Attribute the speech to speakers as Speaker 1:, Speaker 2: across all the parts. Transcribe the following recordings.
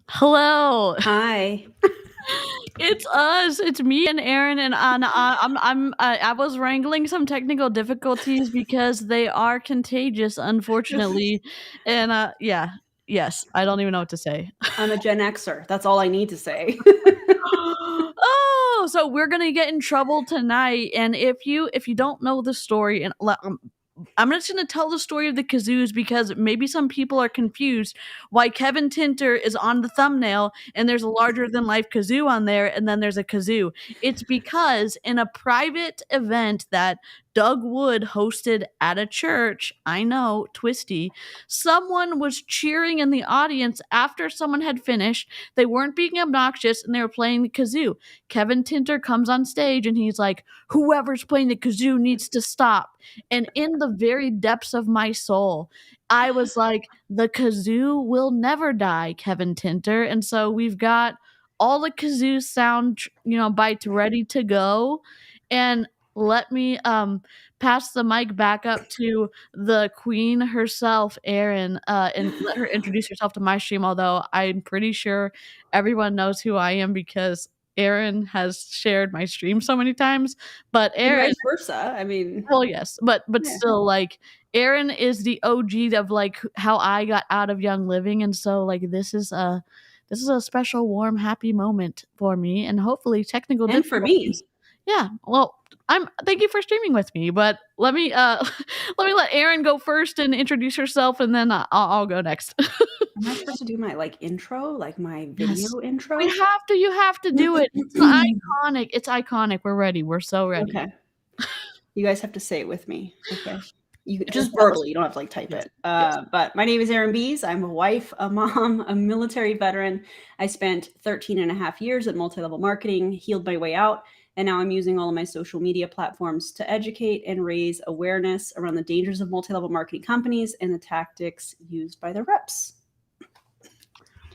Speaker 1: Hello.
Speaker 2: Hi.
Speaker 1: It's us. It's me and Erin, and I was wrangling some technical difficulties because they are contagious, unfortunately. And yeah, yes, I don't even know what to say.
Speaker 2: I'm a Gen Xer. That's all I need to say.
Speaker 1: Oh, so we're gonna get in trouble tonight, and if you don't know the story, and I'm just going to tell the story of the Kazoos because maybe some people are confused why Kevin Tinter is on the thumbnail and there's a larger than life kazoo on there and then there's a kazoo. It's because in a private event that Doug Wood hosted at a church, I know, twisty, someone was cheering in the audience after someone had finished. They weren't being obnoxious and they were playing the kazoo. Kevin Tinter comes on stage and he's like, whoever's playing the kazoo needs to stop. And in the very depths of my soul, I was like, the kazoo will never die, Kevin Tinter. And so we've got all the kazoo sound, bytes ready to go. And let me pass the mic back up to the queen herself, Erin, and let her introduce herself to my stream, although I'm pretty sure everyone knows who I am because Erin has shared my stream so many times. But
Speaker 2: And
Speaker 1: Erin,
Speaker 2: vice versa. I mean,
Speaker 1: well, yes, but
Speaker 2: yeah.
Speaker 1: still, like, Erin is the OG of, like, how I got out of Young Living, and so, like, this is a special, warm, happy moment for me, and hopefully technical
Speaker 2: And for
Speaker 1: difficulties.
Speaker 2: me.
Speaker 1: Yeah, well, thank you for streaming with me, but let me, let Erin go first and introduce herself, and then I'll go next.
Speaker 2: Am I supposed to do my intro? Like my
Speaker 1: Yes.
Speaker 2: video intro?
Speaker 1: You have to do it. It's iconic. We're ready. We're so ready.
Speaker 2: Okay. You guys have to say it with me. Okay. You
Speaker 1: Just
Speaker 2: just
Speaker 1: tell us.
Speaker 2: verbally, you don't have to type
Speaker 1: Yes,
Speaker 2: it.
Speaker 1: yes.
Speaker 2: But my name is Erin Bies. I'm a wife, a mom, a military veteran. I spent 13 and a half years at multi-level marketing, healed my way out, and now I'm using all of my social media platforms to educate and raise awareness around the dangers of multi-level marketing companies and the tactics used by their reps.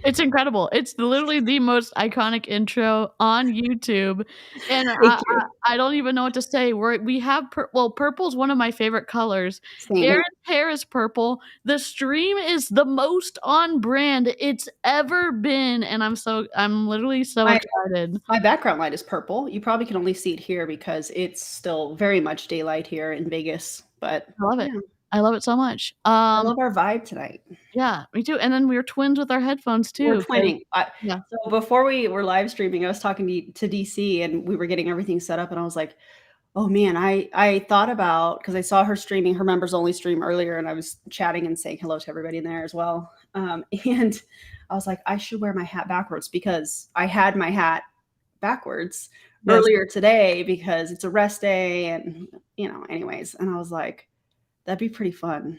Speaker 1: It's incredible. It's literally the most iconic intro on YouTube, and
Speaker 2: Thank you.
Speaker 1: I don't even know what to say. We have purple's one of my favorite colors.
Speaker 2: Same.
Speaker 1: Erin's hair is purple. The stream is the most on brand it's ever been, and I'm literally so
Speaker 2: My
Speaker 1: excited.
Speaker 2: my background light is purple. You probably can only see it here because it's still very much daylight here in Vegas. But
Speaker 1: I love it.
Speaker 2: yeah,
Speaker 1: I love it so much.
Speaker 2: I love our vibe tonight.
Speaker 1: Yeah, me too, and then we're twins with our headphones
Speaker 2: We're
Speaker 1: too, 'cause
Speaker 2: twinning.
Speaker 1: yeah.
Speaker 2: So before we were live streaming, I was talking to DC and we were getting everything set up, and I was like, "Oh man, I thought about because I saw her streaming her members only stream earlier, and I was chatting and saying hello to everybody in there as well. And I was like, I should wear my hat backwards because I had my hat backwards
Speaker 1: Yes.
Speaker 2: earlier today because it's a rest day, and anyways. And I was like, that'd be pretty fun.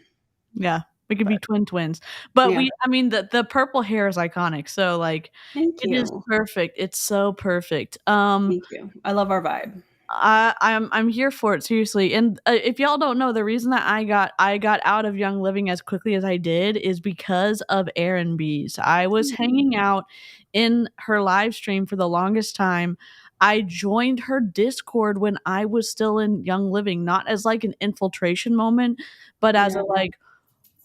Speaker 1: Yeah, we could be
Speaker 2: But
Speaker 1: twins, but
Speaker 2: yeah,
Speaker 1: the purple hair is iconic, so, like,
Speaker 2: thank
Speaker 1: it is
Speaker 2: you,
Speaker 1: perfect, it's so perfect.
Speaker 2: thank you. I love our vibe.
Speaker 1: I'm here for it, seriously, and, if y'all don't know, the reason that I got out of Young Living as quickly as I did is because of Erin Bies. I was hanging out in her live stream for the longest time. I joined her Discord when I was still in Young Living, not as, like, an infiltration moment, but as a,
Speaker 2: Yeah,
Speaker 1: like,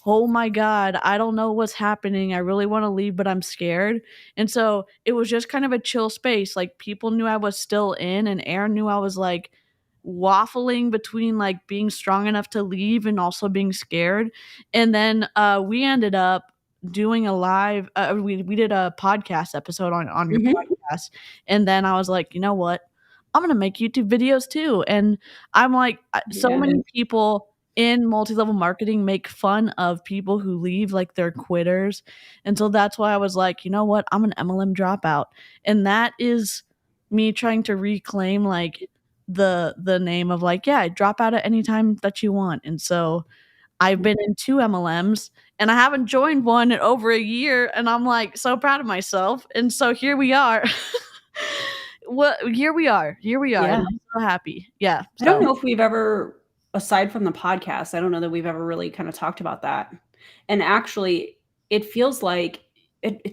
Speaker 1: "Oh my god, I don't know what's happening. I really wanna leave, but I'm scared." And so, it was just kind of a chill space, like, people knew I was still in, and Erin knew I was, like, waffling between, like, being strong enough to leave and also being scared. And then, we ended up doing a live we did a podcast episode on your
Speaker 2: hmm
Speaker 1: podcast, and then I was like, "You know what? I'm gonna make YouTube videos too." And I'm like, so
Speaker 2: yeah.
Speaker 1: many people in multi-level marketing make fun of people who leave like they're quitters. And so that's why I was like, you know what? I'm an MLM dropout. And that is me trying to reclaim like the name of like, yeah, drop out at any time that you want. And so I've been in 2 MLMs and I haven't joined one in over a year and I'm like so proud of myself. And so here we are. Well, here we are. Here we are. And
Speaker 2: Yeah.
Speaker 1: I'm so happy. Yeah.
Speaker 2: I don't
Speaker 1: So
Speaker 2: know if we've ever, aside from the podcast, I don't know that we've ever really kind of talked about that. And actually, it feels like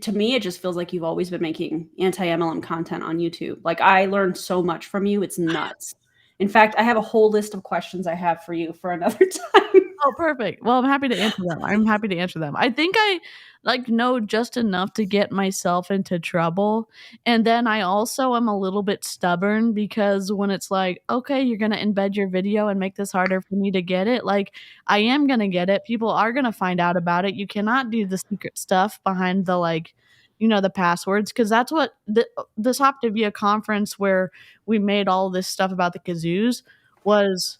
Speaker 2: to me, it just feels like you've always been making anti-MLM content on YouTube. Like I learned so much from you. It's nuts. In fact, I have a whole list of questions I have for you for another time.
Speaker 1: Oh, perfect. Well, I'm happy to answer them. I'm happy to answer them. I think I, like, know just enough to get myself into trouble, and then I also am a little bit stubborn because when it's like, "Okay, you're gonna embed your video and make this harder for me to get it," like, I am gonna get it. People are gonna find out about it. You cannot do the secret stuff behind the, like, the passwords, because that's what this Optivia conference where we made all this stuff about the Kazoos was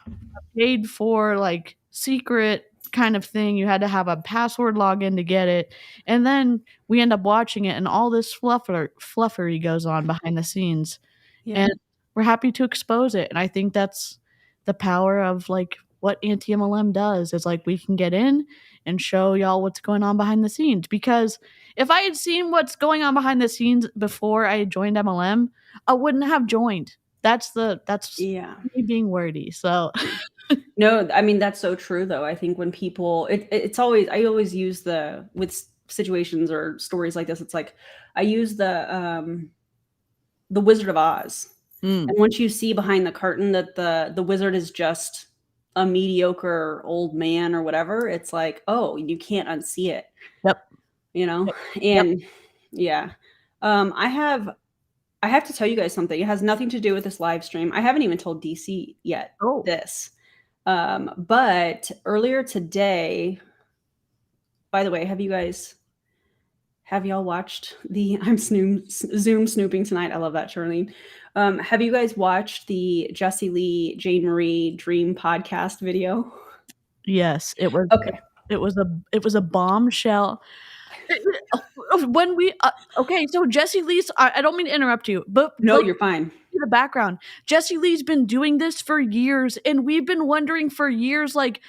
Speaker 1: paid for, like, secret kind of thing. You had to have a password login to get it, and then we end up watching it, and all this fluffery goes on behind the scenes,
Speaker 2: Yeah.
Speaker 1: and we're happy to expose it, and I think that's the power of, like, what Anti-MLM does, is, like, we can get in and show y'all what's going on behind the scenes, because if I had seen what's going on behind the scenes before I joined MLM, I wouldn't have joined. That's
Speaker 2: Yeah.
Speaker 1: me being wordy, so
Speaker 2: No, I mean, that's so true though. I think when people it's always, I always use the with situations or stories like this, it's like I use the Wizard of Oz.
Speaker 1: Mm,
Speaker 2: And once you see behind the curtain that the wizard is just a mediocre old man or whatever, it's like, oh, you can't unsee it,
Speaker 1: yep,
Speaker 2: you know?
Speaker 1: yep, yep.
Speaker 2: And yeah. I have to tell you guys something. It has nothing to do with this live stream. I haven't even told DC yet
Speaker 1: Oh,
Speaker 2: this. But earlier today, by the way, have y'all watched the Zoom snooping tonight? I love that, Charlene. Have you guys watched the Jessie Lee Jane Marie Dream podcast video?
Speaker 1: yes,
Speaker 2: Okay.
Speaker 1: it was a bombshell. When we okay, so Jessie Lee's I don't mean to interrupt you, but,
Speaker 2: No,
Speaker 1: like,
Speaker 2: you're fine.
Speaker 1: the background. Jessie Lee's been doing this for years, and we've been wondering for years, like,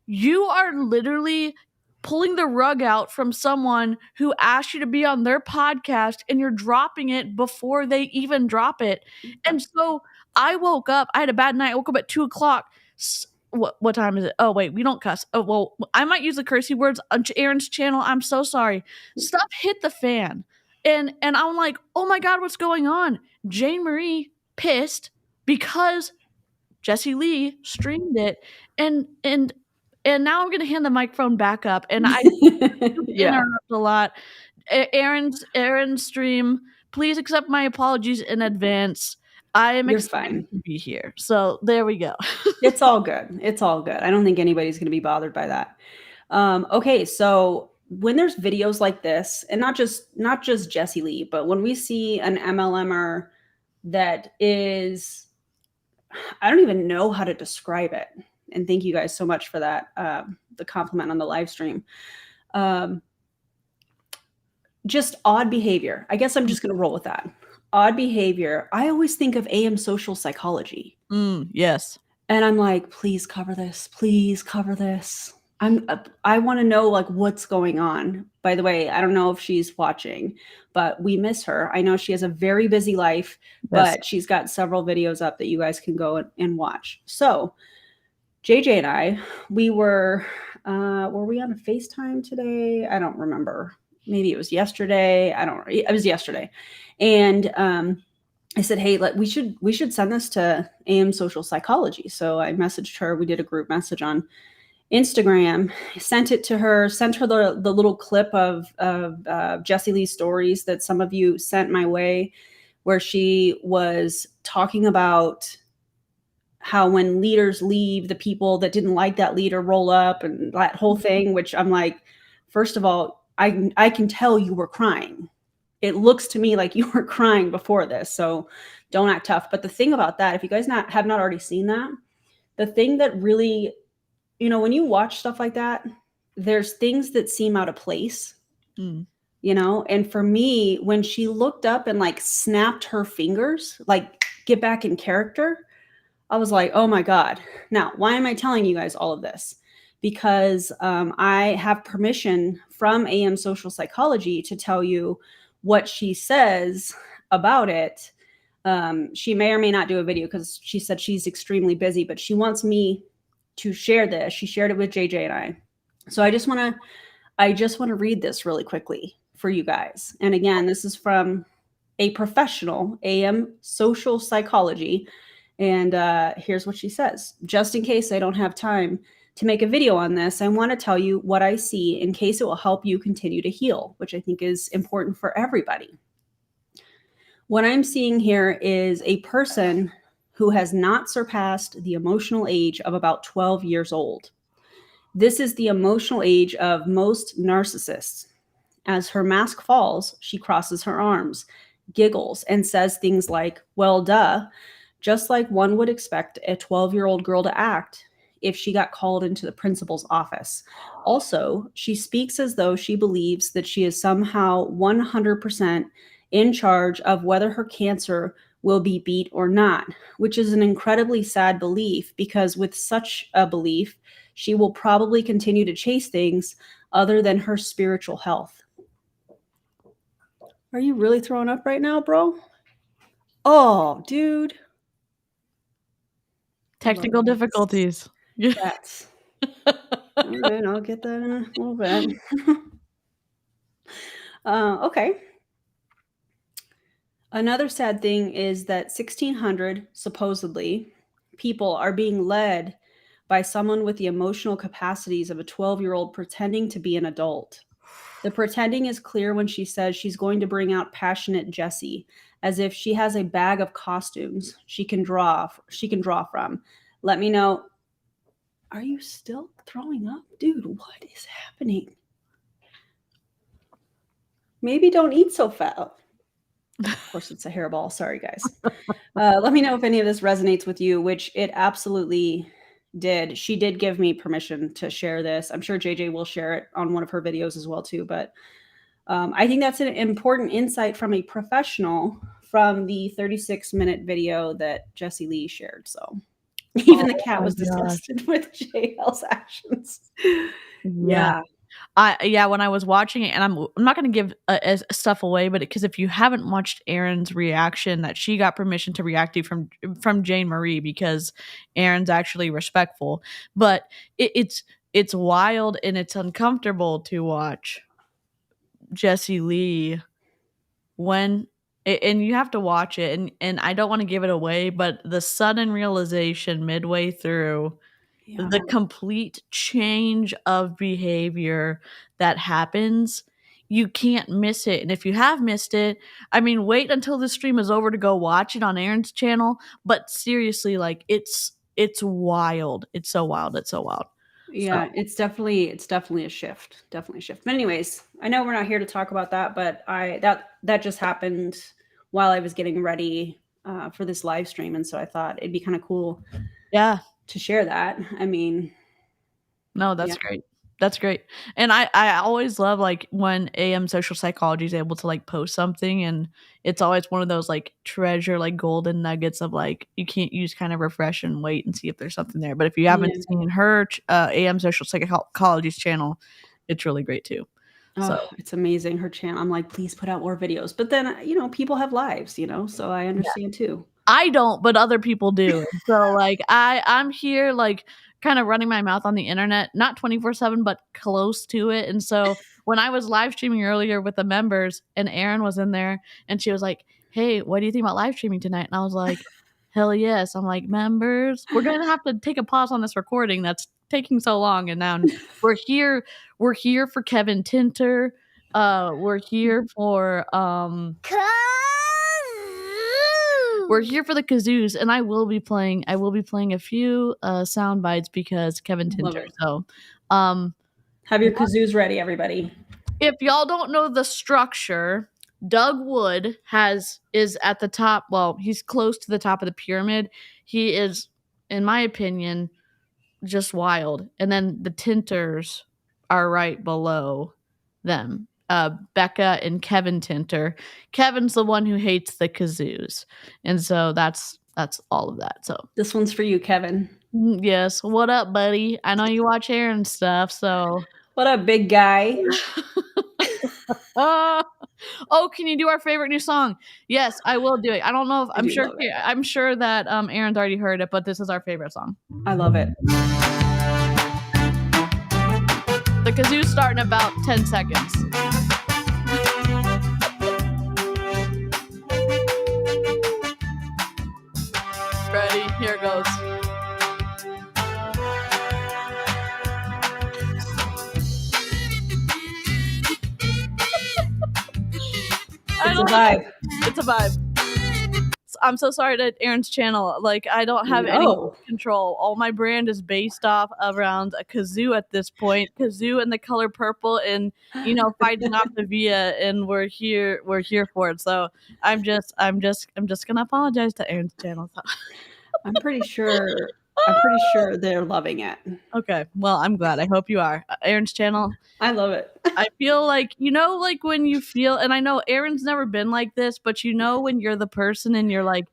Speaker 1: you are literally pulling the rug out from someone who asked you to be on their podcast, and you're dropping it before they even drop it. And so I woke up, I had a bad night. I woke up at 2 o'clock. What time is it? Oh wait, we don't cuss. Oh well, I might use the cursey words on Aaron's channel. I'm so sorry. Stuff hit the fan, and I'm like, oh my god, what's going on? Jane Marie pissed because Jessie Lee streamed it, and now I'm gonna hand the microphone back up, and I
Speaker 2: Yeah,
Speaker 1: interrupt a lot. Aaron's stream. Please accept my apologies in advance. I am
Speaker 2: you're
Speaker 1: excited
Speaker 2: fine.
Speaker 1: to be here. So there we go.
Speaker 2: It's all good. It's all good. I don't think anybody's going to be bothered by that. Okay, so when there's videos like this, and not just Jessie Lee, but when we see an MLMer that is, I don't even know how to describe it. And thank you guys so much for that, the compliment on the live stream. Um, just odd behavior. I guess I'm just going to roll with that. Odd behavior. I always think of AM social psychology.
Speaker 1: Yes.
Speaker 2: And I'm like, please cover this. Please cover this. I want to know like what's going on. By the way, I don't know if she's watching, but we miss her. I know she has a very busy life,
Speaker 1: Yes.
Speaker 2: but she's got several videos up that you guys can go and watch. So JJ and I, were we on a FaceTime today? I don't remember. Maybe it was yesterday. It was yesterday. And I said, hey, we should send this to AM social psychology. So I messaged her. We did a group message on Instagram, sent it to her, sent her the little clip of Jessie Lee's stories that some of you sent my way, where she was talking about how when leaders leave, the people that didn't like that leader roll up and that whole thing, which I'm like, first of all, I can tell you were crying. It looks to me like you were crying before this, so don't act tough. But the thing about that, if you guys have not already seen that, the thing that really, when you watch stuff like that, there's things that seem out of place, and for me, when she looked up and like snapped her fingers, like get back in character, I was like, oh my God. Now, why am I telling you guys all of this? Because I have permission from AM social psychology to tell you what she says about it. She may or may not do a video because she said she's extremely busy, but she wants me to share this. She shared it with JJ and I. So I just want to read this really quickly for you guys. And again, this is from a professional, AM social psychology. And here's what she says. Just in case I don't have time to make a video on this, I want to tell you what I see in case it will help you continue to heal, which I think is important for everybody. What I'm seeing here is a person who has not surpassed the emotional age of about 12 years old. This is the emotional age of most narcissists. As her mask falls, she crosses her arms, giggles, and says things like, well, duh, just like one would expect a 12-year-old girl to act if she got called into the principal's office. Also, she speaks as though she believes that she is somehow 100% in charge of whether her cancer will be beat or not, which is an incredibly sad belief, because with such a belief, she will probably continue to chase things other than her spiritual health. Are you really throwing up right now, bro? Oh, dude.
Speaker 1: Technical difficulties.
Speaker 2: That's all right. I'll get that in a little bit. Okay. Another sad thing is that 1,600, supposedly, people are being led by someone with the emotional capacities of a 12-year-old pretending to be an adult. The pretending is clear when she says she's going to bring out passionate Jessie, as if she has a bag of costumes she can draw from. Let me know. Are you still throwing up? Dude, what is happening? Maybe don't eat so fat. Of course, it's a hairball. Sorry, guys. Let me know if any of this resonates with you, which it absolutely did. She did give me permission to share this. I'm sure JJ will share it on one of her videos as well, too. But I think that's an important insight from a professional from the 36-minute video that Jessie Lee shared. So even the cat was disgusted with JL's actions. Yeah.
Speaker 1: When I was watching it, and I'm not going to give stuff away, but because if you haven't watched Erin's reaction, that she got permission to react to from Jane Marie, because Erin's actually respectful, but it's wild and it's uncomfortable to watch Jessie Lee and you have to watch it, and I don't want to give it away, but the sudden realization midway through, the complete change of behavior that happens, you can't miss it. And if you have missed it, I mean, wait until the stream is over to go watch it on Erin's channel. But seriously, like it's wild. It's so wild. It's so wild.
Speaker 2: Yeah,
Speaker 1: So.
Speaker 2: it's definitely a shift. Definitely a shift. But anyways, I know we're not here to talk about that, but that just happened while I was getting ready for this live stream, and so I thought it'd be kind of cool, to share that. I mean,
Speaker 1: no, that's great. That's great. And I always love like when AM Social Psychology is able to like post something, and it's always one of those like treasure, like golden nuggets of like, you can't use kind of refresh and wait and see if there's something there. But if you haven't seen her AM Social Psychology's channel, it's really great too. So
Speaker 2: it's amazing, her channel. I'm like, please put out more videos. But then, people have lives, so I understand too.
Speaker 1: I don't, but other people do. So like I'm here like kind of running my mouth on the internet, not 24/7, but close to it. And so when I was live streaming earlier with the members, and Erin was in there, and she was like, hey, what do you think about live streaming tonight? And I was like, hell yes. I'm like, members, we're going to have to take a pause on this recording that's taking so long. And now we're here for Kevin Tinter. We're here for we're here for the Kazoos, and I will be playing a few sound bites because Kevin Tinter. So
Speaker 2: have your Kazoos ready, everybody.
Speaker 1: If y'all don't know the structure, Doug Wood is at the top. Well, he's close to the top of the pyramid. He is, in my opinion, just wild. And then the Tinters are right below them. Becca and Kevin Tinter. Kevin's the one who hates the Kazoos. And so that's all of that. So
Speaker 2: this one's for you, Kevin.
Speaker 1: Yes. What up, buddy? I know you watch Erin stuff, so
Speaker 2: what up, big guy?
Speaker 1: Oh, can you do our favorite new song? Yes, I will do it. I don't know if I'm sure that Erin's already heard it, but this is our favorite song.
Speaker 2: I love it.
Speaker 1: The Kazoo's start in about 10 seconds. Ready? Here it goes.
Speaker 2: It's a vibe.
Speaker 1: It's a vibe. I'm so sorry to Erin's channel. Like, I don't have any control. All my brand is based off around a kazoo at this point. Kazoo and the color purple, and fighting Optivia, and we're here for it. So I'm just gonna apologize to Erin's channel.
Speaker 2: I'm pretty sure they're loving it.
Speaker 1: Okay, well, I'm glad. I hope you are. Erin's channel.
Speaker 2: I love it.
Speaker 1: I feel like, like when you feel, and I know Erin's never been like this, but when you're the person and you're like,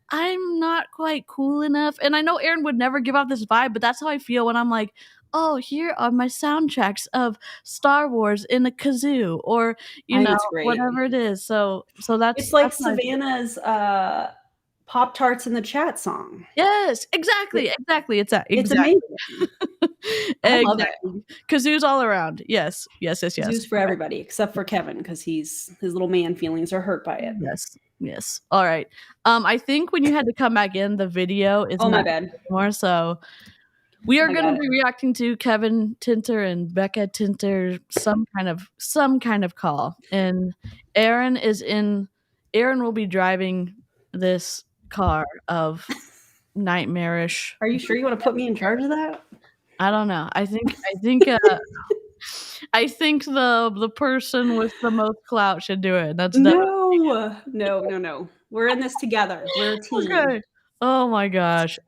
Speaker 1: I'm not quite cool enough. And I know Erin would never give off this vibe, but that's how I feel when I'm like, oh, here are my soundtracks of Star Wars in a kazoo, or whatever it is. So that's,
Speaker 2: it's like Savannah's Pop-Tarts in the Chat song.
Speaker 1: Yes, exactly. It's
Speaker 2: amazing.
Speaker 1: I love it. Kazoos all around. Yes.
Speaker 2: Kazoos for everybody except for Kevin, because his little man feelings are hurt by it.
Speaker 1: Yes. All right. I think when you had to come back in, the video is
Speaker 2: my bad
Speaker 1: more. So we are going to be reacting to Kevin Tinter and Becca Tinter, some kind of call, and Erin will be driving this car of nightmarish.
Speaker 2: Are you sure you want to put me in charge of that?
Speaker 1: I don't know. I think I think the person with the most clout should do it. That's
Speaker 2: no. We're in this together. We're a team.
Speaker 1: Okay. Oh my gosh.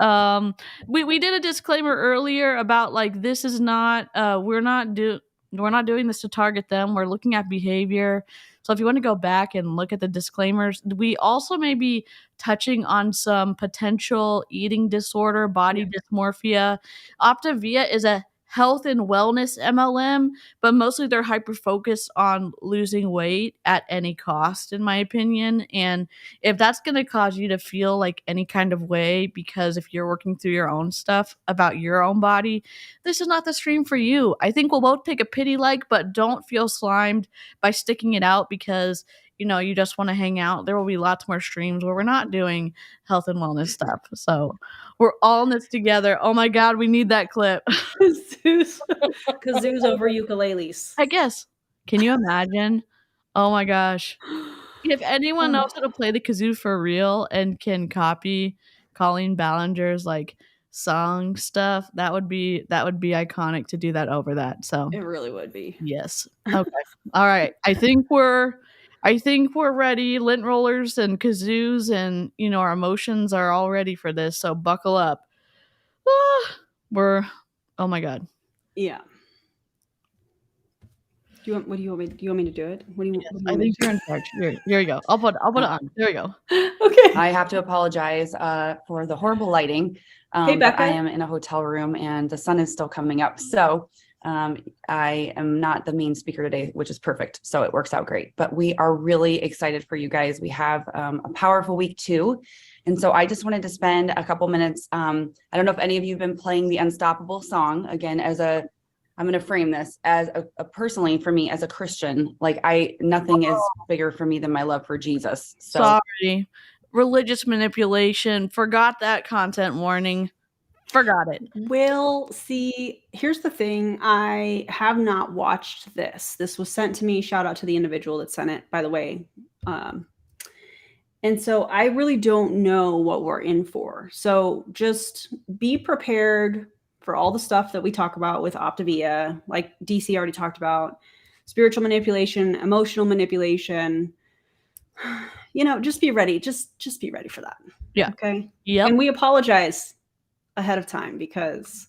Speaker 1: We did a disclaimer earlier about like, this is not we're not doing this to target them. We're looking at behavior. So if you want to go back and look at the disclaimers, we also may be touching on some potential eating disorder, body dysmorphia. Optivia is a health and wellness MLM, but mostly they're hyper-focused on losing weight at any cost, in my opinion. And if that's going to cause you to feel like any kind of way, because if you're working through your own stuff about your own body, this is not the stream for you. I think we'll both take a pity like, but don't feel slimed by sticking it out because you just want to hang out. There will be lots more streams where we're not doing health and wellness stuff. So we're all in this together. Oh my God, we need that clip.
Speaker 2: Kazoos over ukuleles.
Speaker 1: I guess. Can you imagine? Oh my gosh. If anyone knows how to play the kazoo for real and can copy Colleen Ballinger's like song stuff, that would be iconic to do that over that. So
Speaker 2: it really would be.
Speaker 1: Yes. Okay. All right. I think we're ready. Lint rollers and kazoos, and our emotions are all ready for this. So buckle up. Oh my God.
Speaker 2: Yeah. Do you want me to do it?
Speaker 1: I think you're in charge. Here you go. I'll put it on. There we go.
Speaker 2: Okay.
Speaker 3: I have to apologize for the horrible lighting.
Speaker 2: Hey, Becca.
Speaker 3: I am in a hotel room and the sun is still coming up. So I am not the main speaker today, which is perfect. So it works out great. But we are really excited for you guys. We have a powerful week too. And so I just wanted to spend a couple minutes. I don't know if any of you have been playing the Unstoppable song. Again, I'm going to frame this as a personally for me as a Christian, like nothing is bigger for me than my love for Jesus. So
Speaker 1: sorry. Religious manipulation. Forgot that content warning. Forgot it.
Speaker 2: Well, see, here's the thing. I have not watched this. This was sent to me. Shout out to the individual that sent it, by the way. And so I really don't know what we're in for. So just be prepared for all the stuff that we talk about with Optivia, like DeeCee already talked about, spiritual manipulation, emotional manipulation. Just be ready. Just be ready for that.
Speaker 1: Yeah.
Speaker 2: Okay.
Speaker 1: Yeah.
Speaker 2: And we apologize ahead of time because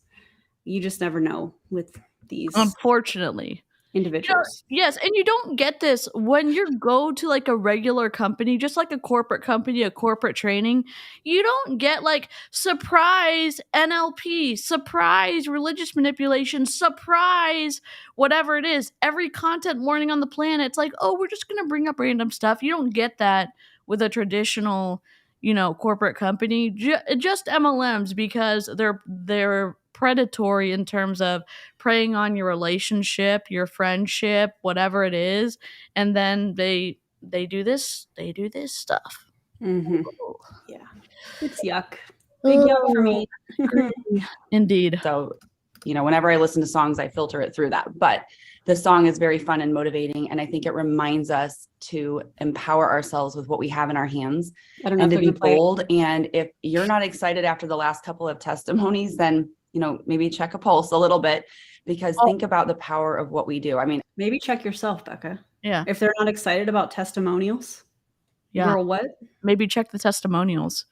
Speaker 2: you just never know with these,
Speaker 1: unfortunately,
Speaker 2: individuals.
Speaker 1: Yes, and you don't get this when you go to like a regular company, just like a corporate company, a corporate training. You don't get like surprise NLP, surprise religious manipulation, surprise whatever it is. Every content warning on the planet, it's like, oh, we're just gonna bring up random stuff. You don't get that with a traditional corporate company, just MLMs, because they're predatory in terms of preying on your relationship, your friendship, whatever it is, and then they do this stuff.
Speaker 2: Mm-hmm. Yeah, it's yuck. Big yuck for me.
Speaker 1: Indeed.
Speaker 3: So, whenever I listen to songs, I filter it through that. But the song is very fun and motivating. And I think it reminds us to empower ourselves with what we have in our hands and to be bold. And if you're not excited after the last couple of testimonies, then, you know, maybe check a pulse a little bit, because think about the power of what we do. I mean,
Speaker 2: maybe check yourself, Becca.
Speaker 1: Yeah.
Speaker 2: If they're not excited about testimonials, girl, what?
Speaker 1: Maybe check the testimonials.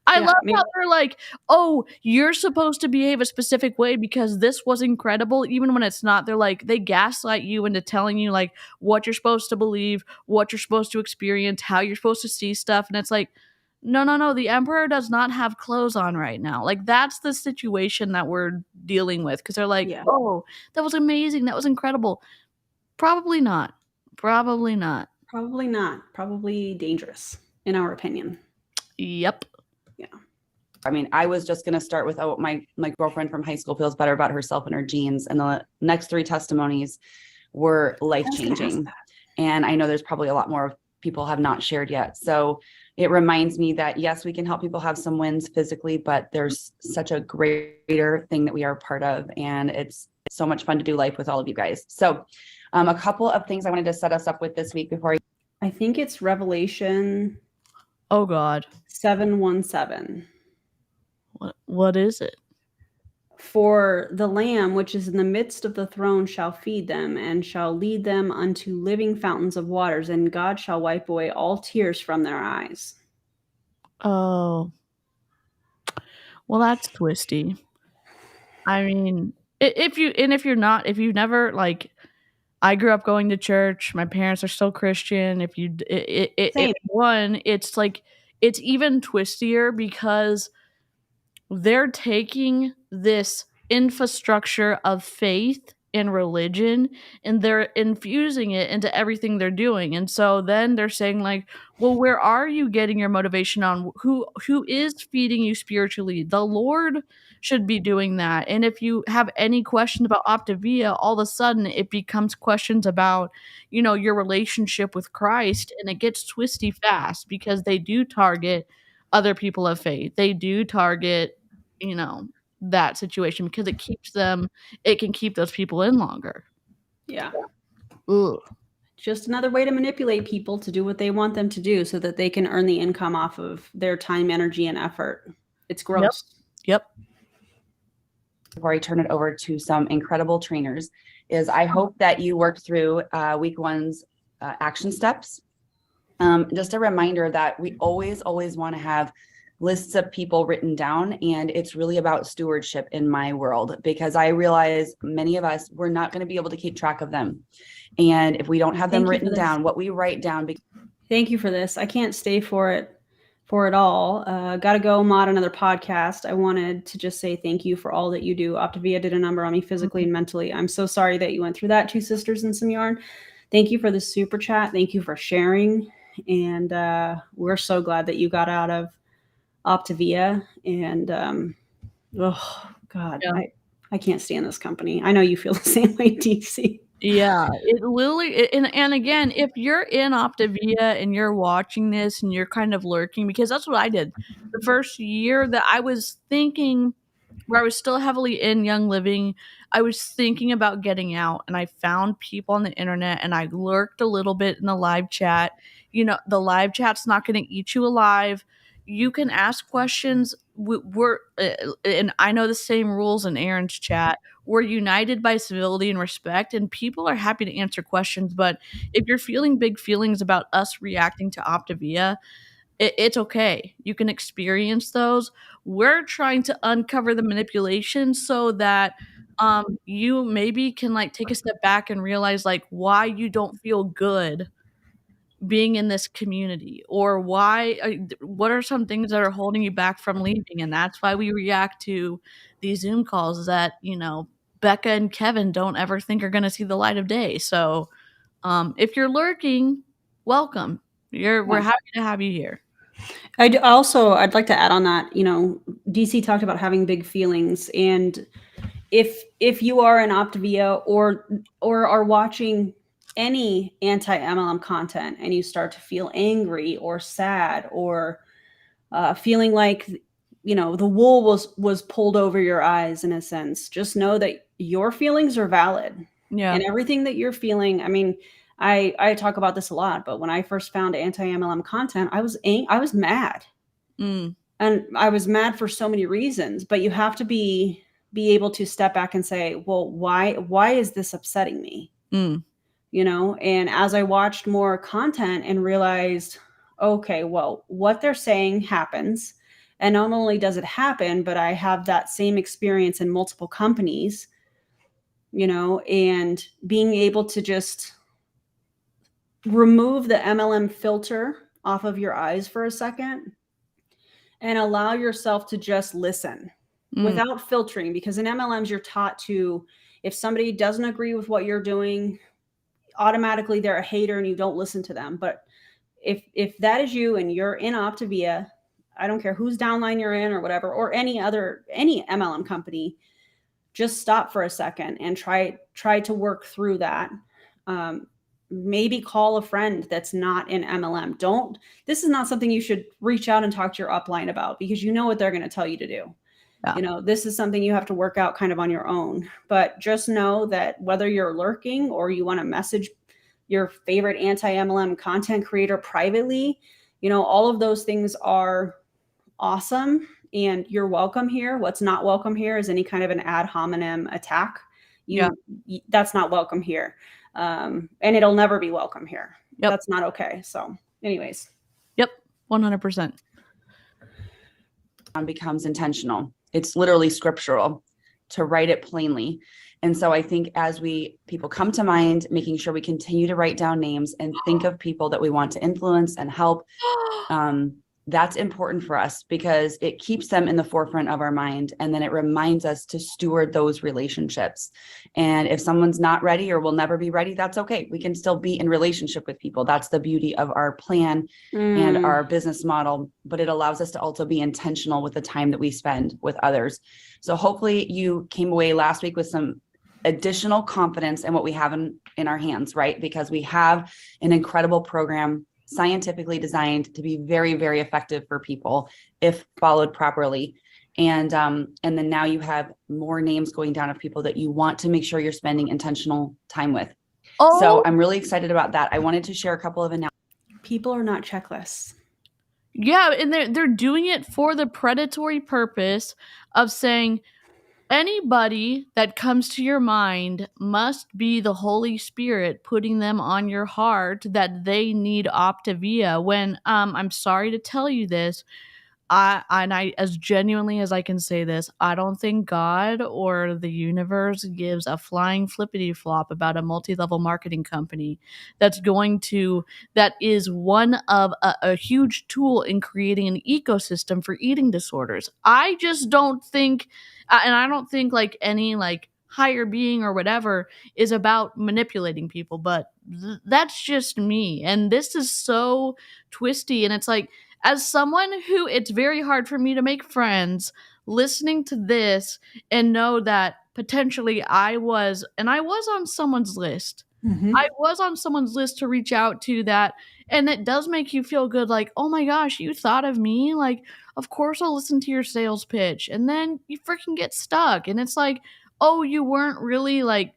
Speaker 1: I love how they're like, oh, you're supposed to behave a specific way because this was incredible, even when it's not. They're like, they gaslight you into telling you like what you're supposed to believe, what you're supposed to experience, how you're supposed to see stuff. And it's like, no, the emperor does not have clothes on right now. Like, that's the situation that we're dealing with, because they're like, oh, that was amazing, that was incredible. Probably not. Probably
Speaker 2: Dangerous, in our opinion.
Speaker 1: Yep.
Speaker 2: Yeah.
Speaker 3: I mean, I was just going to start with, oh, my girlfriend from high school feels better about herself and her jeans. And the next 3 testimonies were life-changing. And I know there's probably a lot more people have not shared yet. So it reminds me that, yes, we can help people have some wins physically, but there's such a greater thing that we are part of. And it's so much fun to do life with all of you guys. So a couple of things I wanted to set us up with this week before
Speaker 2: I think it's Revelation.
Speaker 1: Oh God.
Speaker 2: 7:17.
Speaker 1: What is it?
Speaker 2: For the Lamb which is in the midst of the throne shall feed them, and shall lead them unto living fountains of waters, and God shall wipe away all tears from their eyes.
Speaker 1: Oh. Well, that's twisty. I mean, if you've never, like, I grew up going to church. My parents are still Christian. It's like, it's even twistier because they're taking this infrastructure of faith and religion and they're infusing it into everything they're doing. And so then they're saying like, well, where are you getting your motivation on? Who is feeding you spiritually? The Lord should be doing that. And if you have any questions about Optivia, all of a sudden it becomes questions about, you know, your relationship with Christ, and it gets twisty fast because they do target other people of faith. They do target, you know, that situation because it can keep those people in longer.
Speaker 2: Yeah.
Speaker 1: Ugh.
Speaker 2: Just another way to manipulate people to do what they want them to do so that they can earn the income off of their time, energy, and effort. It's gross.
Speaker 1: Yep.
Speaker 3: Before I turn it over to some incredible trainers, is I hope that you worked through week 1's action steps. Just a reminder that we always want to have lists of people written down, and it's really about stewardship in my world, because I realize many of us, we're not going to be able to keep track of them. And if we don't have them written down, what we write down.
Speaker 2: Thank you for this. I can't stay for it all. Gotta go mod another podcast. I wanted to just say thank you for all that you do. Optivia did a number on me physically and mentally. I'm so sorry that you went through that, 2 sisters and some yarn. Thank you for the super chat. Thank you for sharing. And we're so glad that you got out of Optivia. And oh God, yeah. I can't stand this company. I know you feel the same way, DeeCee.
Speaker 1: Yeah, it literally, and again, if you're in Optivia and you're watching this and you're kind of lurking, because that's what I did the first year that I was thinking, where I was still heavily in Young Living, I was thinking about getting out, and I found people on the internet, and I lurked a little bit in the live chat. You know, the live chat's not going to eat you alive. You can ask questions. And I know the same rules in Erin's chat. We're united by civility and respect, and people are happy to answer questions. But if you're feeling big feelings about us reacting to Optivia, it's okay. You can experience those. We're trying to uncover the manipulation so that you maybe can like take a step back and realize like why you don't feel good being in this community, or what are some things that are holding you back from leaving. And that's why we react to these Zoom calls that, you know, Becca and Kevin don't ever think are going to see the light of day. So if you're lurking, welcome. We're happy to have you here.
Speaker 2: I'd like to add on that, you know, DeeCee talked about having big feelings, and if you are an Optivia or are watching any anti-MLM content and you start to feel angry or sad or feeling like, you know, the wool was pulled over your eyes in a sense, just know that your feelings are valid.
Speaker 1: Yeah.
Speaker 2: And everything that you're feeling, I mean, I talk about this a lot, but when I first found anti-MLM content, I was mad.
Speaker 1: Mm.
Speaker 2: And I was mad for so many reasons, but you have to be able to step back and say, well, why is this upsetting me?
Speaker 1: Mm.
Speaker 2: You know, and as I watched more content and realized, okay, well, what they're saying happens. And not only does it happen, but I have that same experience in multiple companies, you know, and being able to just remove the MLM filter off of your eyes for a second and allow yourself to just listen without filtering, because in MLMs, you're taught to, if somebody doesn't agree with what you're doing, automatically they're a hater and you don't listen to them. But if that is you and you're in Optivia, I don't care whose downline you're in or whatever, or any MLM company, just stop for a second and try to work through that. Maybe call a friend that's not in MLM. This is not something you should reach out and talk to your upline about, because you know what they're going to tell you to do.
Speaker 1: Yeah.
Speaker 2: You know, this is something you have to work out kind of on your own. But just know that whether you're lurking or you want to message your favorite anti-MLM content creator privately, you know, all of those things are awesome and you're welcome here. What's not welcome here is any kind of an ad hominem attack. That's not welcome here. And it'll never be welcome here.
Speaker 1: Yep.
Speaker 2: That's not okay. So anyways.
Speaker 1: Yep. 100%.
Speaker 3: Becomes intentional. It's literally scriptural to write it plainly. And so I think as people come to mind, making sure we continue to write down names and think of people that we want to influence and help. That's important for us because it keeps them in the forefront of our mind. And then it reminds us to steward those relationships. And if someone's not ready or will never be ready, that's okay. We can still be in relationship with people. That's the beauty of our plan and our business model, but it allows us to also be intentional with the time that we spend with others. So hopefully you came away last week with some additional confidence in what we have in our hands, right? Because we have an incredible program scientifically designed to be very, very effective for people if followed properly. And then now you have more names going down of people that you want to make sure you're spending intentional time with. So I'm really excited about that. I wanted to share a couple of announcements.
Speaker 2: People are not checklists.
Speaker 1: Yeah, and they're doing it for the predatory purpose of saying anybody that comes to your mind must be the Holy Spirit putting them on your heart that they need Optivia. When I'm sorry to tell you this, I as genuinely as I can say this, I don't think God or the universe gives a flying flippity flop about a multi-level marketing company that is one of a huge tool in creating an ecosystem for eating disorders. I just don't think, and I don't think like any like higher being or whatever is about manipulating people, but that's just me. And this is so twisty, and it's like, as someone who it's very hard for me to make friends, listening to this and know that potentially I was on someone's list.
Speaker 2: Mm-hmm.
Speaker 1: I was on someone's list to reach out to that. And it does make you feel good. Like, oh my gosh, you thought of me. Like, of course I'll listen to your sales pitch. And then you freaking get stuck. And it's like, oh, you weren't really like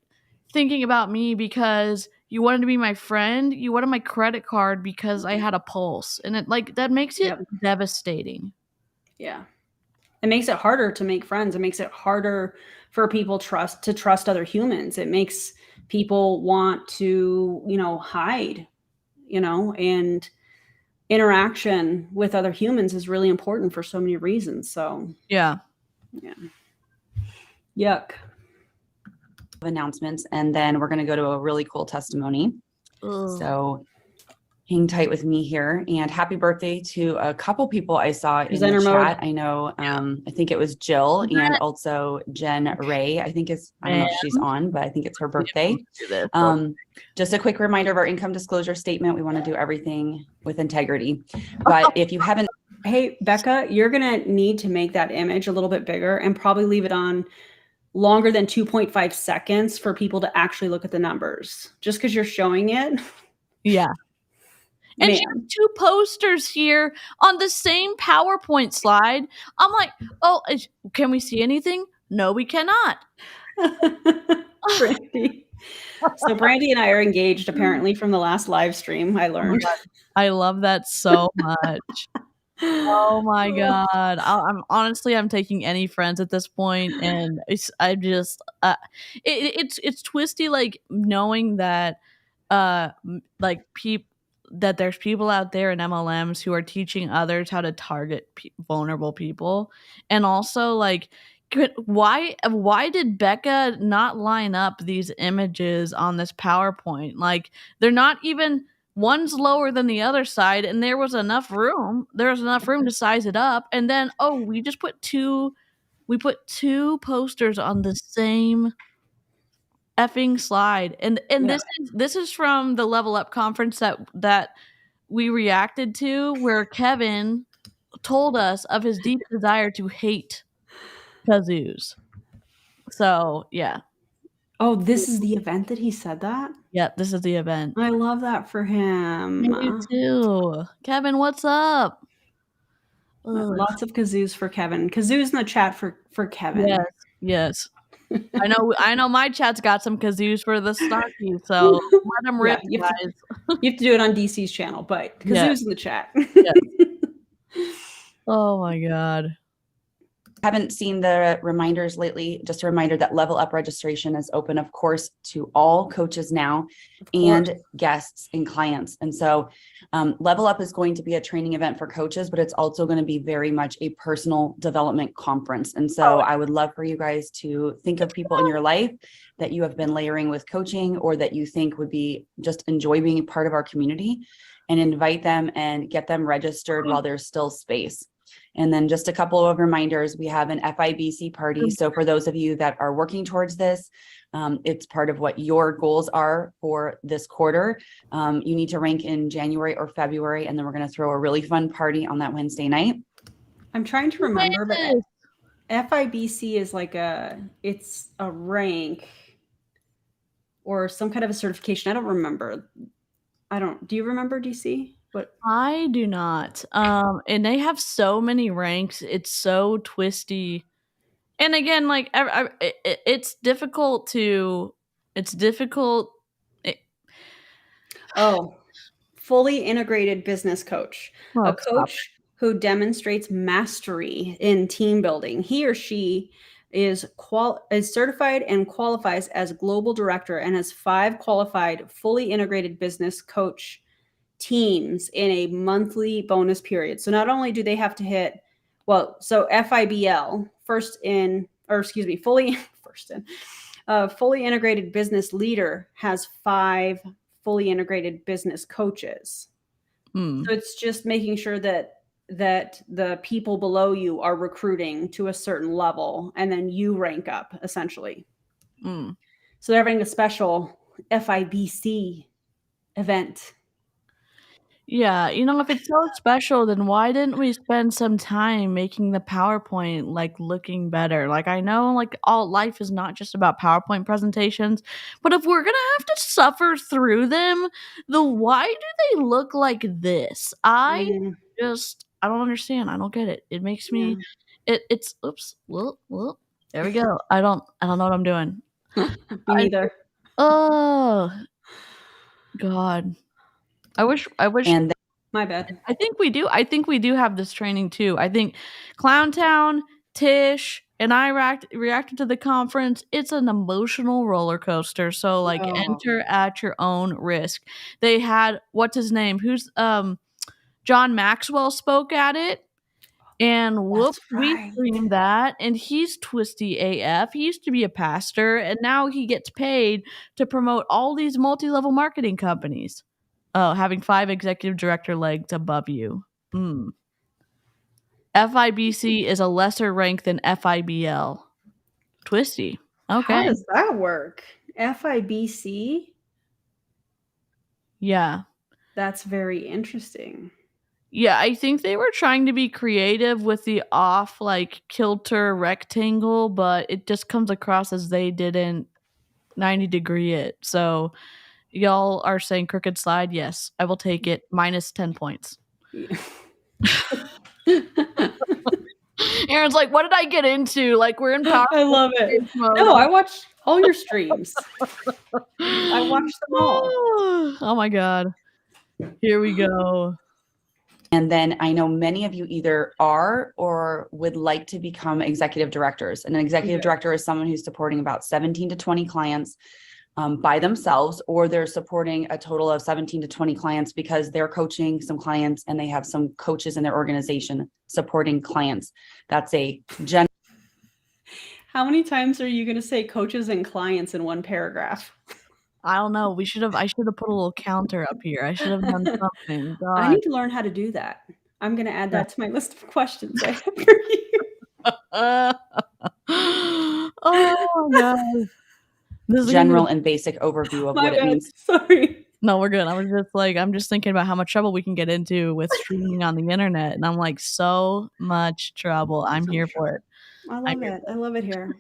Speaker 1: thinking about me because you wanted to be my friend. You wanted my credit card because I had a pulse. And it like that makes it devastating.
Speaker 2: Yeah. It makes it harder to make friends. It makes it harder for people to trust other humans. It makes people want to, you know, hide, you know, and interaction with other humans is really important for so many reasons. So
Speaker 1: yeah.
Speaker 2: Yuck.
Speaker 3: Announcements, and then we're going to go to a really cool testimony.
Speaker 1: Ugh.
Speaker 3: So hang tight with me here, and happy birthday to a couple people I saw in
Speaker 2: Presenter
Speaker 3: the chat.
Speaker 2: mode.
Speaker 3: I know, I think it was Jill and also Jen Ray. I think I don't know if she's on, but I think it's her birthday. Just a quick reminder of our income disclosure statement. We want to do everything with integrity, but if you haven't.
Speaker 2: Hey, Becca, you're going to need to make that image a little bit bigger and probably leave it on longer than 2.5 seconds for people to actually look at the numbers. Just because you're showing it.
Speaker 1: Yeah. And she has two posters here on the same PowerPoint slide. I'm like, oh, can we see anything? No, we cannot.
Speaker 2: Brandy. So Brandy and I are engaged apparently from the last live stream, I
Speaker 1: Oh my
Speaker 2: learned.
Speaker 1: God. I love that so much. Oh my God. I'm taking any friends at this point, and it's twisty, like knowing that like that there's people out there in MLMs who are teaching others how to target vulnerable people, and also like why did Becca not line up these images on this PowerPoint? Like they're not even, one's lower than the other side, and there was enough room to size it up, and then we just put two posters on the same effing slide, and
Speaker 2: Yeah.
Speaker 1: this is from the Level Up conference that we reacted to, where Kevin told us of his deep desire to hate Kazoos. So yeah.
Speaker 2: Oh, this is the event that he said that?
Speaker 1: Yep, this is the event.
Speaker 2: I love that for him.
Speaker 1: Me too. Kevin, what's up? Ugh.
Speaker 2: Lots of kazoos for Kevin. Kazoos in the chat for Kevin.
Speaker 1: Yes. I know my chat's got some kazoos for the Starkey, so let them rip,
Speaker 2: you have
Speaker 1: guys.
Speaker 2: You have to do it on DC's channel, but kazoos in the chat.
Speaker 1: Oh my God.
Speaker 3: Haven't seen the reminders lately. Just a reminder that Level Up registration is open, of course, to all coaches now and guests and clients. And so Level Up is going to be a training event for coaches, but it's also going to be very much a personal development conference. And so I would love for you guys to think of people in your life that you have been layering with coaching, or that you think would be just enjoy being part of our community, and invite them and get them registered while there's still space. And then just a couple of reminders, we have an FIBC party. So for those of you that are working towards this, it's part of what your goals are for this quarter. You need to rank in January or February, and then we're going to throw a really fun party on that Wednesday night.
Speaker 2: I'm trying to remember, but FIBC is like it's a rank or some kind of a certification. I don't remember. Do you remember, DC? What?
Speaker 1: I do not. And they have so many ranks. It's so twisty. And again, like it's difficult.
Speaker 2: Fully integrated business coach. A coach who demonstrates mastery in team building. He or she is certified and qualifies as global director, and has 5 qualified fully integrated business coach teams in a monthly bonus period. So not only do they have to hit, so FIBL, fully integrated business leader has 5 fully integrated business coaches. So it's just making sure that the people below you are recruiting to a certain level, and then you rank up essentially. So they're having a special FIBC event.
Speaker 1: Yeah, if it's so special, then why didn't we spend some time making the PowerPoint like looking better? Like, I know like all life is not just about PowerPoint presentations, but if we're gonna have to suffer through them, why do they look like this? I don't understand. I don't get it. It makes me it's oops. Well, there we go. I don't know what I'm doing.
Speaker 2: Me neither.
Speaker 1: Oh God. I wish.
Speaker 3: And
Speaker 2: my bad.
Speaker 1: I think we do have this training too. I think Clowntown, Tish, and I reacted to the conference. It's an emotional roller coaster. So like enter at your own risk. They had, what's his name? Who's John Maxwell spoke at it. And we streamed that, and he's twisty AF. He used to be a pastor, and now he gets paid to promote all these multi-level marketing companies. Oh, having 5 executive director legs above you. FIBC is a lesser rank than FIBL. Twisty. Okay.
Speaker 2: How does that work? FIBC?
Speaker 1: Yeah.
Speaker 2: That's very interesting.
Speaker 1: Yeah, I think they were trying to be creative with the off like kilter rectangle, but it just comes across as they didn't 90-degree it. So y'all are saying crooked slide? Yes, I will take it. Minus 10 points. Yeah. Erin's like, what did I get into? Like, we're in power.
Speaker 2: I love it. No, I watched All your streams. I watched them all.
Speaker 1: Oh my God. Here we go.
Speaker 3: And then I know many of you either are or would like to become executive directors. And an executive director is someone who's supporting about 17 to 20 clients by themselves, or they're supporting a total of 17 to 20 clients because they're coaching some clients and they have some coaches in their organization supporting clients. That's a general.
Speaker 2: How many times are you going to say coaches and clients in one paragraph?
Speaker 1: I don't know. I should have put a little counter up here. I should have done something. God.
Speaker 2: I need to learn how to do that. I'm going to add that to my list of questions I have for you.
Speaker 1: Oh God. This is
Speaker 3: General and basic overview of what it means.
Speaker 2: Sorry.
Speaker 1: No, we're good. I'm just thinking about how much trouble we can get into with streaming on the internet. And I'm like, so much trouble. I'm here for it.
Speaker 2: I love it. I love it here.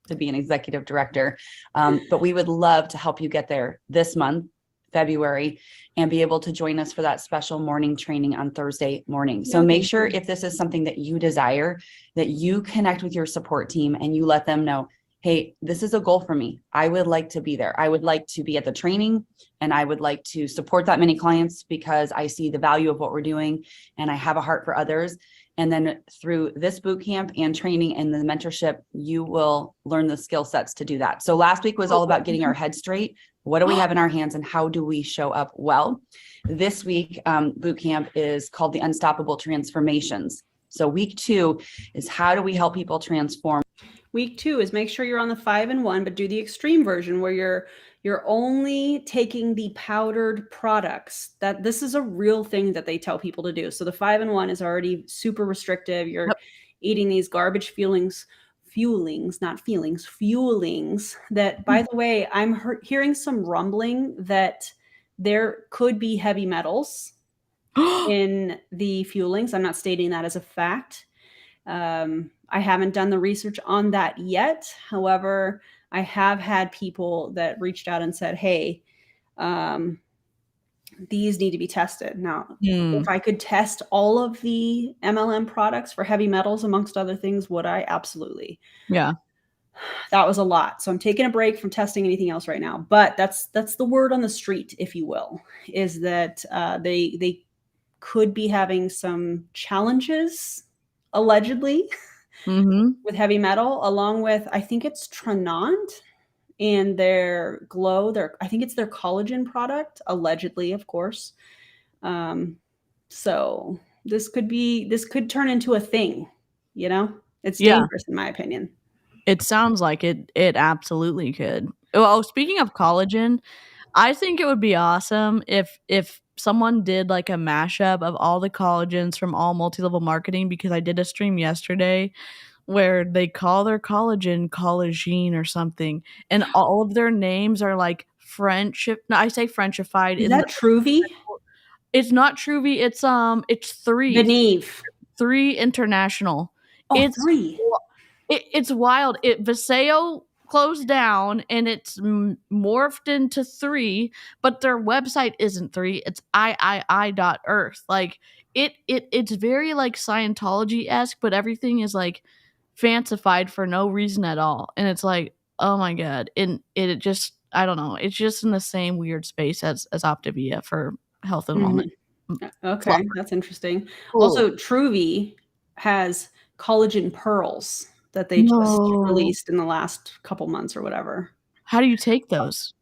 Speaker 3: To be an executive director. But we would love to help you get there this month, February, and be able to join us for that special morning training on Thursday morning. So make sure if this is something that you desire, that you connect with your support team and you let them know, hey, this is a goal for me. I would like to be there. I would like to be at the training and I would like to support that many clients because I see the value of what we're doing and I have a heart for others. And then through this boot camp and training and the mentorship, you will learn the skill sets to do that. So last week was all about getting our head straight. What do we have in our hands and how do we show up well? This week, boot camp is called the Unstoppable Transformations. So week 2 is how do we help people transform?
Speaker 2: Week 2 is make sure you're on the 5-in-1, but do the extreme version where you're only taking the powdered products. That this is a real thing that they tell people to do. So the 5-in-1 is already super restrictive. You're eating these garbage fuelings that, by the way, I'm hearing some rumbling that there could be heavy metals in the fuelings. I'm not stating that as a fact. I haven't done the research on that yet. However, I have had people that reached out and said, hey, these need to be tested. Now, if I could test all of the MLM products for heavy metals, amongst other things, would I? Absolutely.
Speaker 1: Yeah.
Speaker 2: That was a lot. So I'm taking a break from testing anything else right now. But that's the word on the street, if you will, is that they could be having some challenges, allegedly, with heavy metal, along with, I think it's Trinant and their glow, I think it's their collagen product, allegedly, of course. So this could turn into a thing, you know? It's dangerous in my opinion.
Speaker 1: It sounds like it absolutely could. Oh, speaking of collagen, I think it would be awesome if someone did like a mashup of all the collagens from all multi-level marketing, because I did a stream yesterday where they call their collagen collagen or something, and all of their names are like French. No, I say Frenchified.
Speaker 2: Is that Truvy?
Speaker 1: It's not Truvy. It's 3.
Speaker 2: Beneve.
Speaker 1: 3 International.
Speaker 2: Oh, 3.
Speaker 1: It's wild. Viseo closed down and it's morphed into 3, but their website isn't 3. It's III.earth. Like it's very like Scientology-esque, but everything is like fancified for no reason at all. And it's like, oh my God. And it just, I don't know. It's just in the same weird space as Optivia for health and wellness.
Speaker 2: Okay, that's interesting. Cool. Also, Truvy has collagen pearls that they just released in the last couple months or whatever.
Speaker 1: How do you take those?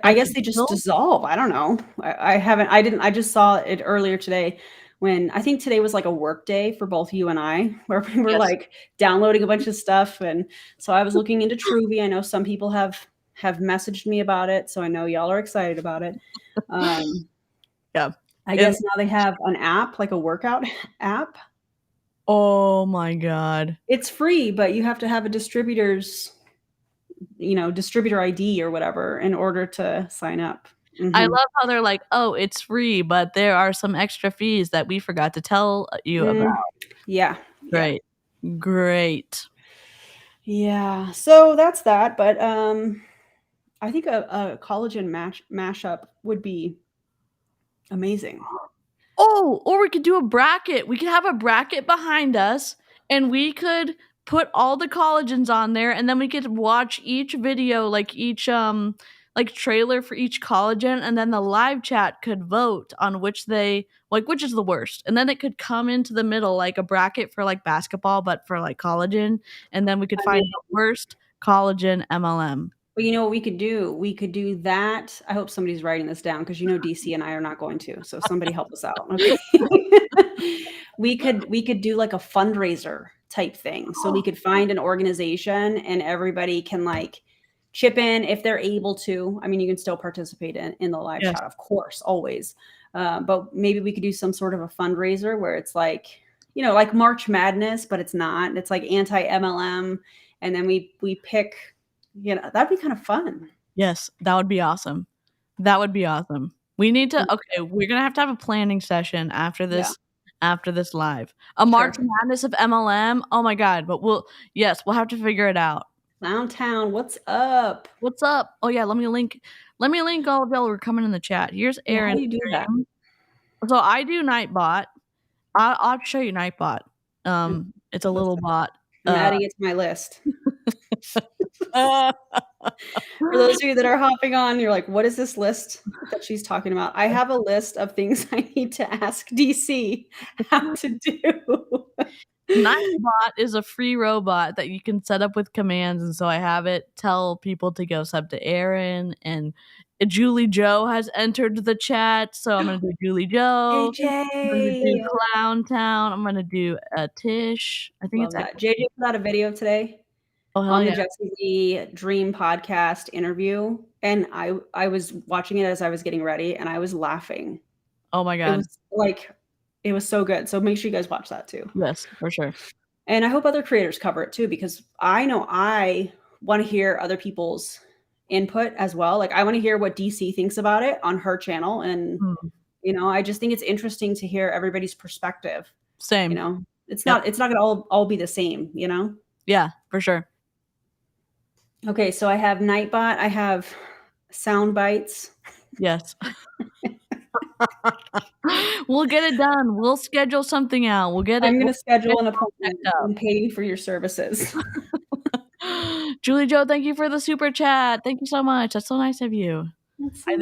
Speaker 2: I guess they just dissolve. I don't know. I just saw it earlier today when I think today was like a work day for both you and I, where we were like downloading a bunch of stuff. And so I was looking into Truvy. I know some people have messaged me about it. So I know y'all are excited about it.
Speaker 1: Yeah.
Speaker 2: I guess now they have an app, like a workout app.
Speaker 1: Oh my God.
Speaker 2: It's free, but you have to have a distributor ID or whatever in order to sign up.
Speaker 1: I love how they're like, oh, it's free, but there are some extra fees that we forgot to tell you about.
Speaker 2: Yeah.
Speaker 1: Right. Yeah. Great.
Speaker 2: Yeah. So that's that. But I think a collagen mashup would be amazing.
Speaker 1: Oh, or we could do a bracket. We could have a bracket behind us and we could put all the collagens on there, and then we could watch each video, like each like trailer for each collagen, and then the live chat could vote on which is the worst, and then it could come into the middle like a bracket for like basketball, but for like collagen, and then we could find the worst collagen MLM.
Speaker 2: Well, you know what we could do? We could do that. I hope somebody's writing this down because DeeCee and I are not going to. So somebody help us out. Okay. we could do like a fundraiser type thing. So we could find an organization and everybody can like chip in if they're able to. I mean, you can still participate in the live chat, of course, always. But maybe we could do some sort of a fundraiser where it's like, like March Madness, but it's not. It's like Anti-MLM. And then we pick, that'd be kind of fun.
Speaker 1: Yes, that would be awesome. That would be awesome. We need to, okay, we're going to have a planning session after this. Yeah. After this live. March Madness of MLM. Oh my God. But we'll have to figure it out.
Speaker 2: Clowntown, what's up?
Speaker 1: What's up? Oh yeah, let me link all of y'all who are coming in the chat. Here's Erin.
Speaker 2: How do you do that?
Speaker 1: So I do Nightbot. I'll show you Nightbot. It's a little bot.
Speaker 2: I'm adding it to my list. For those of you that are hopping on, you're like, what is this list that she's talking about? I have a list of things I need to ask DeeCee how to do.
Speaker 1: Nightbot is a free robot that you can set up with commands, and so I have it tell people to go sub to Erin, and Julie Joe has entered the chat, so I'm gonna do Julie Joe.
Speaker 2: AJ.
Speaker 1: I'm gonna do Clowntown. I'm gonna do Tish. I think
Speaker 2: Love that. JJ put out a video today on the Jessie Lee Dream podcast interview, and I was watching it as I was getting ready, and I was laughing.
Speaker 1: Oh my God!
Speaker 2: It was so good. So make sure you guys watch that too.
Speaker 1: Yes, for sure.
Speaker 2: And I hope other creators cover it too, because I know I want to hear other people's input as well. Like I want to hear what DeeCee thinks about it on her channel. And, I just think it's interesting to hear everybody's perspective.
Speaker 1: Same.
Speaker 2: It's not going to all be the same,
Speaker 1: Yeah, for sure.
Speaker 2: Okay. So I have Nightbot. I have sound bites.
Speaker 1: Yes. We'll get it done. We'll schedule something out. I'm
Speaker 2: going to schedule an appointment and pay you for your services.
Speaker 1: Julie Joe, thank you for the super chat. Thank you so much. That's so nice of you.
Speaker 2: That's so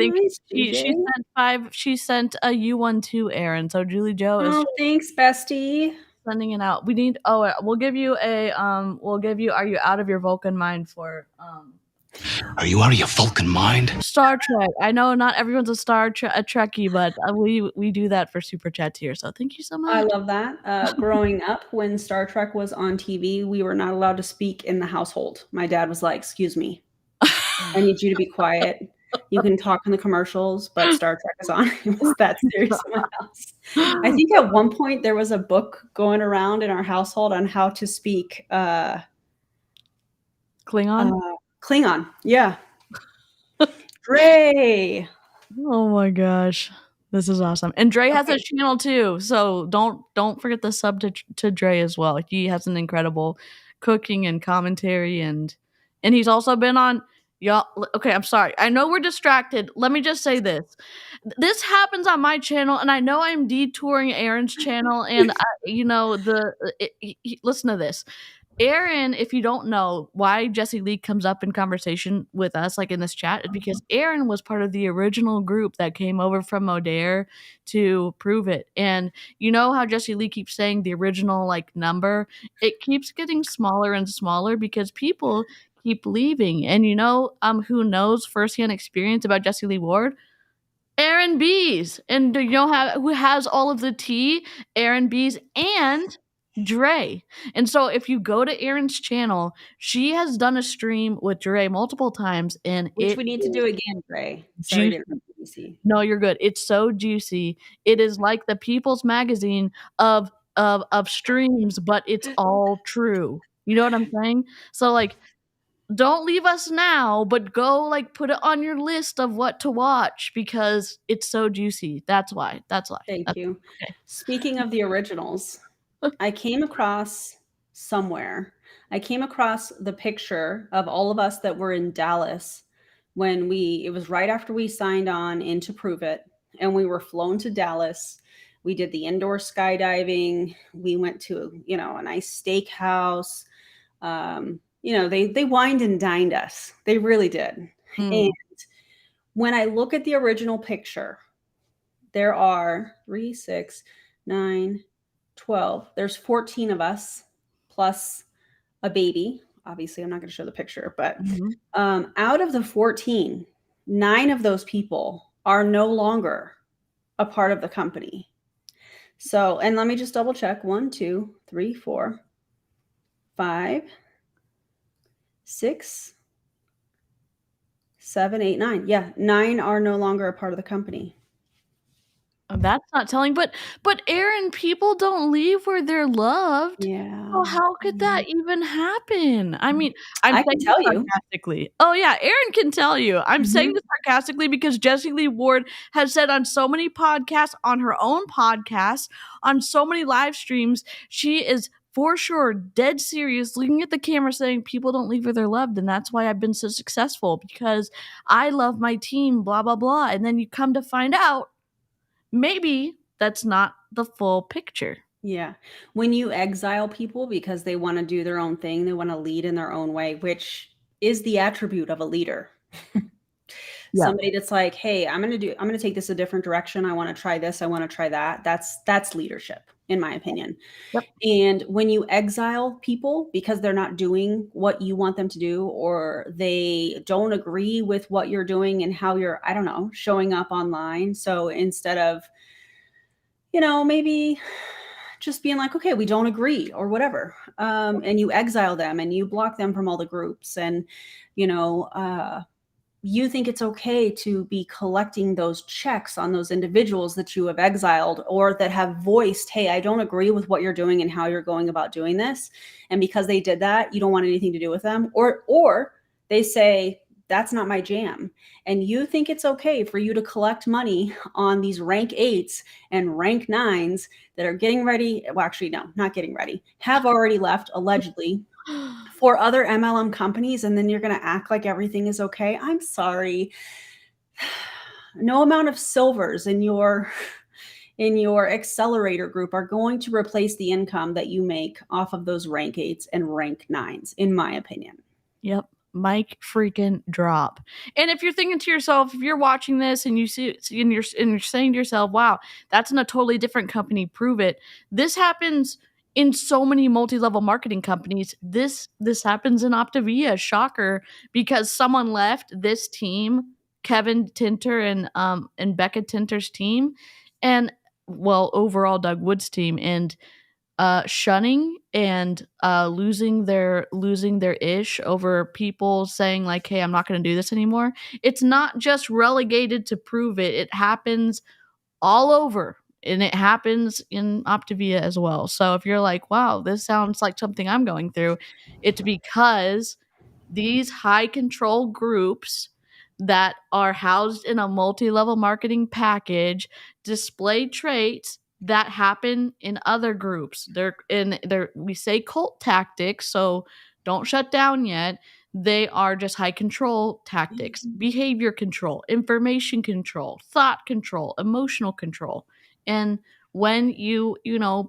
Speaker 2: nice,
Speaker 1: she sent a U1 to Erin. So Julie Joe is
Speaker 2: thanks, bestie.
Speaker 1: Sending it out. We'll give you Are You Out of Your Vulcan Mind for
Speaker 4: Are you out of your Vulcan mind?
Speaker 1: Star Trek. I know not everyone's a Trekkie, but we do that for super chats here. So thank you so much.
Speaker 2: I love that. Growing up, when Star Trek was on TV, we were not allowed to speak in the household. My dad was like, "Excuse me, I need you to be quiet. You can talk in the commercials, but Star Trek is on." It was that serious in my house. I think at one point there was a book going around in our household on how to speak
Speaker 1: Klingon.
Speaker 2: Klingon, yeah. Dre.
Speaker 1: Oh my gosh, this is awesome. And Dre has a channel too, so don't forget the sub to Dre as well. He has an incredible cooking and commentary, and he's also been on. Y'all, okay, I'm sorry. I know we're distracted. Let me just say this. This happens on my channel, and I know I'm detouring Erin's channel, and listen to this. Erin, if you don't know why Jessie Lee comes up in conversation with us, like in this chat, is because Erin was part of the original group that came over from Modere to prove it. And you know how Jessie Lee keeps saying the original number? It keeps getting smaller and smaller because people keep leaving. And who knows firsthand experience about Jessie Lee Ward? Erin Bies. And do you know who has all of the tea? Erin Bies and Dre. And so if you go to Erin's channel, she has done a stream with Dre multiple times, and
Speaker 2: which we need to do again, Dre. Sorry to interrupt you.
Speaker 1: No, you're good. It's so juicy. It is like the People's Magazine of streams, but it's all true. You know what I'm saying? So don't leave us now, but go put it on your list of what to watch because it's so juicy. That's why.
Speaker 2: Thank you.
Speaker 1: Okay.
Speaker 2: Speaking of the originals, I came across the picture of all of us that were in Dallas when it was right after we signed on into Prove It, and we were flown to Dallas. We did the indoor skydiving. We went to, a nice steakhouse. They wined and dined us. They really did. And when I look at the original picture, there are 3, 6, 9, 12. There's 14 of us plus a baby. Obviously, I'm not going to show the picture, but out of the 14, 9 of those people are no longer a part of the company. So, and let me just double check. 1, 2, 3, 4, 5, 6, 7, 8, 9. Yeah, 9 are no longer a part of the company.
Speaker 1: That's not telling, but Erin, people don't leave where they're loved.
Speaker 2: Yeah.
Speaker 1: So how could that even happen? I mean,
Speaker 2: I can
Speaker 1: saying
Speaker 2: tell
Speaker 1: this
Speaker 2: you.
Speaker 1: sarcastically. Oh yeah, Erin can tell you. I'm saying this sarcastically because Jessie Lee Ward has said on so many podcasts, on her own podcast, on so many live streams, she is for sure dead serious, looking at the camera saying people don't leave where they're loved, and that's why I've been so successful, because I love my team, blah blah blah. And then you come to find out maybe that's not the full picture.
Speaker 2: Yeah. When you exile people because they want to do their own thing, they want to lead in their own way, which is the attribute of a leader. Somebody that's like, hey, I'm going to take this a different direction. I want to try this. I want to try that. That's leadership, in my opinion.
Speaker 1: Yep.
Speaker 2: And when you exile people because they're not doing what you want them to do, or they don't agree with what you're doing and how you're, I don't know, showing up online. So instead of, maybe just being like, okay, we don't agree or whatever. And you exile them and you block them from all the groups, and, you think it's okay to be collecting those checks on those individuals that you have exiled or that have voiced, hey, I don't agree with what you're doing and how you're going about doing this. And because they did that, you don't want anything to do with them. Or they say, that's not my jam. And you think it's okay for you to collect money on these rank 8s and rank 9s that are getting ready. Well, actually, no, not getting ready, have already left, allegedly, for other MLM companies, and then you're going to act like everything is okay. I'm sorry. No amount of silvers in your accelerator group are going to replace the income that you make off of those rank 8s and rank 9s, in my opinion.
Speaker 1: Yep. Mic freaking drop. And if you're thinking to yourself, if you're watching this and you see and you're saying to yourself, wow, that's in a totally different company, prove it. This happens in so many multi-level marketing companies. This happens in Optivia, shocker, because someone left this team, Kevin Tinter and Becca Tinter's team, and well, overall Doug Wood's team, and shunning and losing their ish over people saying like, hey, I'm not going to do this anymore. It's not just relegated to prove it. It happens all over. And it happens in Optivia as well. So if you're like, wow, this sounds like something I'm going through, it's because these high control groups that are housed in a multi-level marketing package display traits that happen in other groups. We say cult tactics, so don't shut down yet. They are just high control tactics, behavior control, information control, thought control, emotional control. And when you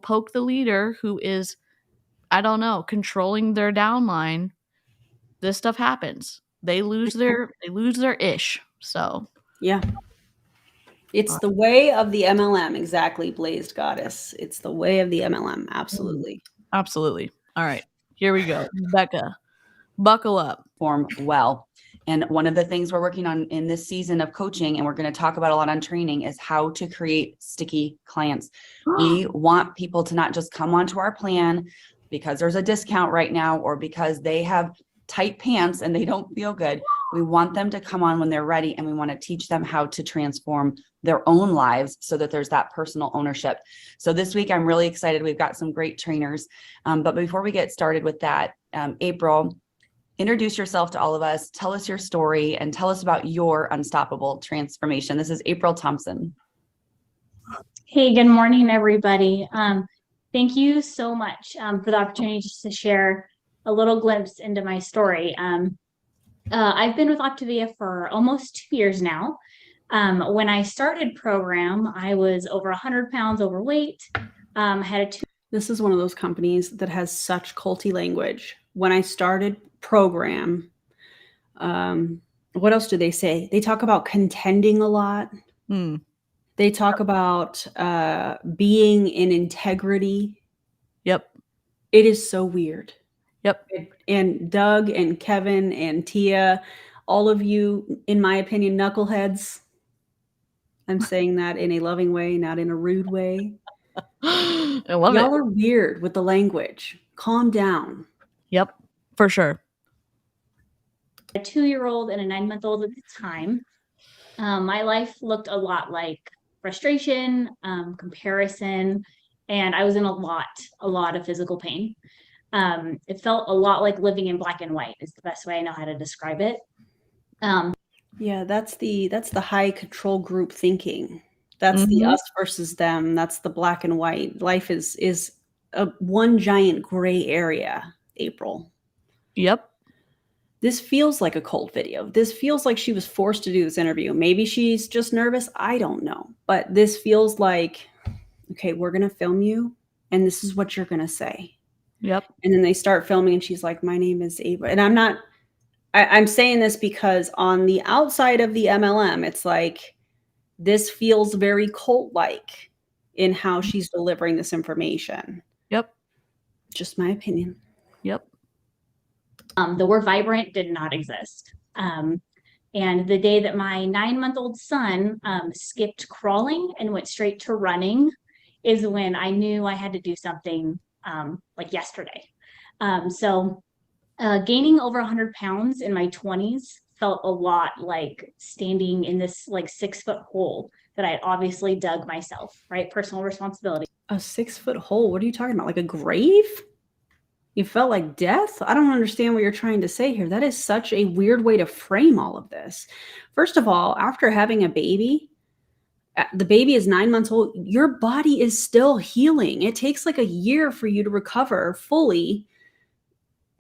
Speaker 1: poke the leader who is, I don't know, controlling their downline, this stuff happens. They lose their ish. So
Speaker 2: yeah. It's the way of the MLM, exactly, Blazed Goddess. It's the way of the MLM, absolutely.
Speaker 1: Absolutely. All right, here we go. Becca, buckle up.
Speaker 3: Perform well. And one of the things we're working on in this season of coaching, and we're going to talk about a lot on training, is how to create sticky clients. We want people to not just come onto our plan because there's a discount right now or because they have tight pants and they don't feel good. We want them to come on when they're ready, and we want to teach them how to transform their own lives so that there's that personal ownership. So this week, I'm really excited. We've got some great trainers. But before we get started with that, April, introduce yourself to all of us, tell us your story, and tell us about your unstoppable transformation. This is April Thompson.
Speaker 5: Hey, good morning, everybody. Thank you so much for the opportunity just to share a little glimpse into my story. I've been with Optivia for almost 2 years now. When I started program, I was over 100 pounds overweight. Had a
Speaker 2: This is one of those companies that has such culty language when I started program, what else do they say? They talk about contending a lot.
Speaker 1: Hmm.
Speaker 2: They talk about being in integrity.
Speaker 1: Yep.
Speaker 2: It is so weird.
Speaker 1: Yep.
Speaker 2: And Doug and Kevin and Tia, all of you, in my opinion, knuckleheads. I'm saying that in a loving way, not in a rude way.
Speaker 1: I love
Speaker 2: Y'all
Speaker 1: it.
Speaker 2: are weird with the language. Calm down.
Speaker 1: Yep. For sure.
Speaker 5: A 2-year-old and a 9-month-old at the time. My life looked a lot like frustration, comparison, and I was in a lot of physical pain. It felt a lot like living in black and white is the best way I know how to describe it.
Speaker 2: Yeah, that's the high control group thinking. That's the us versus them. That's the black and white. Life is a one giant gray area, April.
Speaker 1: Yep.
Speaker 2: This feels like a cold video. This feels like she was forced to do this interview. Maybe she's just nervous. I don't know. But this feels like, okay, we're going to film you and this is what you're going to say.
Speaker 1: Yep.
Speaker 2: And then they start filming and she's like, my name is Ava. And I'm saying this because on the outside of the MLM, it's like, this feels very cult-like in how she's delivering this information.
Speaker 1: Yep.
Speaker 2: Just my opinion.
Speaker 1: Yep.
Speaker 5: The word vibrant did not exist. And the day that my 9-month-old son skipped crawling and went straight to running is when I knew I had to do something like yesterday. So gaining over 100 pounds in my 20s felt a lot like standing in this like 6-foot hole that I had obviously dug myself, right? Personal responsibility.
Speaker 2: A 6-foot hole? What are you talking about? Like a grave? You felt like death? I don't understand what you're trying to say here. That is such a weird way to frame all of this. First of all, after having a baby, the baby is 9 months old, your body is still healing. It takes like a year for you to recover fully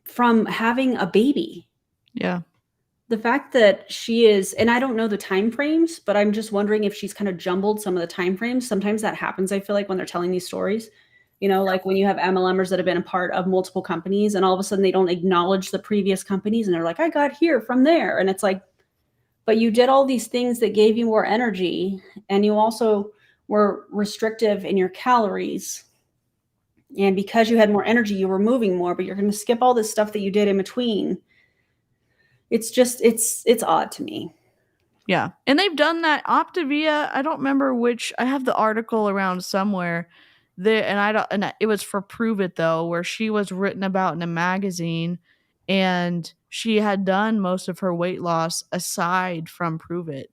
Speaker 2: from having a baby.
Speaker 1: Yeah.
Speaker 2: The fact that she is, and I don't know the time frames, but I'm just wondering if she's kind of jumbled some of the time frames. Sometimes that happens, I feel like, when they're telling these stories. You know, like when you have MLMers that have been a part of multiple companies and all of a sudden they don't acknowledge the previous companies and they're like, I got here from there. And it's like, but you did all these things that gave you more energy and you also were restrictive in your calories. And because you had more energy, you were moving more, but you're going to skip all this stuff that you did in between. It's just, it's odd to me.
Speaker 1: Yeah. And they've done that. Optivia, I don't remember which, I have the article around somewhere there, and it was for Prove It though, where she was written about in a magazine and she had done most of her weight loss aside from Prove It,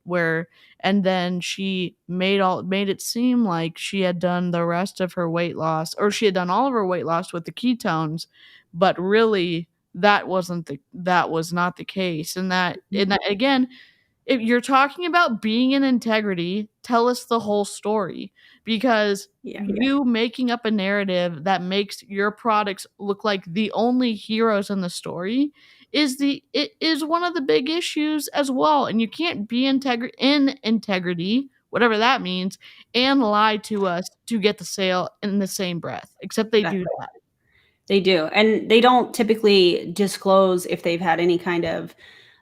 Speaker 1: and then she made it seem like she had done the rest of her weight loss, or she had done all of her weight loss with the ketones, but really that was not the case. And that again, if you're talking about being in integrity, tell us the whole story, because you making up a narrative that makes your products look like the only heroes in the story it is one of the big issues as well. And you can't be in integrity, whatever that means, and lie to us to get the sale in the same breath, except they do that.
Speaker 2: They do. And they don't typically disclose if they've had any kind of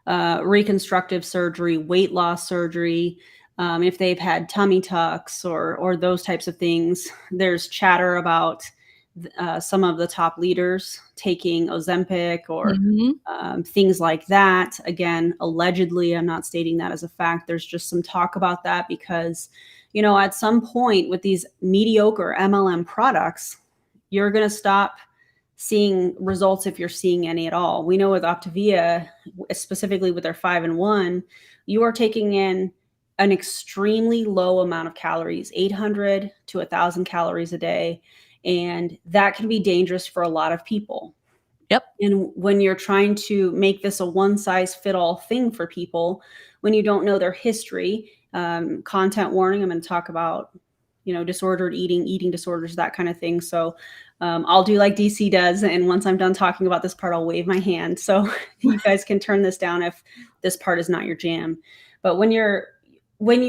Speaker 2: reconstructive surgery, weight loss surgery, if they've had tummy tucks or those types of things. There's chatter about some of the top leaders taking Ozempic or things like that. Again, allegedly, I'm not stating that as a fact. There's just some talk about that because, you know, at some point with these mediocre MLM products, you're going to stop seeing results if you're seeing any at all. We know with Optivia, specifically with their 5-in-1, you are taking in an extremely low amount of calories, 800 to 1,000 calories a day. And that can be dangerous for a lot of people.
Speaker 1: Yep.
Speaker 2: And when you're trying to make this a one-size-fit-all thing for people, when you don't know their history, content warning, I'm going to talk about, you know, disordered eating disorders, that kind of thing. So I'll do like DeeCee does. And once I'm done talking about this part, I'll wave my hand. So you guys can turn this down if this part is not your jam. But when you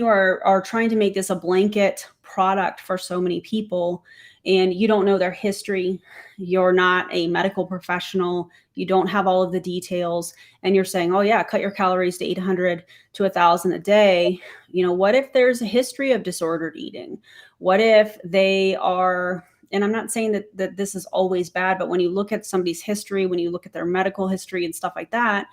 Speaker 2: are trying to make this a blanket product for so many people, and you don't know their history. You're not a medical professional. You don't have all of the details, and you're saying, oh yeah, cut your calories to 800 to 1,000 a day. You know, what if there's a history of disordered eating? What if they are, and I'm not saying that this is always bad, but when you look at somebody's history, when you look at their medical history and stuff like that,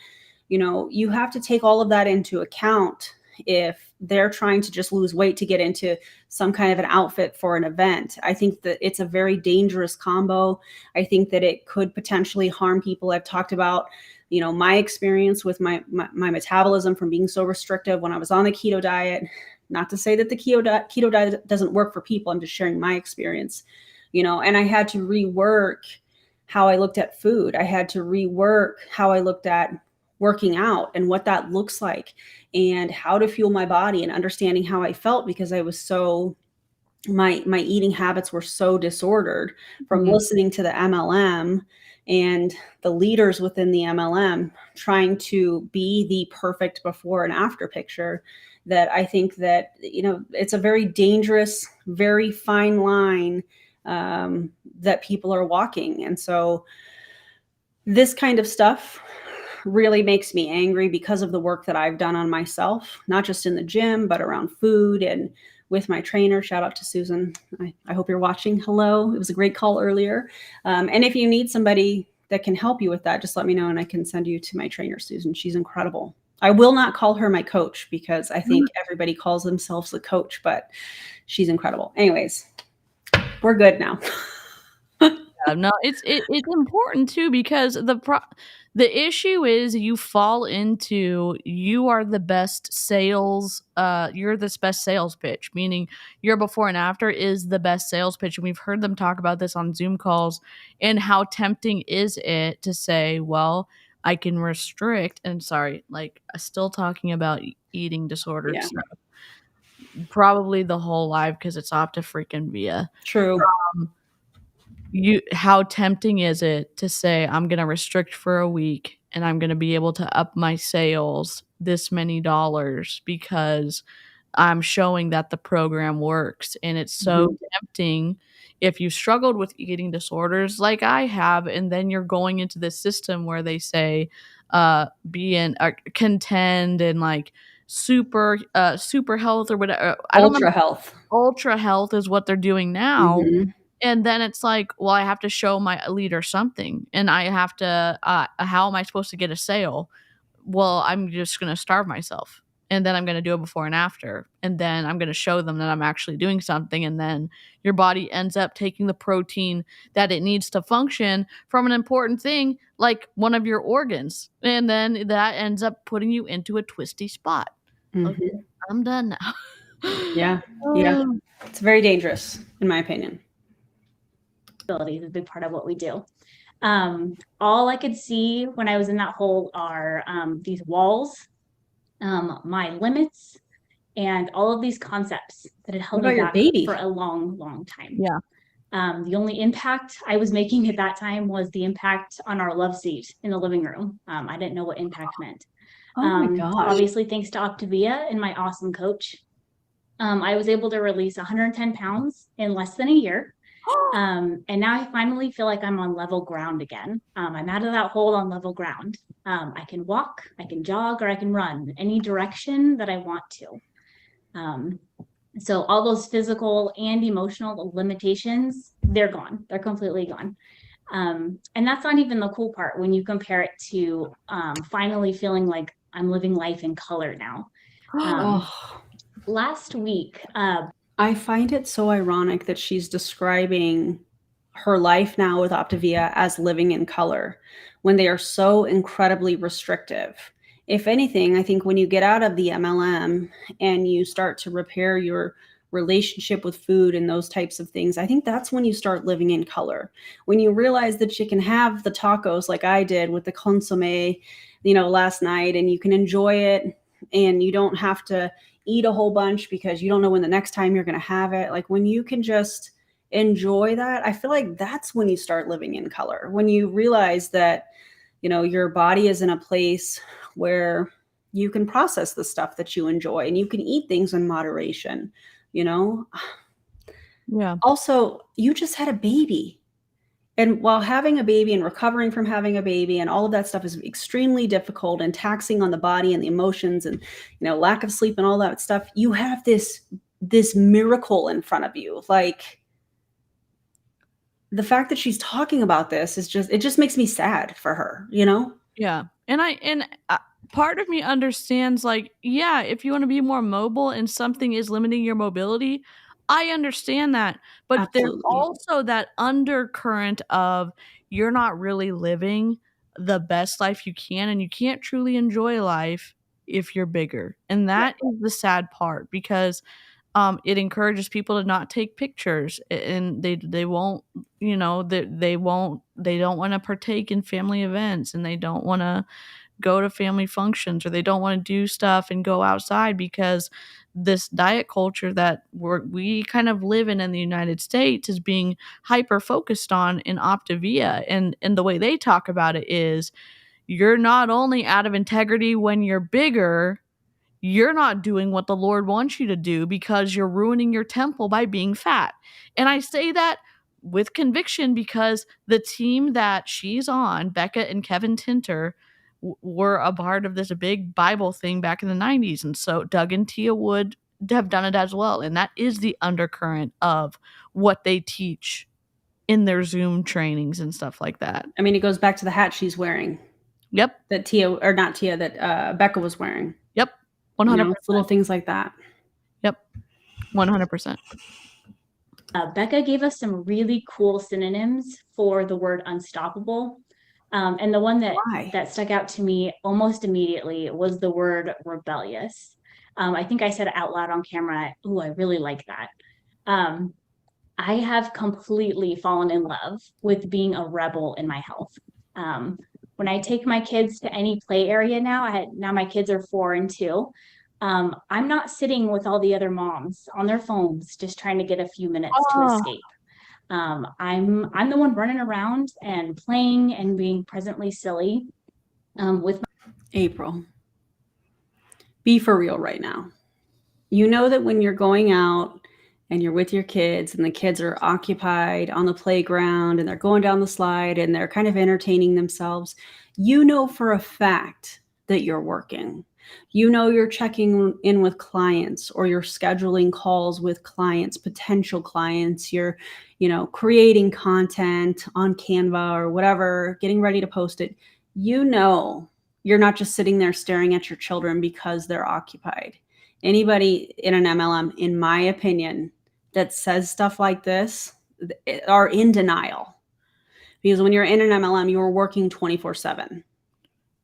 Speaker 2: you know, you have to take all of that into account if they're trying to just lose weight to get into some kind of an outfit for an event. I think that it's a very dangerous combo. I think that it could potentially harm people. I've talked about, you know, my experience with my metabolism from being so restrictive when I was on the keto diet. Not to say that the keto diet doesn't work for people. I'm just sharing my experience, you know, and I had to rework how I looked at food. I had to rework how I looked at working out and what that looks like and how to fuel my body and understanding how I felt, because I was so, my eating habits were so disordered from listening to the MLM and the leaders within the MLM trying to be the perfect before and after picture, that I think that, you know, it's a very dangerous, very fine line that people are walking. And so this kind of stuff really makes me angry because of the work that I've done on myself, not just in the gym, but around food and with my trainer. Shout out to Susan. I hope you're watching. Hello. It was a great call earlier. And if you need somebody that can help you with that, just let me know and I can send you to my trainer, Susan. She's incredible. I will not call her my coach because I think everybody calls themselves a coach, but she's incredible. Anyways, we're good now.
Speaker 1: No, it's important too, because the issue is you fall into, you are the best sales, you're this best sales pitch, meaning your before and after is the best sales pitch. And we've heard them talk about this on Zoom calls, and how tempting is it to say, well, I can restrict, and sorry, like still talking about eating disordered stuff. Probably the whole live because it's Optivia.
Speaker 2: True.
Speaker 1: How tempting is it to say, I'm going to restrict for a week and I'm going to be able to up my sales this many dollars because I'm showing that the program works. And it's so tempting if you struggled with eating disorders like I have, and then you're going into this system where they say be in contend and like super health or whatever. Ultra health is what they're doing now. And then it's like, well, I have to show my leader something, and I have to, how am I supposed to get a sale? Well, I'm just going to starve myself, and then I'm going to do a before and after, and then I'm going to show them that I'm actually doing something. And then your body ends up taking the protein that it needs to function from an important thing, like one of your organs. And then that ends up putting you into a twisty spot. Okay, I'm done now.
Speaker 2: Yeah. It's very dangerous, in my opinion.
Speaker 5: Is a big part of what we do. All I could see when I was in that hole are these walls, my limits, and all of these concepts that had held me back for a long time. The only impact I was making at that time was the impact on our love seat in the living room. I didn't know what impact meant.
Speaker 2: Oh my gosh.
Speaker 5: Obviously, thanks to Optivia and my awesome coach, I was able to release 110 pounds in less than a year. And now I finally feel like I'm on level ground again. I'm out of that hole on level ground. I can walk, I can jog, or I can run any direction that I want to. So all those physical and emotional limitations, they're gone. They're completely gone. And that's not even the cool part when you compare it to finally feeling like I'm living life in color now. Last week,
Speaker 2: I find it so ironic that she's describing her life now with Optivia as living in color when they are so incredibly restrictive. If anything, I think when you get out of the MLM and you start to repair your relationship with food and those types of things, I think that's when you start living in color. When you realize that you can have the tacos like I did with the consomme, you know, last night, and you can enjoy it and you don't have to eat a whole bunch because you don't know when the next time you're going to have it. Like when you can just enjoy that, I feel like that's when you start living in color. When you realize that, you know, your body is in a place where you can process the stuff that you enjoy and you can eat things in moderation, you know.
Speaker 1: Yeah.
Speaker 2: Also, you just had a baby. And while having a baby and recovering from having a baby and all of that stuff is extremely difficult and taxing on the body and the emotions and, lack of sleep and all that stuff, you have this miracle in front of you. Like, the fact that she's talking about this it just makes me sad for her,
Speaker 1: Yeah. And part of me understands, like, yeah, if you want to be more mobile and something is limiting your mobility, I understand that. But there's
Speaker 2: Absolutely.
Speaker 1: also that undercurrent of you're not really living the best life you can, and you can't truly enjoy life if you're bigger. And that is the sad part, because it encourages people to not take pictures, and they won't, they don't want to partake in family events, and they don't want to go to family functions, or they don't want to do stuff and go outside, because this diet culture that we kind of live in the United States is being hyper focused on in Optivia. And the way they talk about it is, you're not only out of integrity when you're bigger, you're not doing what the Lord wants you to do, because you're ruining your temple by being fat. And I say that with conviction, because the team that she's on, Becca and Kevin Tinter, were a part of this big Bible thing back in the 90s. And so Doug and Tia would have done it as well. And that is the undercurrent of what they teach in their Zoom trainings and stuff like that.
Speaker 2: I mean, it goes back to the hat she's wearing.
Speaker 1: Yep.
Speaker 2: That Becca was wearing.
Speaker 1: Yep. 100%.
Speaker 2: Little things like that.
Speaker 1: Yep. 100%.
Speaker 5: Becca gave us some really cool synonyms for the word unstoppable. And the one that stuck out to me almost immediately was the word rebellious. I think I said it out loud on camera. Ooh, I really like that. I have completely fallen in love with being a rebel in my health. When I take my kids to any play area now my kids are 4 and 2. I'm not sitting with all the other moms on their phones just trying to get a few minutes to escape. I'm the one running around and playing and being presently silly with
Speaker 2: April. Be for real right now. You know that when you're going out and you're with your kids and the kids are occupied on the playground and they're going down the slide and they're kind of entertaining themselves, you know for a fact that you're working. You know you're checking in with clients, or you're scheduling calls with clients, potential clients. You're, creating content on Canva or whatever, getting ready to post it. You know you're not just sitting there staring at your children because they're occupied. Anybody in an MLM, in my opinion, that says stuff like this are in denial. Because when you're in an MLM, you're working 24/7.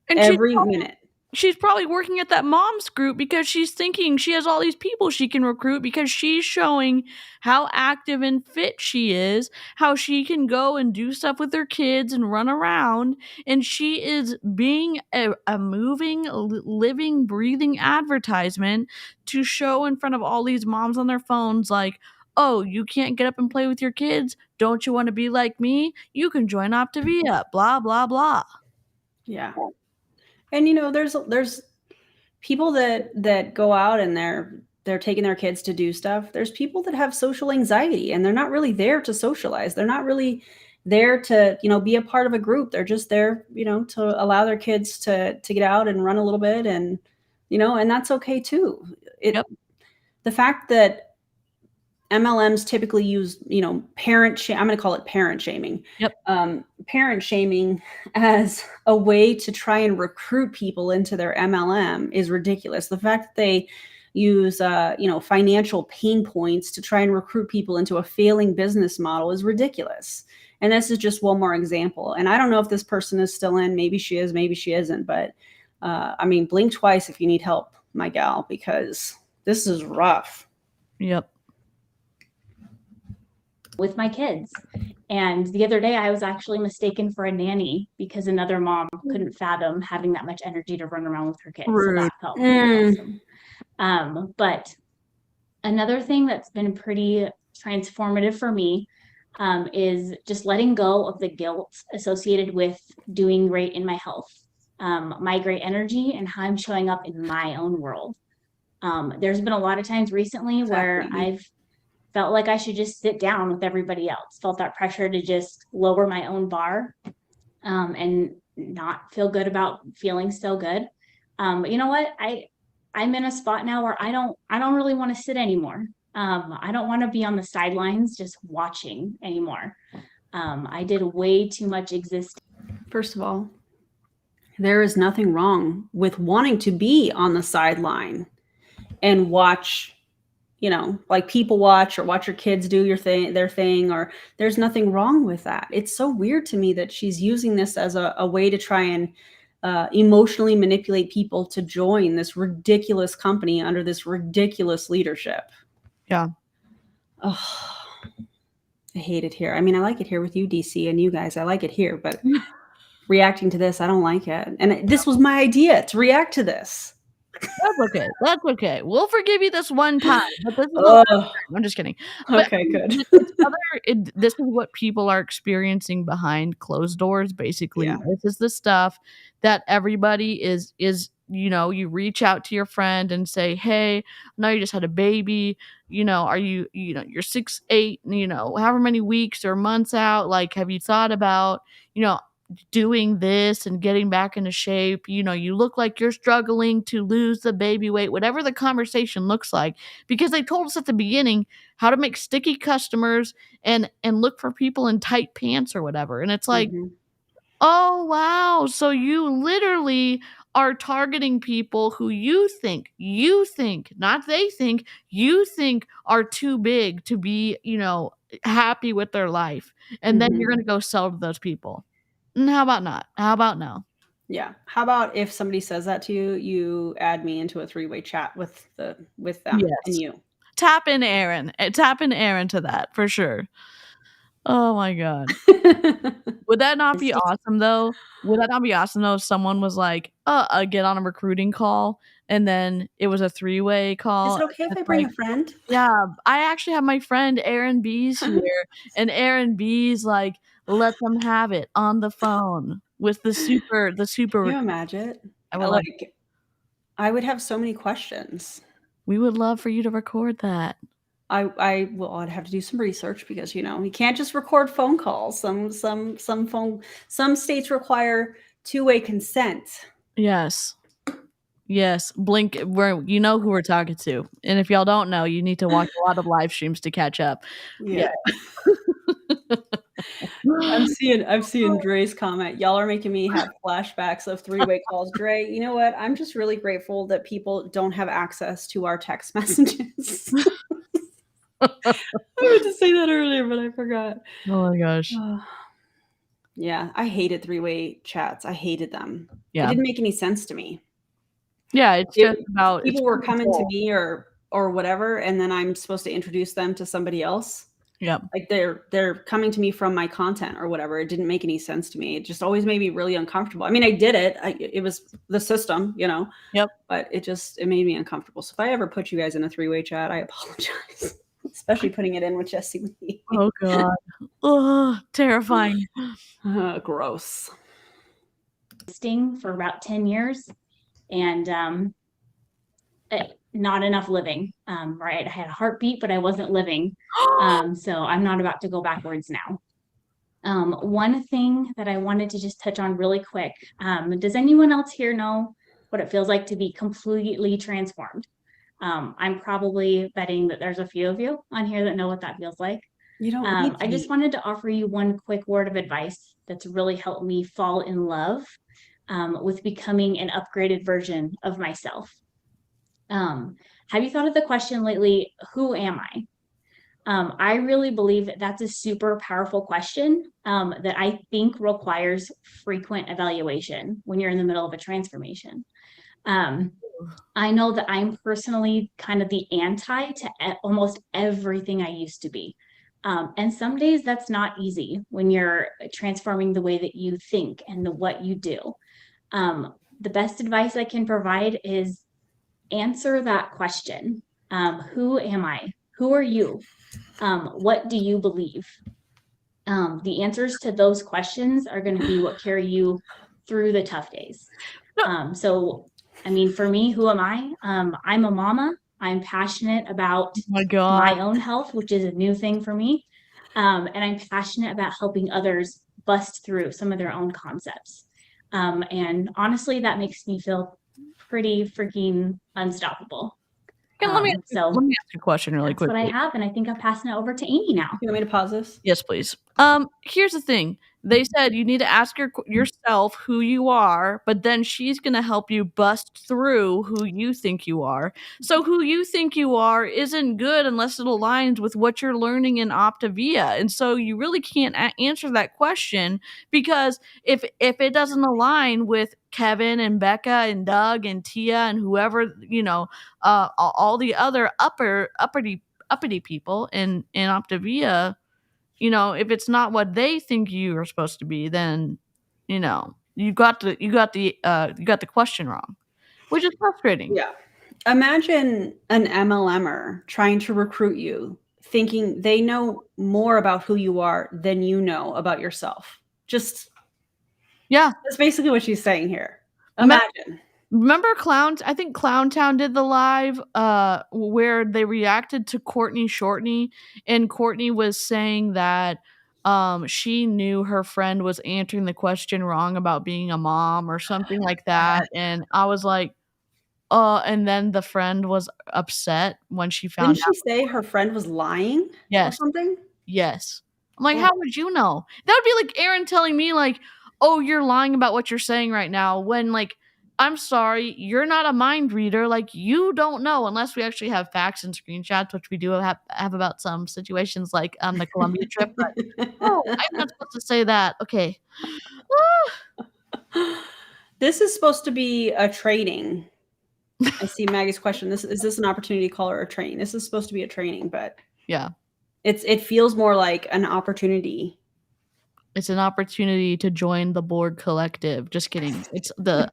Speaker 1: And
Speaker 2: every minute.
Speaker 1: She's probably working at that mom's group because she's thinking she has all these people she can recruit, because she's showing how active and fit she is, how she can go and do stuff with her kids and run around. And she is being a moving, living, breathing advertisement to show in front of all these moms on their phones, like, oh, you can't get up and play with your kids? Don't you want to be like me? You can join Optivia, blah, blah, blah.
Speaker 2: Yeah. And there's people that go out and they're taking their kids to do stuff. There's people that have social anxiety and they're not really there to socialize. They're not really there to, be a part of a group. They're just there, to allow their kids to get out and run a little bit, and and that's okay too. The fact that MLMs typically use, I'm going to call it parent shaming. Parent shaming as a way to try and recruit people into their MLM is ridiculous. The fact that they use, financial pain points to try and recruit people into a failing business model is ridiculous. And this is just one more example. And I don't know if this person is still in. Maybe she is, maybe she isn't. But blink twice if you need help, my gal, because this is rough.
Speaker 1: Yep.
Speaker 5: With my kids. And the other day I was actually mistaken for a nanny because another mom couldn't fathom having that much energy to run around with her kids. So that felt really awesome. But another thing that's been pretty transformative for me is just letting go of the guilt associated with doing great in my health, my great energy, and how I'm showing up in my own world. There's been a lot of times recently where I've felt like I should just sit down with everybody else, felt that pressure to just lower my own bar, and not feel good about feeling so good. But you know what? I'm in a spot now where I don't really want to sit anymore. I don't want to be on the sidelines just watching anymore. I did way too much existing.
Speaker 2: First of all, there is nothing wrong with wanting to be on the sideline and watch, you know, like people watch, or watch your kids do their thing, or there's nothing wrong with that. It's so weird to me that she's using this as a way to try and emotionally manipulate people to join this ridiculous company under this ridiculous leadership.
Speaker 1: Yeah.
Speaker 2: Oh, I hate it here. I mean, I like it here with you, DeeCee, and you guys. I like it here, but reacting to this, I don't like it. And this was my idea, to react to this.
Speaker 1: That's okay. That's okay. We'll forgive you this one time, but this is the last time. I'm just kidding. But
Speaker 2: Okay, good.
Speaker 1: this is what people are experiencing behind closed doors. Basically,
Speaker 2: Yeah.
Speaker 1: this is the stuff that everybody is. You know, you reach out to your friend and say, "Hey, I know you just had a baby. You know, are you? You know, you're 6, 8. You know, however many weeks or months out. Like, have you thought about, you know, doing this and getting back into shape? You know, you look like you're struggling to lose the baby weight," whatever the conversation looks like, because they told us at the beginning how to make sticky customers and look for people in tight pants or whatever. And it's like,
Speaker 2: Mhm.
Speaker 1: oh wow, so you literally are targeting people who you think, not they think, you think are too big to be, you know, happy with their life. And then you're
Speaker 2: Mhm.
Speaker 1: going to go sell to those people. And how about not? How about no?
Speaker 2: Yeah. How about if somebody says that to you, you add me into a 3-way chat with them and
Speaker 1: Yes.
Speaker 2: you.
Speaker 1: Tap in Erin. Tap in Erin to that for sure. Oh my God. Would that not be awesome though? Would that not be awesome though if someone was like, get on a recruiting call, and then it was a 3-way call?
Speaker 2: Is it okay if
Speaker 1: It's
Speaker 2: I bring
Speaker 1: like,
Speaker 2: a friend?
Speaker 1: yeah, I actually have my friend Erin Bies here, and Erin Bies like let them have it on the phone with the super.
Speaker 2: Can you imagine?
Speaker 1: I would love.
Speaker 2: Like, I would have so many questions.
Speaker 1: We would love for you to record that.
Speaker 2: I'd have to do some research, because, you know, you can't just record phone calls. Some states require 2-way consent.
Speaker 1: Yes. Yes. Blink. You know who we're talking to. And if y'all don't know, you need to watch a lot of live streams to catch up.
Speaker 2: Yeah. I'm seeing Dre's comment. Y'all are making me have flashbacks of 3-way calls. Dre, you know what? I'm just really grateful that people don't have access to our text messages. I meant to say that earlier, but I forgot.
Speaker 1: Oh my gosh.
Speaker 2: Yeah, I hated 3-way chats. I hated them. It
Speaker 1: Yeah.
Speaker 2: didn't make any sense to me.
Speaker 1: Yeah, it's just about
Speaker 2: People were coming to me or whatever, and then I'm supposed to introduce them to somebody else.
Speaker 1: Yep.
Speaker 2: Like they're coming to me from my content or whatever. It didn't make any sense to me. It just always made me really uncomfortable. I mean, I did it. It was the system, you know.
Speaker 1: Yep.
Speaker 2: But it made me uncomfortable. So if I ever put you guys in a 3-way chat, I apologize. Especially putting it in with Jessie Lee.
Speaker 1: Oh God. Oh, terrifying.
Speaker 2: Gross.
Speaker 5: For about 10 years, and not enough living. Right, I had a heartbeat, but I wasn't living. So I'm not about to go backwards now. One thing that I wanted to just touch on really quick. Does anyone else here know what it feels like to be completely transformed? I'm probably betting that there's a few of you on here that know what that feels like.
Speaker 2: You don't need
Speaker 5: I just wanted to offer you one quick word of advice that's really helped me fall in love with becoming an upgraded version of myself. Have you thought of the question lately, who am I? I really believe that that's a super powerful question that I think requires frequent evaluation when you're in the middle of a transformation. I know that I'm personally kind of the anti to almost everything I used to be. And some days that's not easy when you're transforming the way that you think and what you do. The best advice I can provide is answer that question. Who am I? Who are you? What do you believe? The answers to those questions are going to be what carry you through the tough days. So, I mean, for me, who am I? I'm a mama. I'm passionate about
Speaker 1: Oh my God.
Speaker 5: my own health, which is a new thing for me. And I'm passionate about helping others bust through some of their own concepts. And honestly, that makes me feel pretty freaking unstoppable.
Speaker 1: And let me ask you a question really
Speaker 5: that's
Speaker 1: quickly.
Speaker 5: what I have, and I think I'm passing it over to Amy now.
Speaker 2: You want me to pause this?
Speaker 1: Yes, please. Here's the thing. They said you need to ask yourself who you are, but then she's going to help you bust through who you think you are. So who you think you are isn't good unless it aligns with what you're learning in Optivia. And so you really can't answer that question, because if it doesn't align with Kevin and Becca and Doug and Tia and whoever, all the other uppity people in Optivia, if it's not what they think you are supposed to be, then you got the question wrong, which is frustrating.
Speaker 2: Yeah. Imagine an MLMer trying to recruit you, thinking they know more about who you are than you know about yourself.
Speaker 1: Yeah.
Speaker 2: That's basically what she's saying here. Imagine.
Speaker 1: Remember I think Clowntown did the live where they reacted to Courtney Shortney, and Courtney was saying that she knew her friend was answering the question wrong about being a mom or something like that. And I was like, and then the friend was upset when she found
Speaker 2: Didn't she say her friend was lying or something?
Speaker 1: Yes. I'm like, how would you know? That would be like Erin telling me, like, oh, you're lying about what you're saying right now, when, like, I'm sorry, you're not a mind reader. Like, you don't know, unless we actually have facts and screenshots, which we do have about some situations, like the Columbia trip. But oh, I'm not supposed to say that. Okay.
Speaker 2: This is supposed to be a training. I see Maggie's question. Is this an opportunity call or a training? This is supposed to be a training, but
Speaker 1: yeah,
Speaker 2: it feels more like an opportunity.
Speaker 1: It's an opportunity to join the board collective. Just kidding. It's the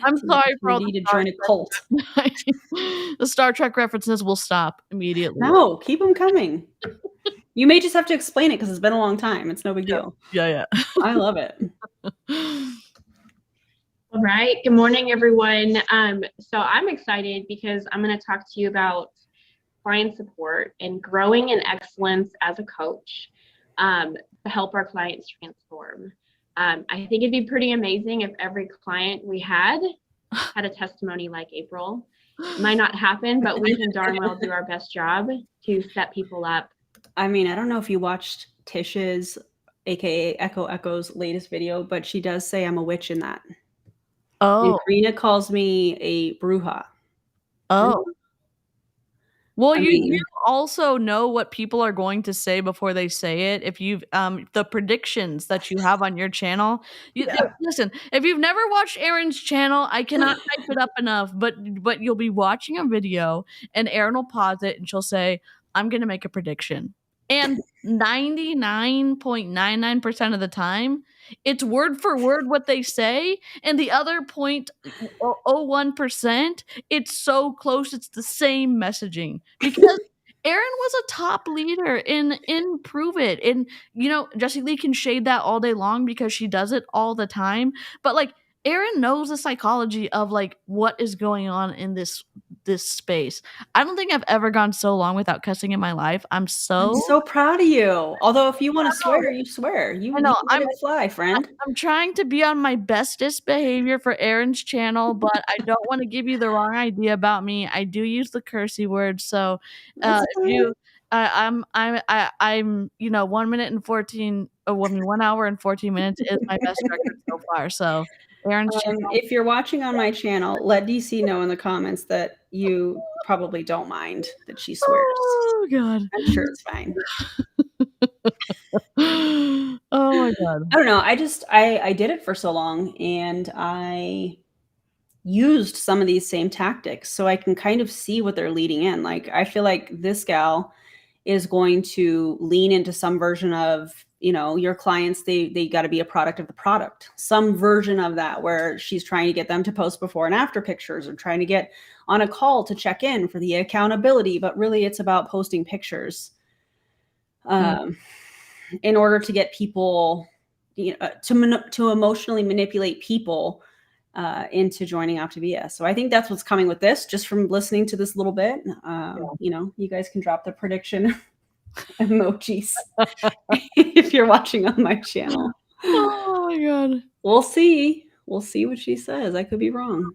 Speaker 1: I'm sorry for all the
Speaker 2: to join a cult.
Speaker 1: The Star Trek references will stop immediately.
Speaker 2: No, keep them coming. You may just have to explain it because it's been a long time. It's no big deal.
Speaker 1: Yeah.
Speaker 2: I love it.
Speaker 6: All right. Good morning, everyone. So I'm excited because I'm going to talk to you about client support and growing in excellence as a coach to help our clients transform. I think it'd be pretty amazing if every client we had a testimony like April. It might not happen, but we can darn well do our best job to set people up.
Speaker 2: I mean, I don't know if you watched Tish's, aka Echo's latest video, but she does say I'm a witch in that.
Speaker 1: Oh.
Speaker 2: And Karina calls me a bruja.
Speaker 1: Oh. Well, you also know what people are going to say before they say it. If you've the predictions that you have on your channel. Listen, if you've never watched Erin's channel, I cannot hype it up enough, but you'll be watching a video and Erin will pause it and she'll say, I'm gonna make a prediction. And 99.99% of the time, it's word for word what they say, and the other 0.01%, it's so close, it's the same messaging. Because Erin was a top leader in Prove It. And, Jessie Lee can shade that all day long because she does it all the time. But, like, Erin knows the psychology of, like, what is going on in this space. I don't think I've ever gone so long without cussing in my life. I'm so
Speaker 2: proud of you. Although if you want to swear, you swear. You know, I'm fly, friend.
Speaker 1: I'm trying to be on my bestest behavior for Erin's channel, but I don't want to give you the wrong idea about me. I do use the cursey word, so if you I'm 1 minute and 14 1 hour and 14 minutes is my best record so far. So Erin's channel.
Speaker 2: If you're watching on my channel, let DeeCee know in the comments that you probably don't mind that she swears.
Speaker 1: Oh God.
Speaker 2: I'm sure it's fine.
Speaker 1: Oh my God.
Speaker 2: I don't know. I did it for so long and I used some of these same tactics so I can kind of see what they're leading in. Like, I feel like this gal is going to lean into some version of, your clients, they got to be a product of the product, some version of that where she's trying to get them to post before and after pictures or trying to get on a call to check in for the accountability. But really it's about posting pictures in order to get people, to emotionally manipulate people into joining Optivia. So I think that's what's coming with this, just from listening to this little bit. You know, you guys can drop the prediction emojis if you're watching on my channel.
Speaker 1: Oh my God.
Speaker 2: We'll see. We'll see what she says. I could be wrong.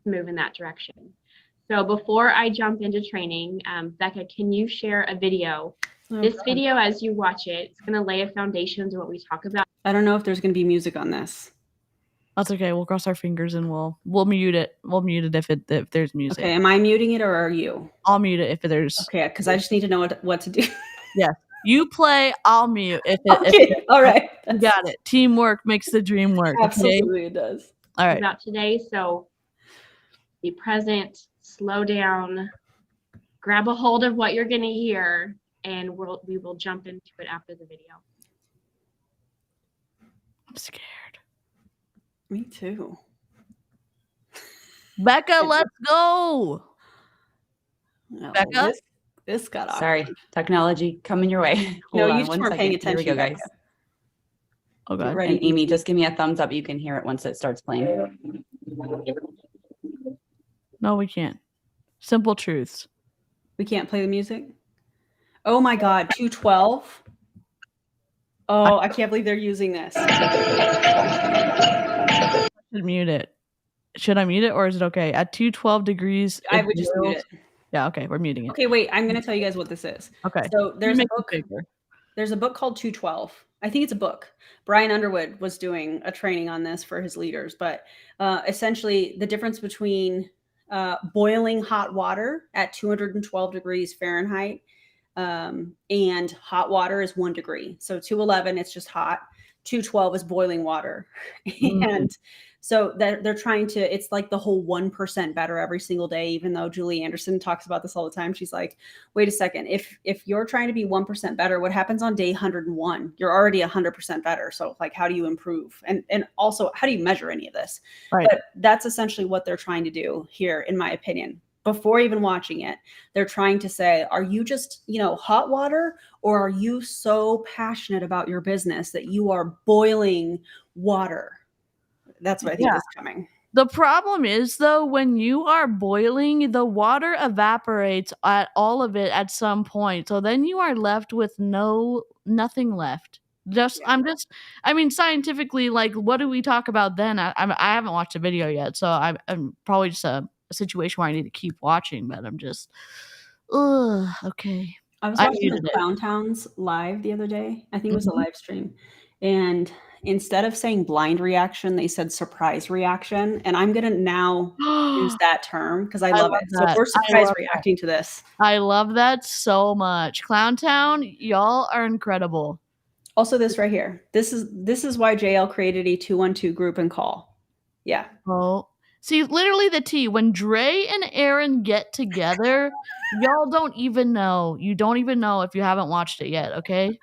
Speaker 6: Move in that direction. So before I jump into training, Becca, can you share a video? This video, as you watch it, it's going to lay a foundation to what we talk about.
Speaker 2: I don't know if there's going to be music on this.
Speaker 1: That's okay. We'll cross our fingers and we'll mute it. We'll mute it if there's music.
Speaker 2: Okay, am I muting it or are you?
Speaker 1: I'll mute it if there's.
Speaker 2: Okay, because I just need to know what to do.
Speaker 1: Yeah, you play. I'll mute if it.
Speaker 2: Okay, all right.
Speaker 1: You got it. Teamwork makes the dream work.
Speaker 2: Absolutely,
Speaker 1: okay?
Speaker 2: it does.
Speaker 1: All right.
Speaker 6: About today, so be present, slow down, grab a hold of what you're going to hear, and we will jump into it after the video.
Speaker 1: I'm scared.
Speaker 2: Me too.
Speaker 1: Becca, let's go.
Speaker 2: No,
Speaker 1: Becca?
Speaker 2: This got off.
Speaker 3: Sorry, technology coming your way.
Speaker 2: No,
Speaker 3: Hold
Speaker 2: you
Speaker 3: on
Speaker 2: just
Speaker 3: one
Speaker 2: weren't paying
Speaker 3: second. Here we
Speaker 2: attention,
Speaker 3: go, guys.
Speaker 2: Becca.
Speaker 1: Oh
Speaker 2: Get
Speaker 1: God.
Speaker 2: ready.
Speaker 3: And Amy, just give me a thumbs up. You can hear it once it starts playing.
Speaker 1: No, we can't. Simple truths.
Speaker 2: We can't play the music. Oh my God, 212. Oh, I can't believe they're using this.
Speaker 1: Should mute it. Should I mute it or is it okay? At 212 degrees.
Speaker 2: I
Speaker 1: it
Speaker 2: would just mute
Speaker 1: boils-
Speaker 2: it.
Speaker 1: Yeah, okay, we're muting it.
Speaker 2: Okay, wait. I'm going to tell you guys what this is.
Speaker 1: Okay.
Speaker 2: So
Speaker 1: You
Speaker 2: there's a
Speaker 1: make it
Speaker 2: book.
Speaker 1: bigger.
Speaker 2: There's a book called 212. I think it's a book. Brian Underwood was doing a training on this for his leaders, but essentially the difference between boiling hot water at 212 degrees Fahrenheit and hot water is 1 degree. So 211, it's just hot. 212 is boiling water. And so they're trying to, it's like the whole 1% better every single day, even though Julie Anderson talks about this all the time. She's like, wait a second, if you're trying to be 1% better, what happens on day 101? You're already 100% better. So like, how do you improve? And also, how do you measure any of this?
Speaker 1: Right.
Speaker 2: But that's essentially what they're trying to do here, in my opinion. Before even watching it, they're trying to say, are you just, hot water, or are you so passionate about your business that you are boiling water? That's what I think is coming.
Speaker 1: The problem is, though, when you are boiling, the water evaporates at all of it at some point. So then you are left with nothing left. I mean, scientifically, like, what do we talk about then? I haven't watched a video yet, so I'm probably just a situation where I need to keep watching, but I'm just, okay.
Speaker 2: I was watching the Clown Towns live the other day. I think it was a live stream. And instead of saying blind reaction, they said surprise reaction. And I'm going to now use that term because I love it.
Speaker 1: that.
Speaker 2: So we're surprise reacting to this.
Speaker 1: I love that so much. Clown Town, y'all are incredible.
Speaker 2: Also, this right here. This is why JL created a 212 group and call. Yeah.
Speaker 1: Oh, see, literally the tea. When Dre and Erin get together, y'all don't even know. You don't even know if you haven't watched it yet, okay?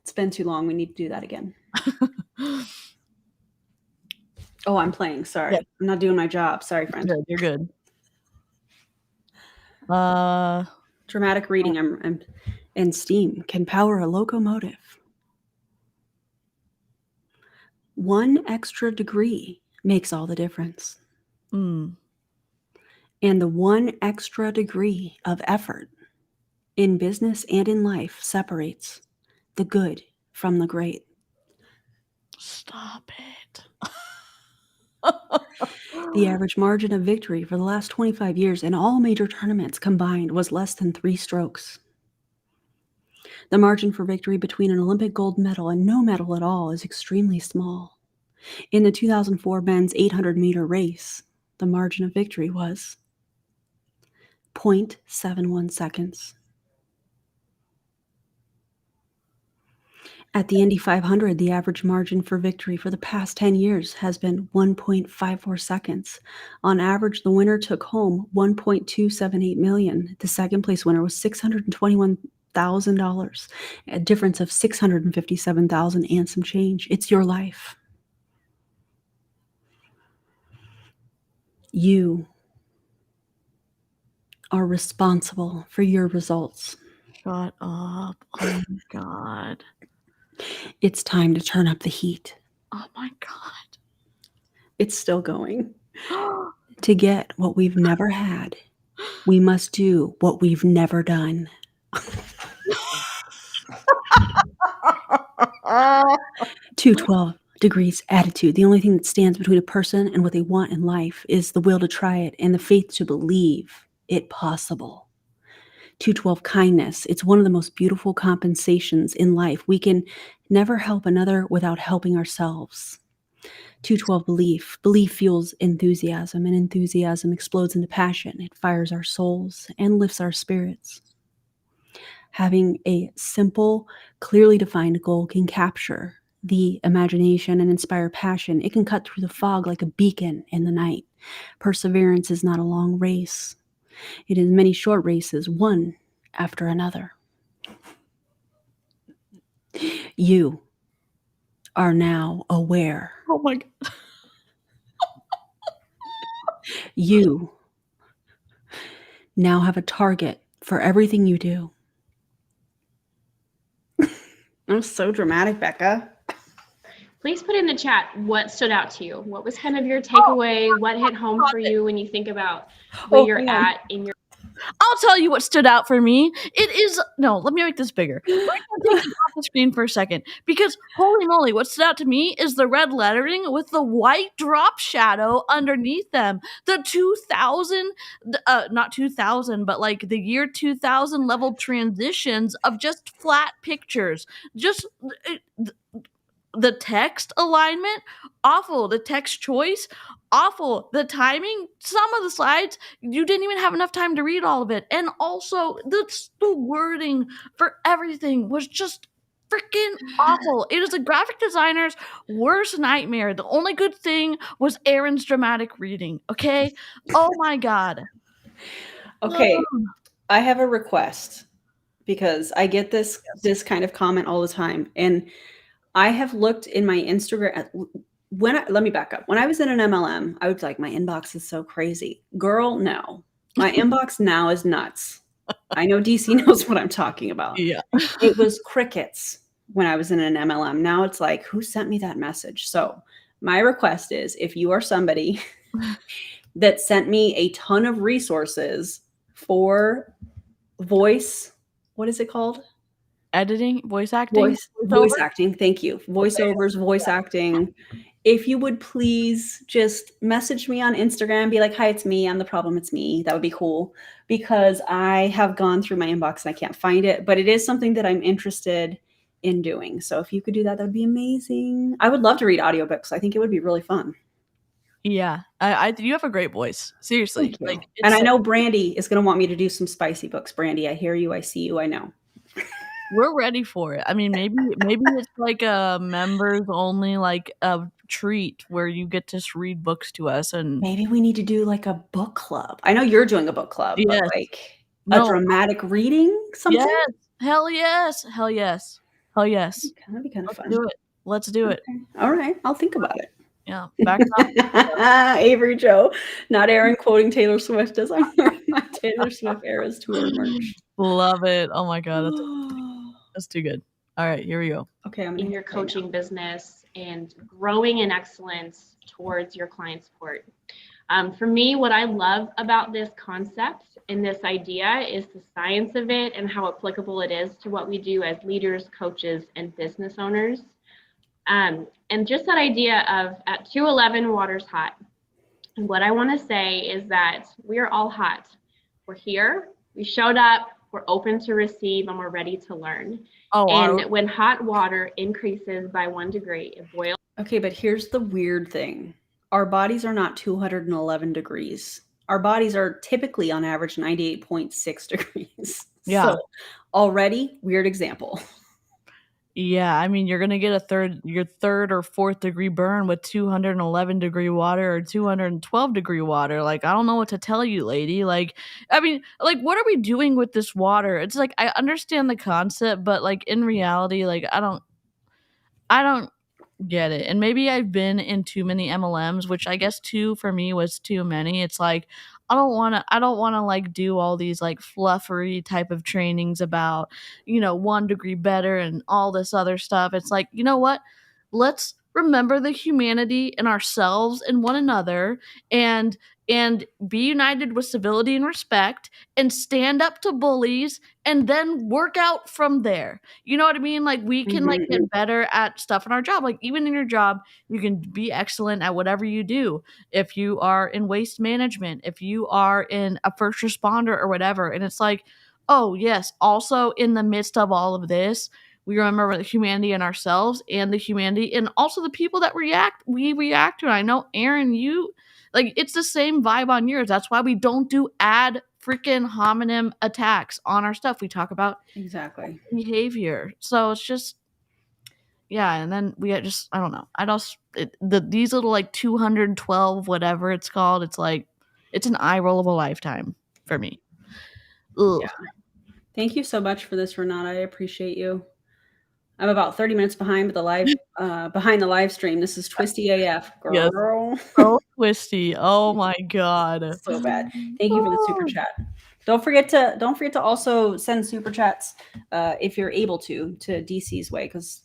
Speaker 2: It's been too long. We need to do that again. Oh, I'm playing. Sorry. Yeah. I'm not doing my job. Sorry, friend.
Speaker 1: You're good.
Speaker 2: Dramatic reading and steam can power a locomotive. 1 extra degree makes all the difference. And the 1 extra degree of effort in business and in life separates the good from the great.
Speaker 1: Stop it.
Speaker 2: The average margin of victory for the last 25 years in all major tournaments combined was less than 3 strokes. The margin for victory between an Olympic gold medal and no medal at all is extremely small. In the 2004 men's 800-meter race, the margin of victory was 0.71 seconds. At the Indy 500, the average margin for victory for the past 10 years has been 1.54 seconds. On average, the winner took home $1.278 million. The second place winner was $621,000, a difference of $657,000 and some change. It's your life. You are responsible for your results.
Speaker 1: Shut up. Oh my God.
Speaker 2: It's time to turn up the heat.
Speaker 1: Oh my God.
Speaker 2: It's still going. To get what we've never had, we must do what we've never done. 212 degrees attitude. The only thing that stands between a person and what they want in life is the will to try it and the faith to believe it possible. 212 kindness. It's one of the most beautiful compensations in life. We can never help another without helping ourselves. 212 belief. Belief fuels enthusiasm, and enthusiasm explodes into passion. It fires our souls and lifts our spirits. Having a simple, clearly defined goal can capture the imagination and inspire passion. It can cut through the fog like a beacon in the night. Perseverance is not a long race. It is many short races, one after another. You are now aware.
Speaker 1: Oh my God.
Speaker 2: You now have a target for everything you do. That was so dramatic, Becca.
Speaker 6: Please put in the chat what stood out to you. What was kind of your takeaway? What hit home for you when you think about where you're at in your
Speaker 1: I'll tell you what stood out for me. It is no. Let me make this bigger. We're gonna take it off the screen for a second because holy moly, what stood out to me is the red lettering with the white drop shadow underneath them. The 2000, not 2000, but like the year 2000 level transitions of just flat pictures. Just the text alignment, awful. The text choice, awful. The timing, some of the slides, you didn't even have enough time to read all of it. And also, the wording for everything was just freaking awful. It is a graphic designer's worst nightmare. The only good thing was Erin's dramatic reading, okay? Oh my God.
Speaker 2: Okay, I have a request because I get this kind of comment all the time, and I have looked in my Instagram. Let me back up. When I was in an MLM, I would be like, my inbox is so crazy. Girl, no. My inbox now is nuts. I know DeeCee knows what I'm talking about.
Speaker 1: Yeah.
Speaker 2: It was crickets when I was in an MLM. Now it's like, who sent me that message? So my request is, if you are somebody that sent me a ton of resources for voice, what is it called?
Speaker 1: Editing, voice acting,
Speaker 2: Voice acting. Thank you. Voiceovers, voice acting. If you would please just message me on Instagram, be like, hi, it's me. I'm the problem. It's me. That would be cool because I have gone through my inbox and I can't find it, but it is something that I'm interested in doing. So if you could do that, that would be amazing. I would love to read audiobooks. I think it would be really fun.
Speaker 1: Yeah, I you have a great voice. Seriously. Like,
Speaker 2: and I know Brandy is going to want me to do some spicy books. Brandy, I hear you. I see you. I know.
Speaker 1: We're ready for it. I mean, maybe it's like a members only like a treat where you get to read books to us, and
Speaker 2: maybe we need to do like a book club. I know you're doing a book club,
Speaker 1: yes.
Speaker 2: but like a dramatic reading, something.
Speaker 1: Yes, hell yes, hell yes, hell yes.
Speaker 2: That'd be kind of fun.
Speaker 1: Do it. Let's do it.
Speaker 2: All right, I'll think about it.
Speaker 1: Yeah, back up.
Speaker 2: Avery Joe, not Erin quoting Taylor Swift as I'm wearing my Taylor Swift Eras Tour merch.
Speaker 1: Love it. Oh my God, that's too good. All right, here we go.
Speaker 2: Okay,
Speaker 6: in your coaching business and growing in excellence towards your client support. For me, what I love about this concept and this idea is the science of it and how applicable it is to what we do as leaders, coaches, and business owners. And just that idea of at 2:11, water's hot. And what I want to say is that we are all hot. We're here, we showed up, we're open to receive, and we're ready to learn. And when hot water increases by 1 degree, it boils.
Speaker 2: Okay, but here's the weird thing. Our bodies are not 211 degrees. Our bodies are typically on average 98.6 degrees.
Speaker 1: Yeah.
Speaker 2: So already, weird example.
Speaker 1: Yeah, I mean, you're gonna get your third or fourth degree burn with 211 degree water or 212 degree water. Like, I don't know what to tell you, lady. Like, I mean, like, what are we doing with this water? It's like, I understand the concept, but like in reality, like, I don't get it. And maybe I've been in too many MLMs, which I guess 2 for me was too many. It's like, I don't want to like do all these like fluffery type of trainings about, 1 degree better and all this other stuff. It's like, you know what? Let's remember the humanity in ourselves and one another, and be united with civility and respect, and stand up to bullies, and then work out from there. You know what I mean? Like, we can like get better at stuff in our job. Like, even in your job, you can be excellent at whatever you do. If you are in waste management, if you are in a first responder or whatever, and it's like, oh yes, also in the midst of all of this, we remember the humanity in ourselves and the humanity and also the people that we react to. And I know, Erin, you like, it's the same vibe on yours. That's why we don't do ad freaking hominem attacks on our stuff. We talk about
Speaker 2: Exactly.
Speaker 1: behavior. So it's just, yeah. And then we just, I don't know. These little like 212, whatever it's called, it's like, it's an eye roll of a lifetime for me. Ugh.
Speaker 2: Yeah. Thank you so much for this, Renata. I appreciate you. I'm about 30 minutes behind with the live behind the live stream. This is twisty AF, girl.
Speaker 1: Yes. So twisty. Oh my god.
Speaker 2: So bad. Thank you for the super chat. Don't forget to also send super chats if you're able to DC's way, because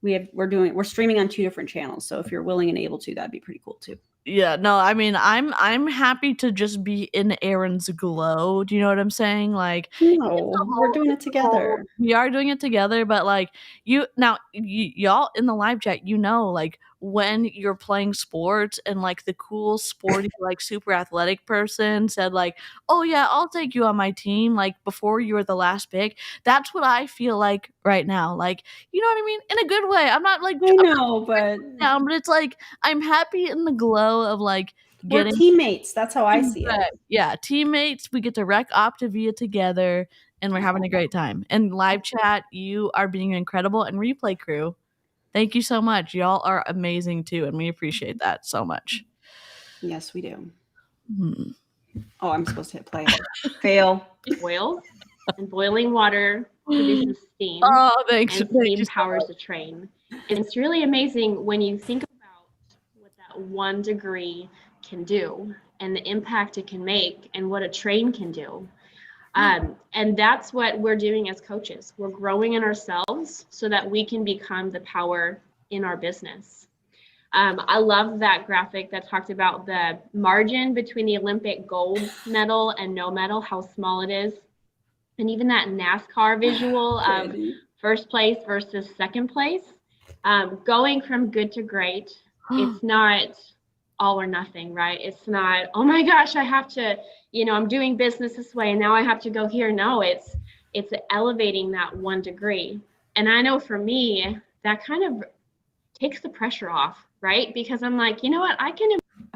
Speaker 2: we're streaming on 2 different channels. So if you're willing and able to, that'd be pretty cool too.
Speaker 1: Yeah, no, I mean, I'm happy to just be in Erin's glow. Do you know what I'm saying? Like,
Speaker 2: No, we're doing it together.
Speaker 1: We are doing it together, but like, y'all in the live chat, you know, like, when you're playing sports and like the cool sporty like super athletic person said like, oh yeah, I'll take you on my team, like before you were the last pick. That's what I feel like right now. Like, you know what I mean? In a good way. I'm not like,
Speaker 2: I know, but
Speaker 1: down, but it's like, I'm happy in the glow of like
Speaker 2: we're
Speaker 1: getting
Speaker 2: teammates. That's how I see it.
Speaker 1: Yeah, teammates. We get to wreck Optivia together, and we're having a great time. And live chat, you are being incredible, and replay crew, thank you so much. Y'all are amazing too, and we appreciate that so much.
Speaker 2: Yes, we do. Oh, I'm supposed to hit play. Fail.
Speaker 6: It boils, and boiling water produces steam.
Speaker 1: Oh, thanks.
Speaker 6: And steam powers the train. And it's really amazing when you think about what that 1 degree can do and the impact it can make and what a train can do. And that's what we're doing as coaches. We're growing in ourselves so that we can become the power in our business. I love that graphic that talked about the margin between the Olympic gold medal and no medal, how small it is. And even that NASCAR visual of first place versus second place. Going from good to great, it's not all or nothing, right? It's not, oh my gosh, I have to, I'm doing business this way and now I have to go here. No, it's elevating that 1 degree. And I know for me, that kind of takes the pressure off, right? Because I'm like, you know what,
Speaker 2: I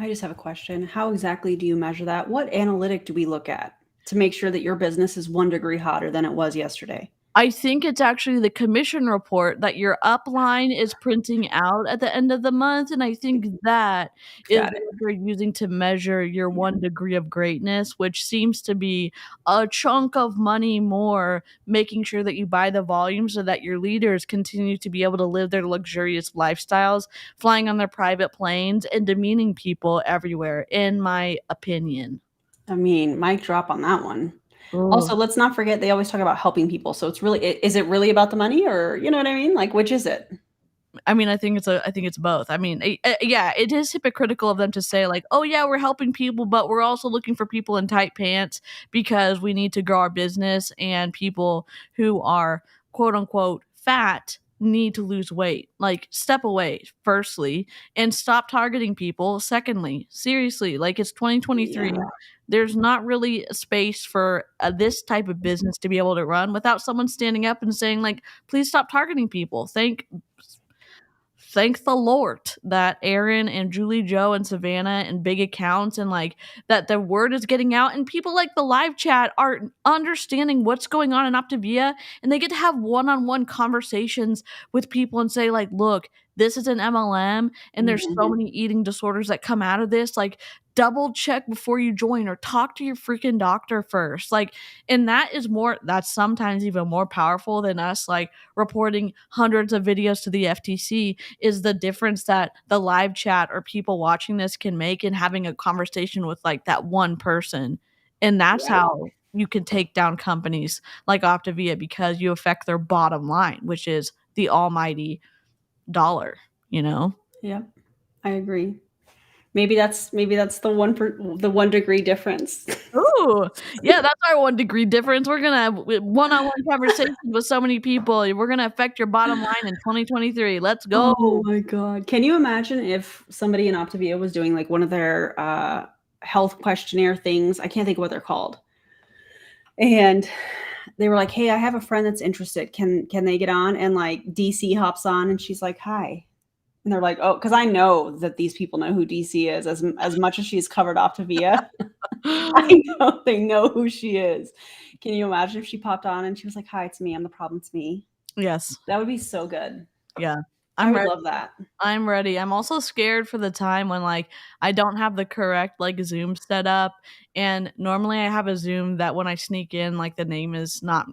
Speaker 2: just have a question. How exactly do you measure that? What analytic do we look at to make sure that your business is 1 degree hotter than it was yesterday?
Speaker 1: I think it's actually the commission report that your upline is printing out at the end of the month. And I think that is what you're using to measure your 1 degree of greatness, which seems to be a chunk of money more, making sure that you buy the volume so that your leaders continue to be able to live their luxurious lifestyles, flying on their private planes and demeaning people everywhere, in my opinion.
Speaker 2: I mean, mic drop on that one. Also, let's not forget, they always talk about helping people. So it's really, is it really about the money, or, you know what I mean? Like, which is it?
Speaker 1: I mean, I think it's both. I mean, yeah, it is hypocritical of them to say like, oh yeah, we're helping people, but we're also looking for people in tight pants because we need to grow our business, and people who are quote unquote fat need to lose weight. Like, step away, firstly, and stop targeting people. Secondly, seriously, like, it's 2023. Yeah. There's not really a space for this type of business to be able to run without someone standing up and saying like, please stop targeting people. Thank the Lord that Erin and Julie Joe and Savannah and big accounts and like that the word is getting out, and people like the live chat are understanding what's going on in Optivia, and they get to have one-on-one conversations with people and say like, look, this is an MLM and there's so many eating disorders that come out of this. Like, double check before you join, or talk to your freaking doctor first. Like, and that's sometimes even more powerful than us like reporting hundreds of videos to the FTC, is the difference that the live chat or people watching this can make in having a conversation with like that one person. And that's how you can take down companies like Optivia, because you affect their bottom line, which is the almighty dollar, you know?
Speaker 2: Yep, I agree. Maybe that's the 1 degree difference.
Speaker 1: Ooh, yeah, that's our 1 degree difference. We're gonna have one-on-one conversations with so many people. We're gonna affect your bottom line in 2023. Let's go.
Speaker 2: Oh my God. Can you imagine if somebody in Optivia was doing like one of their health questionnaire things? I can't think of what they're called. And they were like, "Hey, I have a friend that's interested. Can they get on?" And like DeeCee hops on and she's like, "Hi." And they're like, "Oh," because I know that these people know who DeeCee is as much as she's covered Optivia. I know they know who she is. Can you imagine if she popped on and she was like, "Hi, it's me. I'm the problem. It's me."
Speaker 1: Yes.
Speaker 2: That would be so good.
Speaker 1: Yeah.
Speaker 2: I
Speaker 1: I'm
Speaker 2: would
Speaker 1: ready.
Speaker 2: love that.
Speaker 1: I'm ready. I'm also scared for the time when, like, I don't have the correct, like, Zoom set up, and normally I have a Zoom that when I sneak in, like, the name is not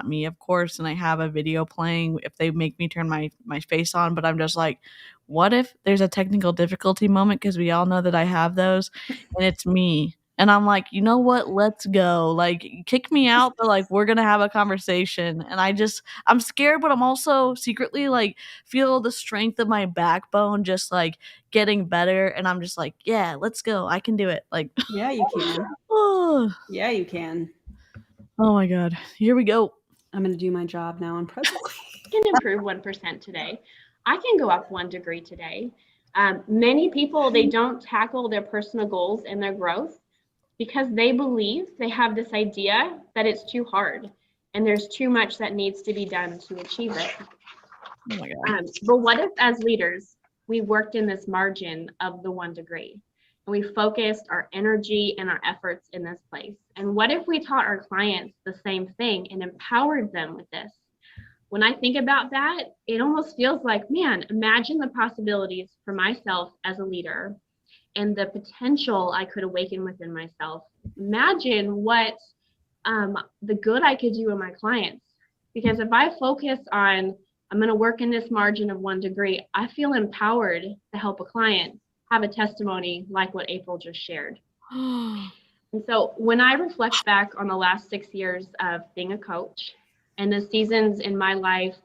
Speaker 1: me, of course, and I have a video playing if they make me turn my face on, but I'm just like, "What if there's a technical difficulty moment?" Because we all know that I have those, and it's me. And I'm like, "You know what? Let's go. Like, kick me out, but, like, we're gonna have a conversation." And I'm scared, but I'm also secretly, like, feel the strength of my backbone just, like, getting better, and I'm just like, "Yeah, let's go. I can do it." Like,
Speaker 2: Yeah, you can.
Speaker 1: oh
Speaker 2: Yeah, you can.
Speaker 1: my god. Here we go.
Speaker 2: I'm going to do my job now on present.
Speaker 6: I can improve 1% today. I can go up 1 degree today. Many people, they don't tackle their personal goals and their growth because they believe they have this idea that it's too hard and there's too much that needs to be done to achieve it.
Speaker 1: Oh my god.
Speaker 6: But what if, as leaders, we worked in this margin of the 1 degree and we focused our energy and our efforts in this place? And what if we taught our clients the same thing and empowered them with this? When I think about that, it almost feels like, man, imagine the possibilities for myself as a leader and the potential I could awaken within myself. Imagine what the good I could do with my clients. Because if I focus on, I'm going to work in this margin of 1 degree, I feel empowered to help a client have a testimony like what April just shared. And so when I reflect back on the last 6 years of being a coach and the seasons in my life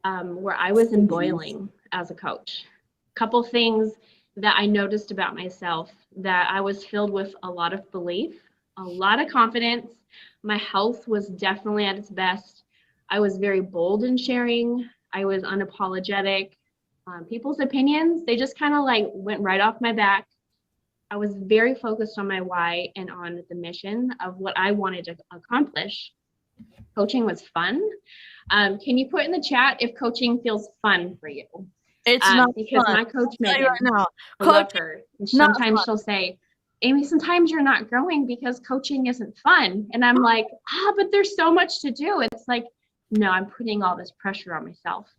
Speaker 6: where I was in boiling as a coach, a couple things that I noticed about myself: that I was filled with a lot of belief, a lot of confidence. My health was definitely at its best. I was very bold in sharing. I was unapologetic. People's opinions, they just kind of like went right off my back. I was very focused on my why and on the mission of what I wanted to accomplish. Coaching was fun. Can you put in the chat if coaching feels fun for you?
Speaker 1: It's not
Speaker 6: because
Speaker 1: fun.
Speaker 6: my coach
Speaker 1: I'll tell you
Speaker 6: Megan,
Speaker 1: right now.
Speaker 6: I love
Speaker 1: Coaching
Speaker 6: her. And
Speaker 1: not
Speaker 6: sometimes she'll say, "Amy, sometimes you're not growing because coaching isn't fun." And I'm like, but there's so much to do. It's like, no, I'm putting all this pressure on myself.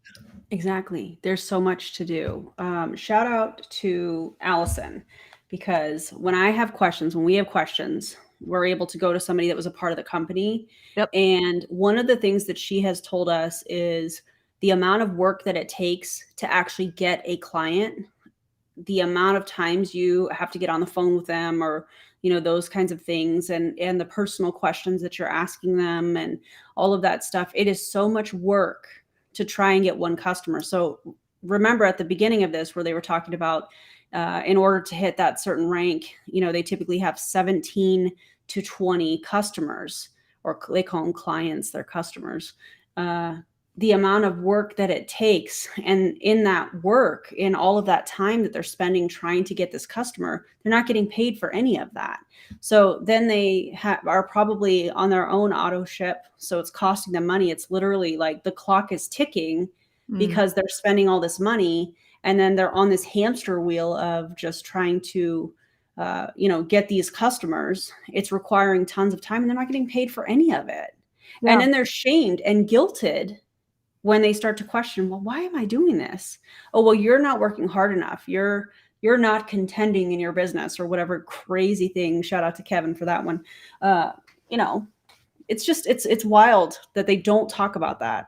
Speaker 2: Exactly. There's so much to do. Shout out to Allison, because when we have questions, we're able to go to somebody that was a part of the company.
Speaker 1: Yep.
Speaker 2: And one of the things that she has told us is the amount of work that it takes to actually get a client, the amount of times you have to get on the phone with them, or those kinds of things, and the personal questions that you're asking them and all of that stuff. It is so much work to try and get one customer. So remember at the beginning of this where they were talking about in order to hit that certain rank, they typically have 17 to 20 customers, or they call them clients, they're customers. The amount of work that it takes, and in that work, in all of that time that they're spending trying to get this customer, they're not getting paid for any of that. So then they are probably on their own auto ship. So it's costing them money. It's literally like the clock is ticking because they're spending all this money, and then they're on this hamster wheel of just trying to get these customers. It's requiring tons of time, and they're not getting paid for any of it. Yeah. And then they're shamed and guilted when they start to question, well, why am I doing this? Oh, well, you're not working hard enough. You're not contending in your business, or whatever crazy thing. Shout out to Kevin for that one. It's just, it's wild that they don't talk about that.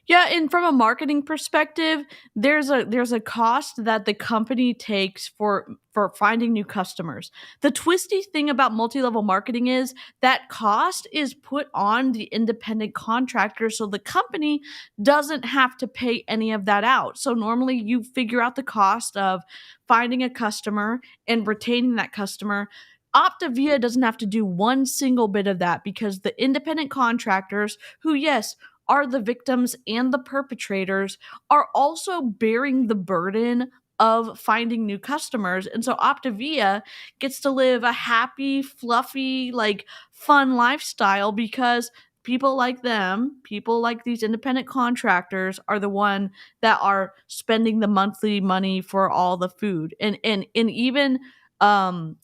Speaker 1: Yeah, and from a marketing perspective, there's a cost that the company takes for finding new customers. The twisty thing about multi-level marketing is that cost is put on the independent contractor, so the company doesn't have to pay any of that out. So normally you figure out the cost of finding a customer and retaining that customer. Optavia doesn't have to do one single bit of that because the independent contractors, who, yes, are the victims and the perpetrators, are also bearing the burden of finding new customers. And so Optivia gets to live a happy, fluffy, like fun lifestyle because people like them, people like these independent contractors, are the one that are spending the monthly money for all the food. And even um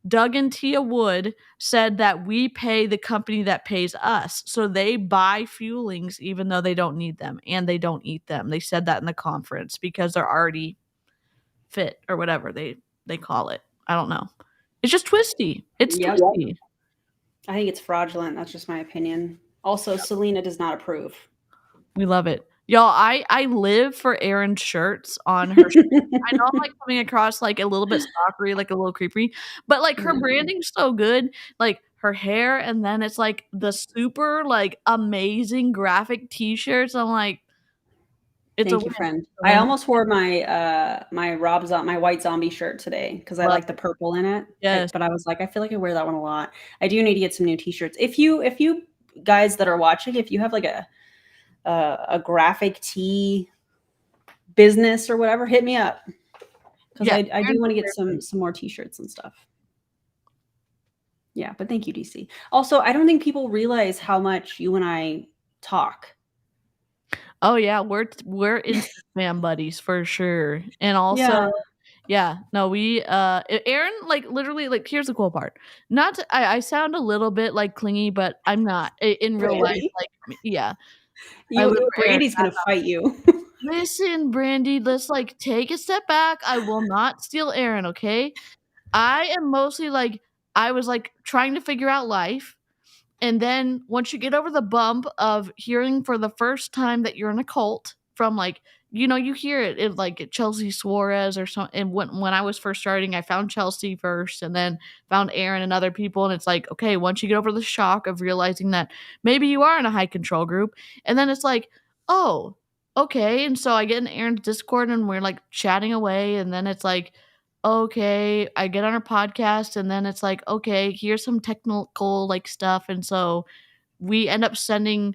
Speaker 1: Doug and Tia Wood said that we pay the company that pays us. So they buy fuelings even though they don't need them and they don't eat them. They said that in the conference because they're already fit or whatever they call it. I don't know. It's just twisty. It's
Speaker 2: Yep.
Speaker 1: twisty.
Speaker 2: I think it's fraudulent. That's just my opinion. Also, Selena does not approve.
Speaker 1: We love it. Y'all, I live for Erin's shirts on her. I know I'm like coming across like a little bit stalkery, like a little creepy, but like her
Speaker 2: No.
Speaker 1: branding's so good. Like her hair, and then it's like the super like amazing graphic t-shirts. I'm like, it's
Speaker 2: Thank
Speaker 1: a
Speaker 2: you,
Speaker 1: win.
Speaker 2: friend.
Speaker 1: It's a
Speaker 2: I
Speaker 1: win.
Speaker 2: almost wore my my white zombie shirt today because I
Speaker 1: Love
Speaker 2: like the purple in it.
Speaker 1: Yes.
Speaker 2: But I was like, I feel like I wear that one a lot. I do need to get some new t-shirts. If you guys that are watching, if you have like a graphic tee business or whatever, hit me up because
Speaker 1: Yeah,
Speaker 2: I do
Speaker 1: Erin's
Speaker 2: want to get
Speaker 1: perfect.
Speaker 2: some more t-shirts and stuff. Yeah, but thank you, DeeCee. Also, I don't think people realize how much you and I talk.
Speaker 1: Oh yeah, we're Instagram buddies for sure. And also, yeah, no, we Erin, like literally, like here's the cool part. Not to, I sound a little bit like clingy, but I'm not in real life.
Speaker 2: Really?
Speaker 1: Like yeah, I live for Erin.
Speaker 2: Brandy's gonna fight you.
Speaker 1: Listen, Brandy, let's like take a step back. I will not steal Erin, okay? I am mostly like I was like trying to figure out life. And then once you get over the bump of hearing for the first time that you're in a cult from like, you know, you hear it like Chelsea Suarez or something. And when I was first starting, I found Chelsea first and then found Erin and other people. And it's like, okay, once you get over the shock of realizing that maybe you are in a high control group, and then it's like, oh, okay. And so I get in Erin's Discord and we're like chatting away. And then it's like, okay, I get on her podcast and then it's like, okay, here's some technical like stuff. And so we end up sending,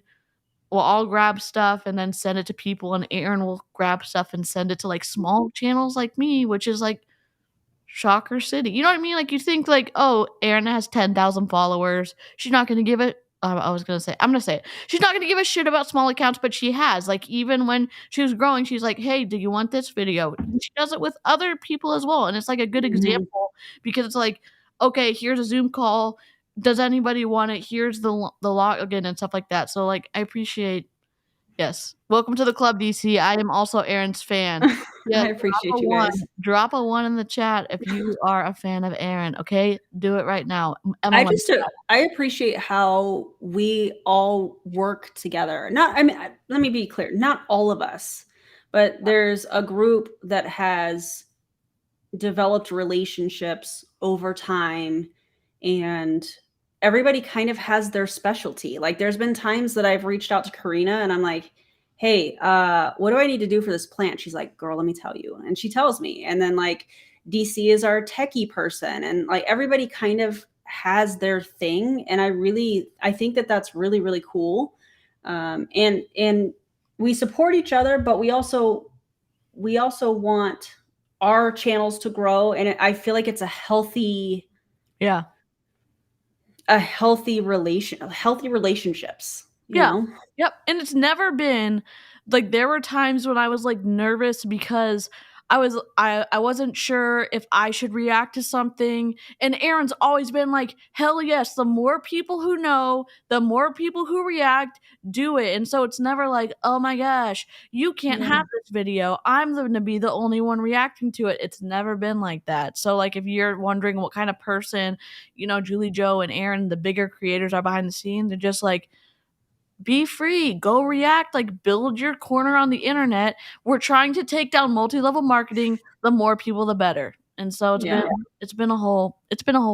Speaker 1: well, I'll grab stuff and then send it to people, and Erin will grab stuff and send it to like small channels like me, which is like Shocker City. You know what I mean? Like you think like, oh, Erin has 10,000 followers. She's not going to give it. I was going to say, I'm going to say it. She's not going to give a shit about small accounts, but she has. Like even when she was growing, she's like, hey, do you want this video? And she does it with other people as well. And it's like a good example because it's like, okay, here's a Zoom call. Does anybody want it? Here's the login and stuff like that. So like, I appreciate. Yes. Welcome to the club, DeeCee. I am also Erin's fan. Yeah,
Speaker 2: I appreciate you guys.
Speaker 1: Drop a 1 in the chat if you are a fan of Erin, okay? Do it right now.
Speaker 2: I appreciate how we all work together. Let me be clear, not all of us, but there's a group that has developed relationships over time, and everybody kind of has their specialty. Like there's been times that I've reached out to Karina and I'm like, hey, what do I need to do for this plant? She's like, girl, let me tell you. And she tells me. And then like DeeCee is our techie person. And like everybody kind of has their thing. And I think that that's really, really cool. And we support each other, but we also want our channels to grow. And I feel like it's a healthy relationships. You know?
Speaker 1: Yep. And it's never been like there were times when I was like nervous because I wasn't sure if I should react to something. And Erin's always been like, hell yes, the more people who know, the more people who react, do it. And so it's never like, oh my gosh, you can't have this video. I'm going to be the only one reacting to it. It's never been like that. So like if you're wondering what kind of person, you know, Julie Joe and Erin, the bigger creators, are behind the scenes, they're just like, be free, go react, like build your corner on the internet. We're trying to take down multi-level marketing. The more people, the better. And so it's been a whole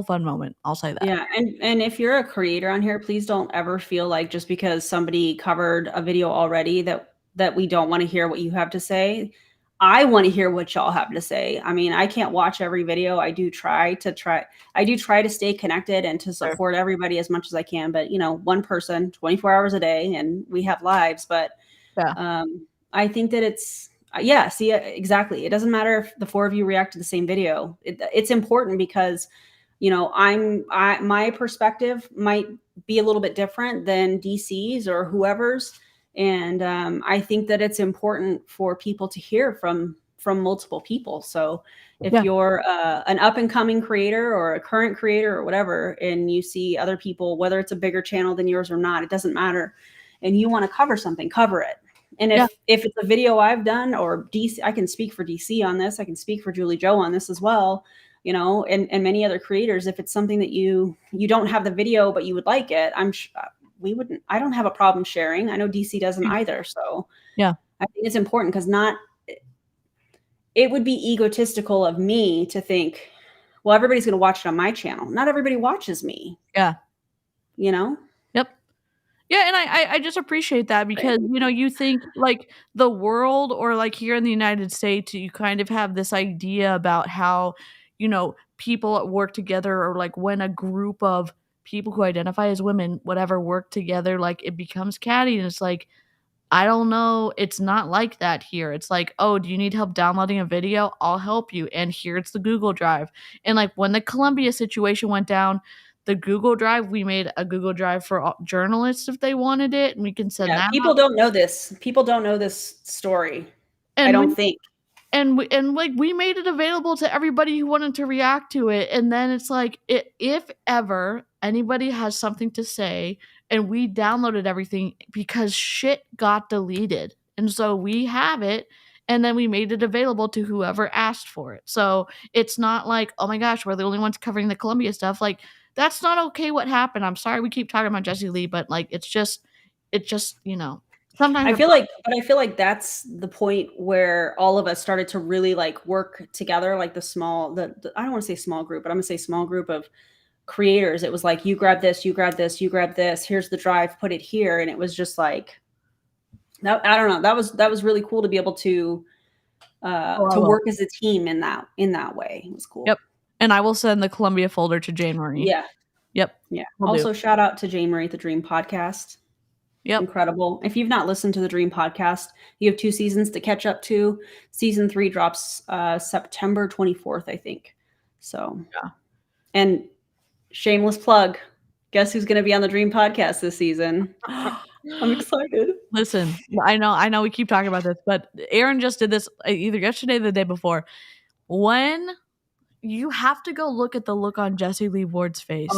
Speaker 1: fun moment. I'll say that.
Speaker 2: Yeah, and if you're a creator on here, please don't ever feel like just because somebody covered a video already that we don't want to hear what you have to say. I want to hear what y'all have to say. I mean, I can't watch every video. I do try to stay connected and to support everybody as much as I can, but one person 24 hours a day, and we have lives, but I think that it's exactly. It doesn't matter if the four of you react to the same video. It's important because my perspective might be a little bit different than DeeCee's or whoever's. And I think that it's important for people to hear from multiple people. So if you're an up and coming creator or a current creator or whatever, and you see other people, whether it's a bigger channel than yours or not, it doesn't matter. And you want to cover something, cover it. And if it's a video I've done, or DeeCee, I can speak for DeeCee on this. I can speak for Julie Joe on this as well. And many other creators, if it's something that you don't have the video, but you would like it, I don't have a problem sharing. I know DeeCee doesn't either. So I think it's important because it would be egotistical of me to think, well, everybody's going to watch it on my channel. Not everybody watches me.
Speaker 1: Yeah.
Speaker 2: Yep.
Speaker 1: Yeah, and I just appreciate that because, you think like the world or like here in the United States, you kind of have this idea about how, people work together, or like when a group of people who identify as women, whatever, work together, like it becomes catty. And it's like, I don't know. It's not like that here. It's like, oh, do you need help downloading a video? I'll help you. And here it's the Google Drive. And like when the Columbia situation went down, the Google Drive, we made a Google Drive for journalists if they wanted it, and we can send that.
Speaker 2: People don't know this. People don't know this story. And I don't think.
Speaker 1: And we made it available to everybody who wanted to react to it. And then it's like, if ever anybody has something to say, and we downloaded everything because shit got deleted. And so we have it, and then we made it available to whoever asked for it. So it's not like, oh my gosh, we're the only ones covering the Columbia stuff. Like, that's not okay what happened. I'm sorry we keep talking about Jessie Lee, but like it's just sometimes
Speaker 2: I feel like that's the point where all of us started to really like work together, like the I don't want to say small group, but I'm gonna say small group of creators. It was like, you grab this, you grab this, you grab this, here's the drive, put it here. And it was just like, I don't know, that was really cool to be able to work as a team in that way. It was cool.
Speaker 1: Yep. And I will send the Columbia folder to Jane Marie.
Speaker 2: Yeah.
Speaker 1: Yep.
Speaker 2: Yeah. Also, shout out to Jane Marie at the Dream Podcast.
Speaker 1: Yep.
Speaker 2: Incredible. If you've not listened to the Dream Podcast, you have 2 seasons to catch up to. Season 3 drops September 24th, I think. So, and shameless plug. Guess who's going to be on the Dream Podcast this season? I'm excited.
Speaker 1: Listen, I know we keep talking about this, but Erin just did this either yesterday or the day before. When you have to go look at the look on Jessie Lee Ward's face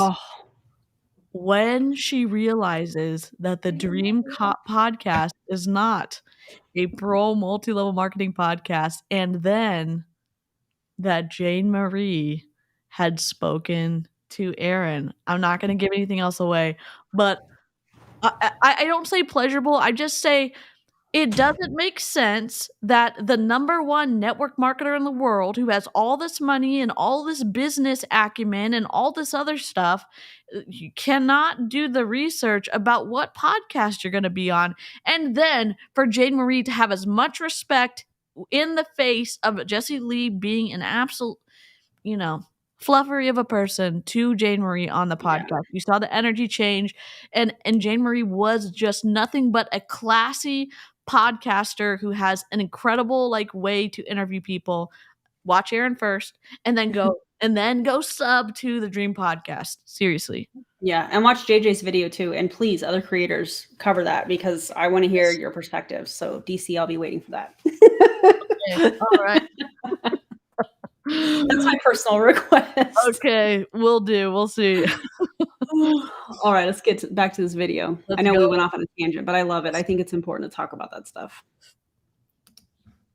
Speaker 1: when she realizes that the Dream Podcast is not a pro multi-level marketing podcast, and then that Jane Marie had spoken to Erin. I'm not going to give anything else away, but I don't say pleasurable. I just say it doesn't make sense that the #1 network marketer in the world, who has all this money and all this business acumen and all this other stuff, you cannot do the research about what podcast you're going to be on. And then for Jane Marie to have as much respect in the face of Jessie Lee being an absolute, fluffery of a person to Jane Marie on the podcast. Yeah. You saw the energy change, and Jane Marie was just nothing but a classy podcaster who has an incredible way to interview people. Watch Erin first, and then go sub to the Dream Podcast. Seriously.
Speaker 2: Yeah, and watch JJ's video too, and please, other creators, cover that because I want to hear your perspectives. So DeeCee, I'll be waiting for that.
Speaker 1: Okay. All right.
Speaker 2: That's my personal request.
Speaker 1: Okay, we'll do. We'll see.
Speaker 2: All right, let's get back to this video. I know we went off on a tangent, but I love it. I think it's important to talk about that stuff.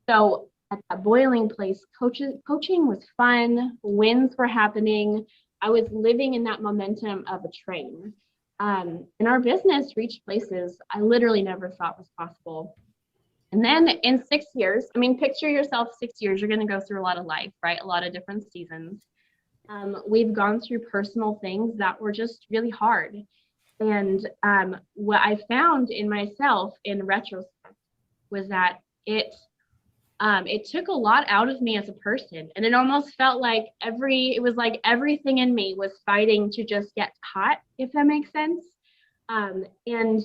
Speaker 6: So at that boiling place, coaching was fun. Wins were happening. I was living in that momentum of a train. And our business reached places I literally never thought was possible. And then in 6 years, I mean, picture yourself 6 years, you're going to go through a lot of life, right? A lot of different seasons. We've gone through personal things that were just really hard. And what I found in myself in retrospect was that it took a lot out of me as a person. And it almost felt like it was like everything in me was fighting to just get caught, if that makes sense. And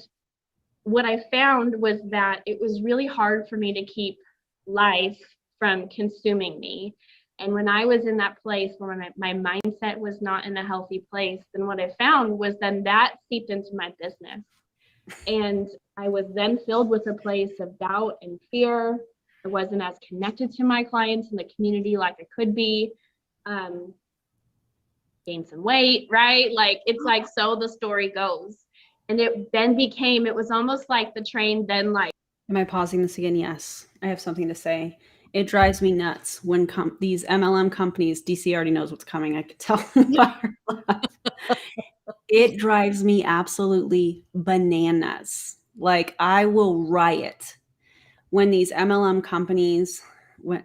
Speaker 6: what I found was that it was really hard for me to keep life from consuming me. And when I was in that place where my mindset was not in a healthy place, then what I found was then that seeped into my business. And I was then filled with a place of doubt and fear. I wasn't as connected to my clients and the community like I could be. Gained some weight, right? Like, it's like, so the story goes. And it then became, it was almost like the train then like.
Speaker 2: Am I pausing this again? Yes, I have something to say. It drives me nuts when these MLM companies, DeeCee already knows what's coming. I could tell by her laugh. It drives me absolutely bananas. Like, I will riot when these MLM companies,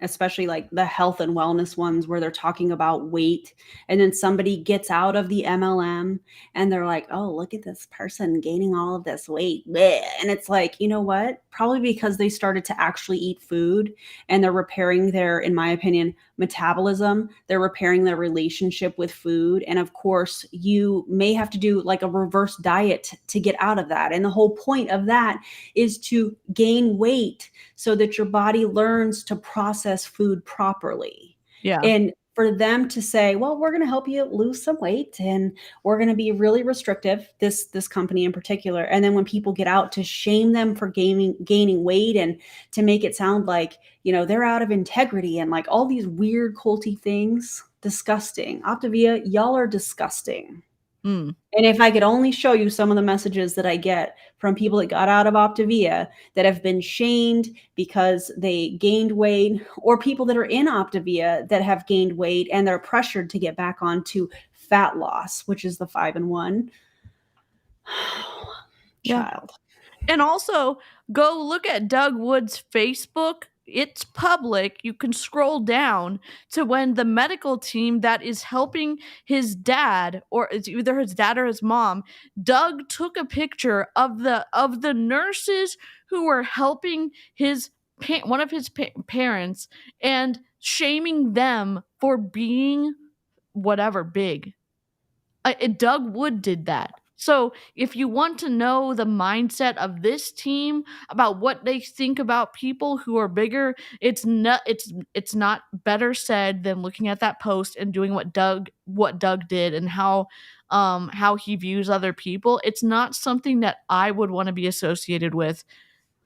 Speaker 2: especially like the health and wellness ones where they're talking about weight, and then somebody gets out of the MLM and they're like, oh, look at this person gaining all of this weight. Bleh. And it's like, you know what? Probably because they started to actually eat food and they're repairing their, in my opinion, metabolism. They're repairing their relationship with food. And of course, you may have to do like a reverse diet to get out of that. And the whole point of that is to gain weight so that your body learns to process food properly.
Speaker 1: Yeah.
Speaker 2: And for them to say, well, we're going to help you lose some weight and we're going to be really restrictive, this company in particular. And then when people get out, to shame them for gaining weight and to make it sound like, you know, they're out of integrity and like all these weird culty things. Disgusting. Optivia, y'all are disgusting. And if I could only show you some of the messages that I get from people that got out of Optivia that have been shamed because they gained weight, or people that are in Optivia that have gained weight and they're pressured to get back onto fat loss, which is the 5-in-1. Child.
Speaker 1: And also go look at Doug Wood's Facebook. It's public. You can scroll down to when the medical team that is helping his dad, or it's either his dad or his mom, Doug took a picture of the nurses who were helping one of his parents and shaming them for being whatever big. Doug Wood did that. So if you want to know the mindset of this team about what they think about people who are bigger, it's not better said than looking at that post and doing what Doug did and how he views other people. It's not something that I would want to be associated with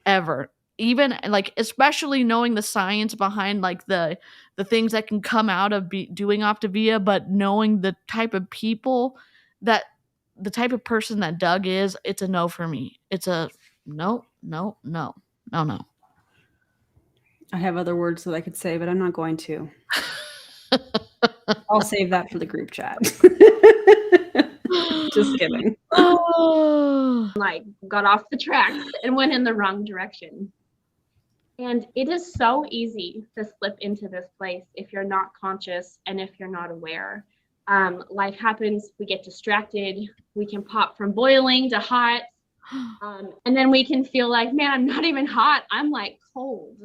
Speaker 1: ever. Even like, especially knowing the science behind like the things that can come out of doing Optivia, but knowing the type of people that the type of person that Doug is, it's a no for me. It's a no.
Speaker 2: I have other words that I could say, but I'm not going to. I'll save that for the group chat. Just kidding.
Speaker 6: Like, got off the tracks and went in the wrong direction. And it is so easy to slip into this place if you're not conscious and if you're not aware. Life happens, we get distracted, we can pop from boiling to hot, and then we can feel like, man, I'm not even hot, I'm like cold.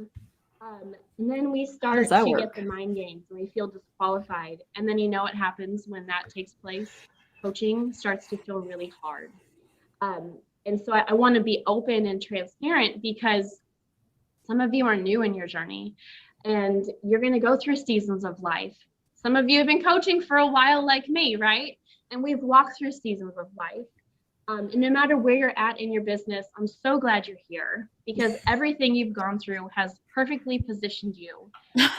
Speaker 6: And then we start to get the mind games and we feel disqualified. And then you know what happens when that takes place? Coaching starts to feel really hard. And so I want to be open and transparent because some of you are new in your journey and you're going to go through seasons of life. Some of you have been coaching for a while like me, right? And we've walked through seasons of life. And no matter where you're at in your business, I'm so glad you're here because everything you've gone through has perfectly positioned you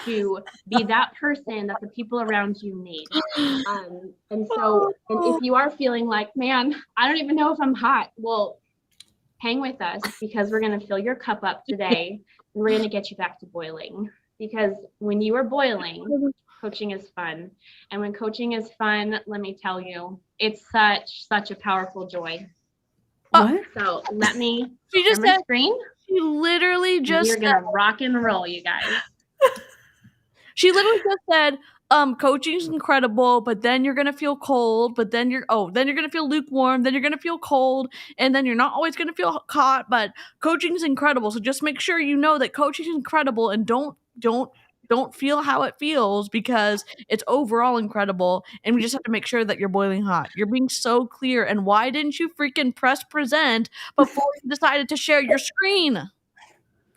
Speaker 6: to be that person that the people around you need. And if you are feeling like, man, I don't even know if I'm hot, well, hang with us because we're going to fill your cup up today and we're going to get you back to boiling. Because when you are boiling, coaching is fun. And when coaching is fun, let me tell you, it's such a powerful joy.
Speaker 2: What?
Speaker 6: So let me
Speaker 1: She
Speaker 6: share
Speaker 1: just
Speaker 6: my
Speaker 1: said,
Speaker 6: screen.
Speaker 1: she literally just
Speaker 6: We're gonna rock and roll, you guys.
Speaker 1: She literally just said, coaching's incredible, but then you're gonna feel cold, but then you're gonna feel lukewarm, then you're gonna feel cold, and then you're not always gonna feel hot, but coaching's incredible. So just make sure you know that coaching's incredible and don't feel how it feels because it's overall incredible, and we just have to make sure that you're boiling hot. You're being so clear, and why didn't you freaking press present before you decided to share your screen?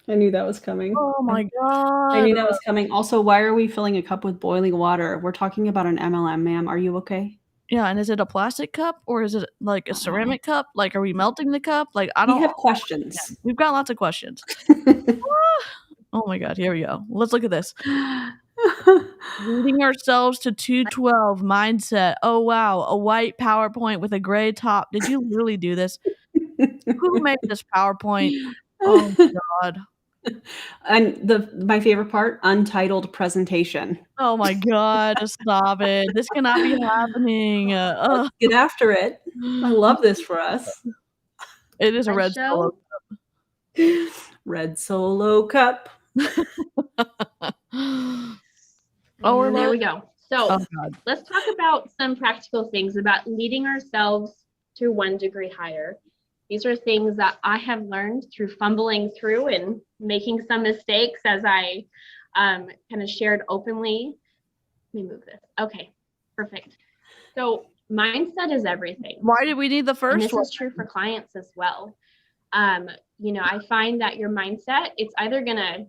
Speaker 2: I knew that was coming.
Speaker 1: Oh my
Speaker 2: I
Speaker 1: god.
Speaker 2: knew that was coming. Also, why are we filling a cup with boiling water? We're talking about an MLM, ma'am. Are you okay?
Speaker 1: Yeah, and is it a plastic cup or is it like a ceramic cup? Like, are we melting the cup? Like, I
Speaker 2: We
Speaker 1: don't.
Speaker 2: have questions.
Speaker 1: We've got lots of questions. Oh my god, here we go. Let's look at this. Leading ourselves to 212 mindset. Oh wow, a white PowerPoint with a gray top. Did you really do this? Who made this PowerPoint? Oh my god.
Speaker 2: And my favorite part, untitled presentation.
Speaker 1: Oh my god, stop it. This cannot be happening.
Speaker 2: Let's get after it. I love this for us.
Speaker 1: It is a red
Speaker 6: Show.
Speaker 1: solo.
Speaker 2: Red Solo Cup.
Speaker 1: Oh,
Speaker 6: And there we go. So
Speaker 1: oh god.
Speaker 6: let's talk about some practical things about leading ourselves to 1 degree higher. These are things that I have learned through fumbling through and making some mistakes as I kind of shared openly. Let me move this. Okay, perfect. So mindset is everything.
Speaker 1: Why did we need the
Speaker 6: And
Speaker 1: first
Speaker 6: this
Speaker 1: one?
Speaker 6: is true for clients as well. I find that your mindset, it's either going to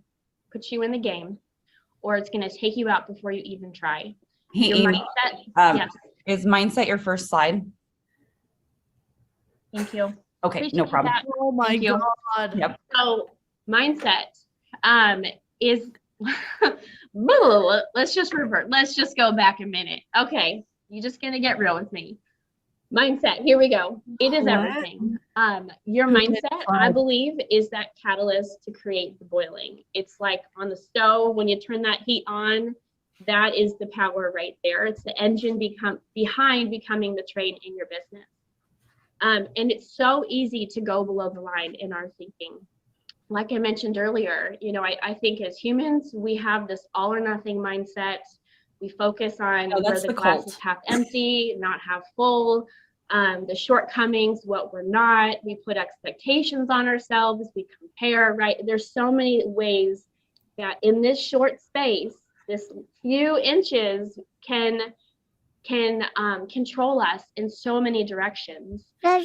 Speaker 6: put you in the game or it's going to take you out before you even try.
Speaker 3: Hey,
Speaker 6: Your
Speaker 3: Amy,
Speaker 6: mindset, yes,
Speaker 3: is mindset your first slide?
Speaker 6: thank you.
Speaker 3: Okay,
Speaker 6: Appreciate
Speaker 3: no problem.
Speaker 6: that.
Speaker 1: Oh my
Speaker 6: Thank you.
Speaker 1: god.
Speaker 3: Yep.
Speaker 6: So mindset is, let's just revert. Let's just go back a minute. Okay, you're just going to get real with me. Mindset, here we go. It is
Speaker 2: What?
Speaker 6: everything. Your mindset, I believe, is that catalyst to create the boiling. It's like on the stove, when you turn that heat on, that is the power right there. It's the engine behind becoming the train in your business. And it's so easy to go below the line in our thinking. Like I mentioned earlier, I think as humans, we have this all or nothing mindset. We focus on where the glass is half empty, not half full, the shortcomings, what we're not. We put expectations on ourselves. We compare, right? There's so many ways that in this short space, this few inches can control us in so many directions.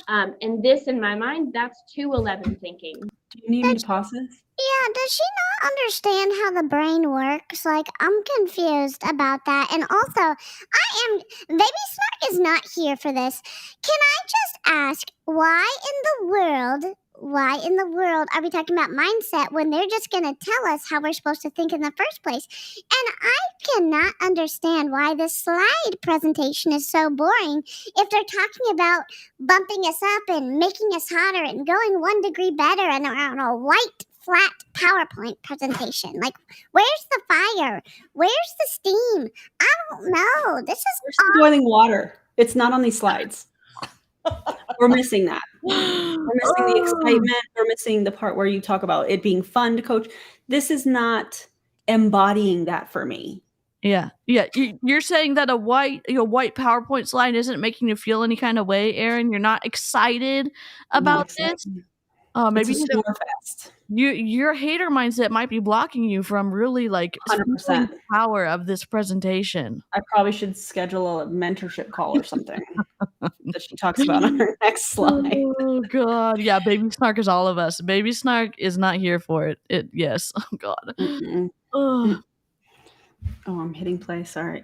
Speaker 6: And this, in my mind, that's 211 thinking.
Speaker 2: Do you need me to pause this?
Speaker 7: Yeah, does she not understand how the brain works? Like, I'm confused about that. And also, Baby Snark is not here for this. Can I just ask, why in the world are we talking about mindset when they're just going to tell us how we're supposed to think in the first place? And I cannot understand why this slide presentation is so boring if they're talking about bumping us up and making us hotter and going 1 degree better and on a white flat PowerPoint presentation. Like, where's the fire? Where's the steam? I don't know. This is
Speaker 2: Where's the boiling water? It's not on these slides. We're missing that. We're missing the excitement. We're missing the part where you talk about it being fun to coach. This is not embodying that for me.
Speaker 1: Yeah. You're saying that a white PowerPoint slide isn't making you feel any kind of way, Erin. You're not excited about this. Maybe
Speaker 2: it's a snore fest.
Speaker 1: Your hater mindset might be blocking you from really like
Speaker 2: 100%.
Speaker 1: feeling the power of this presentation.
Speaker 2: I probably should schedule a mentorship call or something that she talks about on her next slide.
Speaker 1: Oh god, yeah, Baby Snark is all of us. Baby Snark is not here for it. Yes, oh god.
Speaker 2: Oh, I'm hitting play. Sorry.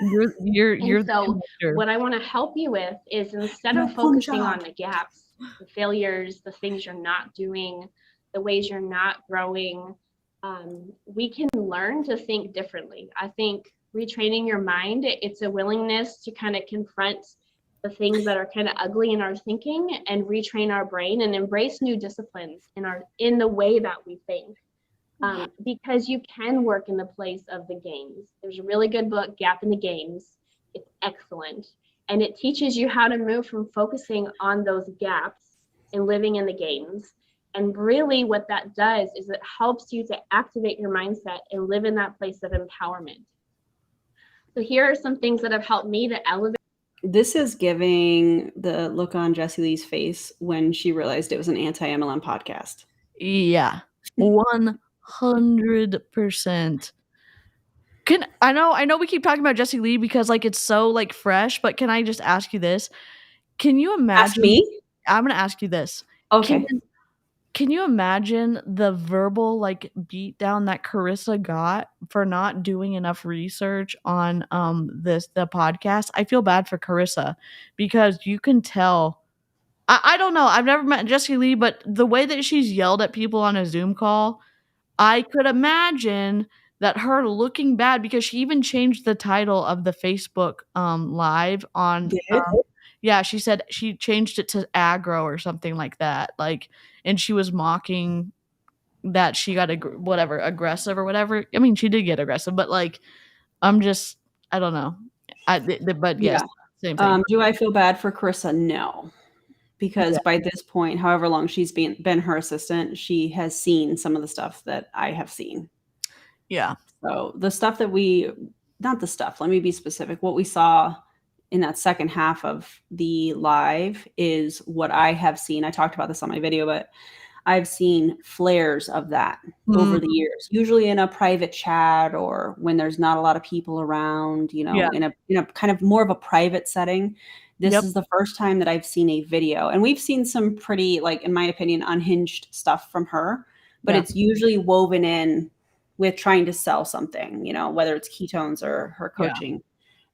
Speaker 1: You're
Speaker 6: so what I want to help you with is instead of focusing on the gaps, the failures, the things you're not doing, the ways you're not growing, we can learn to think differently. I think retraining your mind, it's a willingness to kind of confront the things that are kind of ugly in our thinking and retrain our brain and embrace new disciplines in the way that we think. because you can work in the place of the games. There's a really good book, Gap in the Games. It's excellent. And it teaches you how to move from focusing on those gaps and living in the games. And really what that does is it helps you to activate your mindset and live in that place of empowerment. So here are some things that have helped me to elevate.
Speaker 2: This is giving the look on Jessie Lee's face when she realized it was an anti-MLM podcast.
Speaker 1: Yeah, 100%. I know we keep talking about Jessie Lee because like it's so like fresh, but can I just ask you this? Can you imagine?
Speaker 2: Ask me?
Speaker 1: I'm gonna ask you this.
Speaker 2: Okay.
Speaker 1: Can you imagine the verbal like beat down that Carissa got for not doing enough research on the podcast? I feel bad for Carissa because you can tell. I don't know. I've never met Jessie Lee, but the way that she's yelled at people on a Zoom call, I could imagine that her looking bad because she even changed the title of the Facebook live on yeah, she said she changed it to aggro or something like that. Like, and she was mocking that she got aggressive or whatever. I mean, she did get aggressive, but like, I don't know. But yes, same thing.
Speaker 2: Do I feel bad for Carissa? No, because by this point, however long she's been her assistant, she has seen some of the stuff that I have seen.
Speaker 1: Yeah.
Speaker 2: So the stuff that let me be specific. What we saw in that second half of the live is what I have seen. I talked about this on my video, but I've seen flares of that over the years, usually in a private chat or when there's not a lot of people around, in a kind of more of a private setting. This is the first time that I've seen a video, and we've seen some pretty, like, in my opinion, unhinged stuff from her, but it's usually woven in with trying to sell something, whether it's ketones or her coaching. Yeah.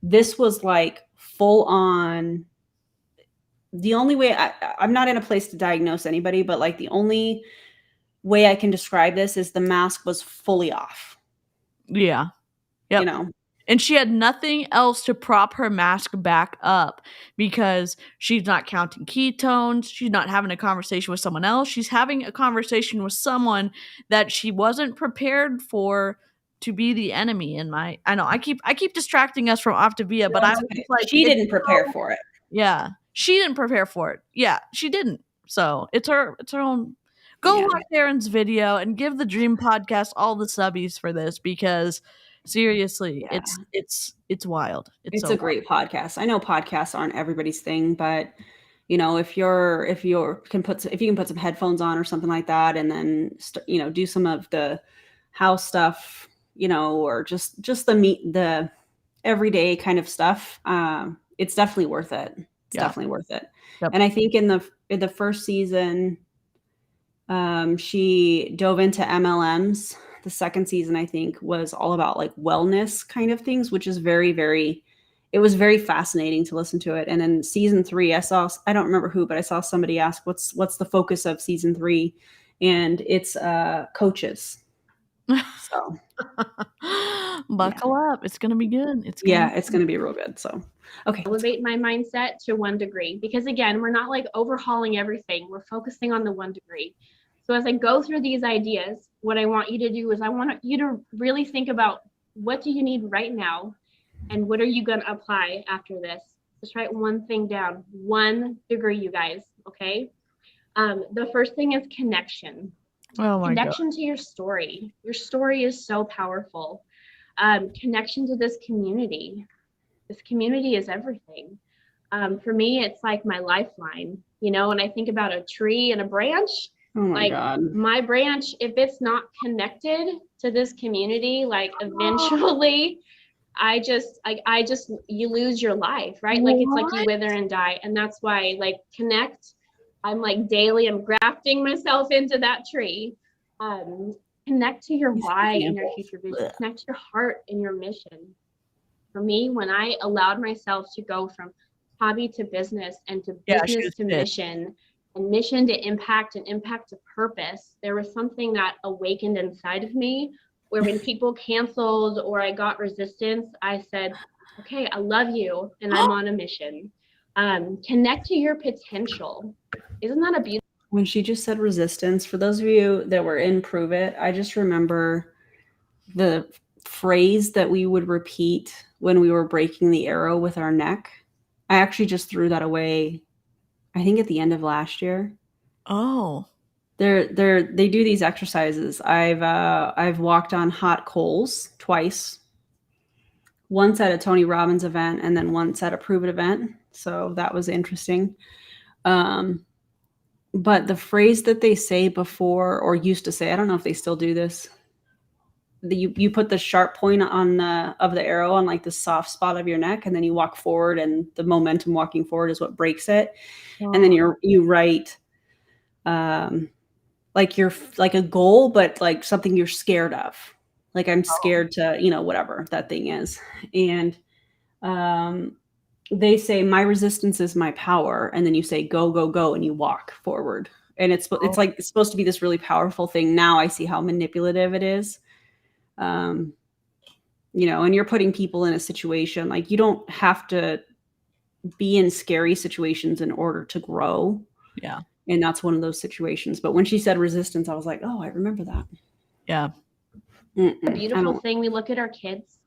Speaker 2: This was like full on. The only way I'm not in a place to diagnose anybody, but like the only way I can describe this is the mask was fully off.
Speaker 1: Yeah. Yep. And she had nothing else to prop her mask back up because she's not counting ketones. She's not having a conversation with someone else. She's having a conversation with someone that she wasn't prepared for to be the enemy. I know I keep distracting us from Optivia, but I was like,
Speaker 2: she didn't prepare for it.
Speaker 1: Yeah. She didn't prepare for it. Yeah, she didn't. So it's her own. Go watch Erin's video and give the Dream Podcast all the subbies for this because seriously, it's wild.
Speaker 2: It's a great podcast. I know podcasts aren't everybody's thing, but if you can put some headphones on or something like that, and then do some of the house stuff, or just the everyday kind of stuff. It's definitely worth it. It's definitely worth it. Yep. And I think in the first season, she dove into MLMs. The second season, I think, was all about like wellness kind of things, which is very, very, it was very fascinating to listen to it. And then season 3, I don't remember who, but I saw somebody ask what's the focus of season 3, and it's coaches. So
Speaker 1: buckle up. It's going to be good. It's
Speaker 2: going to be real good. So, okay.
Speaker 6: Elevate my mindset to 1 degree because again, we're not like overhauling everything. We're focusing on the 1 degree. So as I go through these ideas, what I want you to do is I want you to really think about what do you need right now and what are you going to apply after this? Just write one thing down, 1 degree, you guys. Okay. The first thing is connection.
Speaker 1: Oh my
Speaker 6: connection
Speaker 1: God.
Speaker 6: To your story. Your story is so powerful. Connection to this community. This community is everything. For me, it's like my lifeline, and I think about a tree and a branch.
Speaker 2: Oh my God.
Speaker 6: My branch, if it's not connected to this community, like eventually you lose your life, right? Like it's like you wither and die. And that's why connect. I'm daily, I'm grafting myself into that tree. Connect to your why and your future vision. Connect to your heart and your mission. For me, when I allowed myself to go from hobby to business and to business to mission and mission to impact and impact to purpose, there was something that awakened inside of me where when people canceled or I got resistance, I said, okay, I love you and I'm on a mission. Connect to your potential. Isn't that a beautiful?
Speaker 2: When she just said resistance, for those of you that were in Prove It, I just remember the phrase that we would repeat when we were breaking the arrow with our neck. I actually just threw that away, I think at the end of last year.
Speaker 1: Oh.
Speaker 2: They do these exercises. I've walked on hot coals twice. Once at a Tony Robbins event and then once at a Prove It event. So that was interesting. But the phrase that they say before, or used to say, I don't know if they still do this. You put the sharp point on of the arrow on like the soft spot of your neck, and then you walk forward, and the momentum walking forward is what breaks it. Oh. And then you write like you're like a goal, but like something you're scared of. Like I'm scared to, whatever that thing is. And they say my resistance is my power, and then you say go, go, go, and you walk forward. And it's supposed to be this really powerful thing. Now I see how manipulative it is. And you're putting people in a situation, like you don't have to be in scary situations in order to grow.
Speaker 1: Yeah.
Speaker 2: And that's one of those situations. But when she said resistance, I was like, oh, I remember that.
Speaker 1: Yeah.
Speaker 6: The beautiful thing, we look at our kids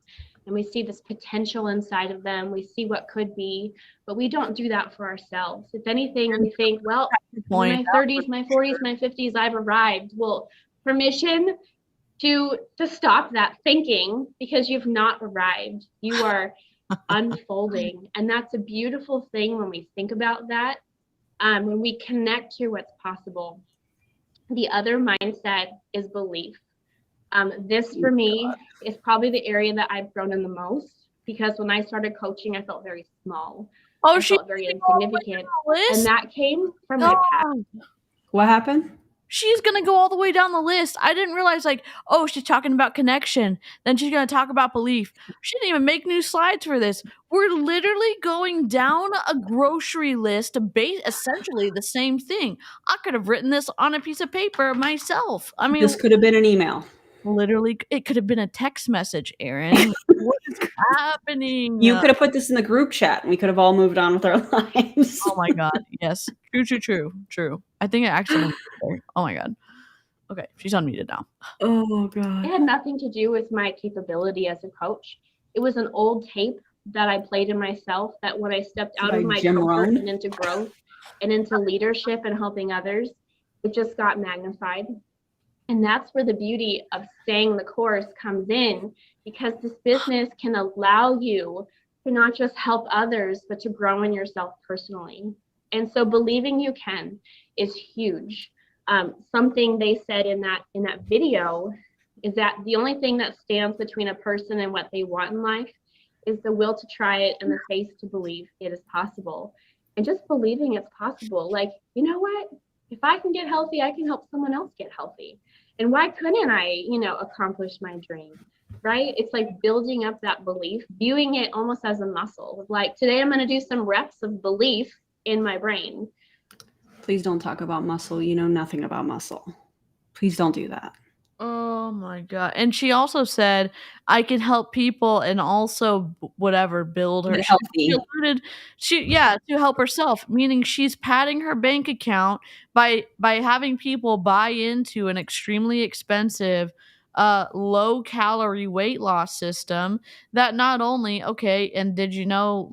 Speaker 6: and we see this potential inside of them. We see what could be, but we don't do that for ourselves. If anything, we think, well, in my 30s, my 40s, my 50s, I've arrived. Well, permission to stop that thinking, because you've not arrived. You are unfolding. And that's a beautiful thing when we think about that. When we connect to what's possible. The other mindset is belief. This for me is probably the area that I've grown in the most, because when I started coaching, I felt very small. I felt very insignificant. And that came from my past.
Speaker 2: What happened?
Speaker 1: She's going to go all the way down the list. I didn't realize, she's talking about connection. Then she's going to talk about belief. She didn't even make new slides for this. We're literally going down a grocery list, essentially the same thing. I could have written this on a piece of paper myself. I mean,
Speaker 2: this could have been an email.
Speaker 1: Literally, it could have been a text message, Erin. What is happening?
Speaker 2: You could have put this in the group chat and we could have all moved on with our lives.
Speaker 1: Oh my God. Yes. True. I think I actually. Oh my God. Okay. She's unmuted now.
Speaker 2: Oh God.
Speaker 6: It had nothing to do with my capability as a coach. It was an old tape that I played in myself, that when I stepped out of my comfort and into growth and into leadership and helping others, it just got magnified. And that's where the beauty of staying the course comes in, because this business can allow you to not just help others, but to grow in yourself personally. And so believing you can is huge. Something they said in that video is that the only thing that stands between a person and what they want in life is the will to try it and the faith to believe it is possible. And just believing it's possible. Like, you know what? If I can get healthy, I can help someone else get healthy. And why couldn't I, accomplish my dream, right? It's like building up that belief, viewing it almost as a muscle. Like, today I'm going to do some reps of belief in my brain.
Speaker 2: Please don't talk about muscle. You know nothing about muscle. Please don't do that.
Speaker 1: Oh my God. And she also said, I can help people and also build her.
Speaker 2: Healthy.
Speaker 1: To help herself, meaning she's padding her bank account by having people buy into an extremely expensive, low calorie weight loss system that not only, and did you know,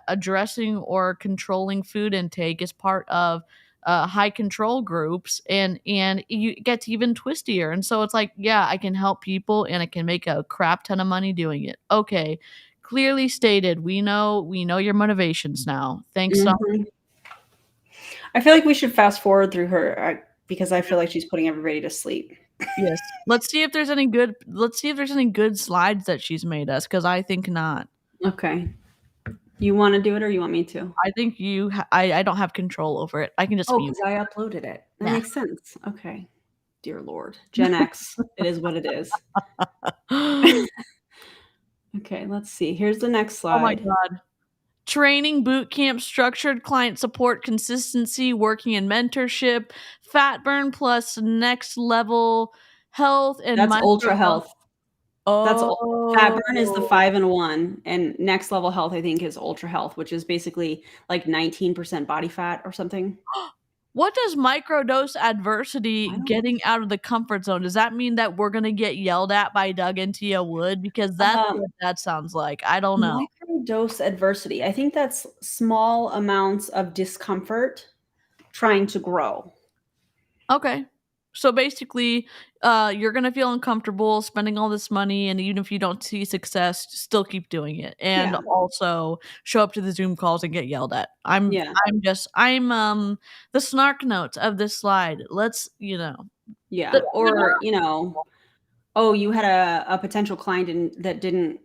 Speaker 1: addressing or controlling food intake is part of high control groups, and it gets even twistier. And so it's like, yeah, I can help people and I can make a crap ton of money doing it. Okay. Clearly stated. We know your motivations now. Thanks.
Speaker 2: Mm-hmm. I feel like we should fast forward through her because I feel like she's putting everybody to sleep.
Speaker 1: Yes. Let's see if there's any good slides that she's made us, because I think not.
Speaker 2: Okay. You want to do it or you want me to?
Speaker 1: I think I don't have control over it. I can just
Speaker 2: because I uploaded it. That makes sense. Okay. Dear Lord. Gen X. It is what it is. Okay, let's see. Here's the next slide.
Speaker 1: Oh my God. Training, boot camp, structured client support, consistency, working in mentorship, fat burn plus next level health, and
Speaker 2: that's ultra health.
Speaker 1: Oh,
Speaker 2: Fat burn is the 5 and 1, and next level health I think is ultra health, which is basically like 19% body fat or something.
Speaker 1: What does microdose adversity getting out of the comfort zone? Does that mean that we're gonna get yelled at by Doug and Tia Wood? Because that's what that sounds like. I don't know.
Speaker 2: Microdose adversity. I think that's small amounts of discomfort trying to grow.
Speaker 1: Okay. So basically, you're gonna feel uncomfortable spending all this money, and even if you don't see success, still keep doing it, and also show up to the Zoom calls and get yelled at. I'm the snark notes of this slide. Let's
Speaker 2: Or oh, you had a potential client that didn't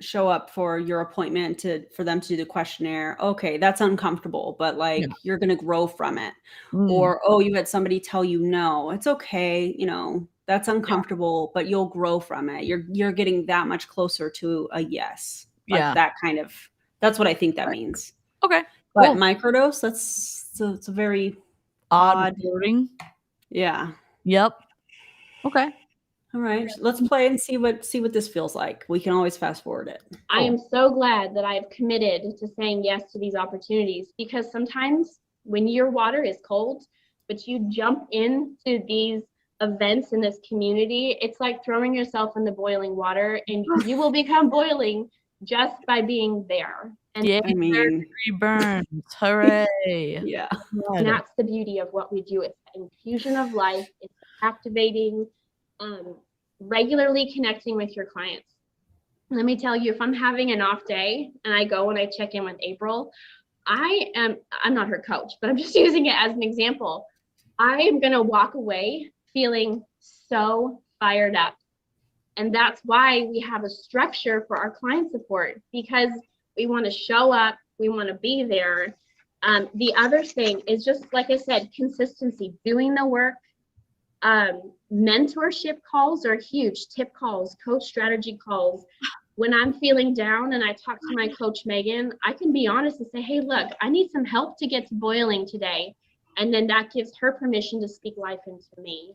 Speaker 2: show up for your appointment for them to do the questionnaire. Okay, that's uncomfortable, but like you're gonna grow from it. Or oh, you had somebody tell you no, it's okay, that's uncomfortable, but you'll grow from it. You're getting that much closer to a yes. Like that kind of, that's what I think that means.
Speaker 1: Okay.
Speaker 2: But microdose, it's a very odd
Speaker 1: wording.
Speaker 2: Yeah.
Speaker 1: Yep. Okay.
Speaker 2: All right, let's play and see what this feels like. We can always fast forward it.
Speaker 6: I am so glad that I've committed to saying yes to these opportunities, because sometimes when your water is cold, but you jump into these events in this community, it's like throwing yourself in the boiling water, and you will become boiling just by being there. And
Speaker 1: burns. Hooray.
Speaker 6: And that's the beauty of what we do. It's an infusion of life. It's activating. Regularly connecting with your clients. Let me tell you, if I'm having an off day and I go and I check in with April, I'm not her coach, but I'm just using it as an example. I am going to walk away feeling so fired up. And that's why we have a structure for our client support, because we want to show up, we want to be there. The other thing is just, like I said, consistency, doing the work. Mentorship calls are huge. Tip calls, coach strategy calls. When I'm feeling down and I talk to my coach Megan, I can be honest and say, hey, look, I need some help to get to boiling today. And then that gives her permission to speak life into me.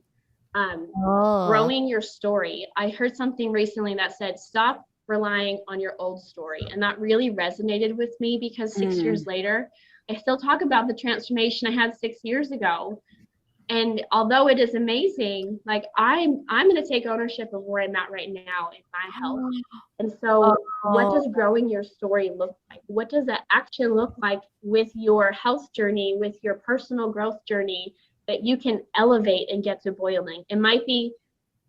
Speaker 6: Growing your story. I heard something recently that said, stop relying on your old story. And that really resonated with me, because 6 years later, I still talk about the transformation I had 6 years ago. And although it is amazing, like I'm going to take ownership of where I'm at right now in my health. And so what does growing your story look like? What does that action look like with your health journey, with your personal growth journey, that you can elevate and get to boiling? It might be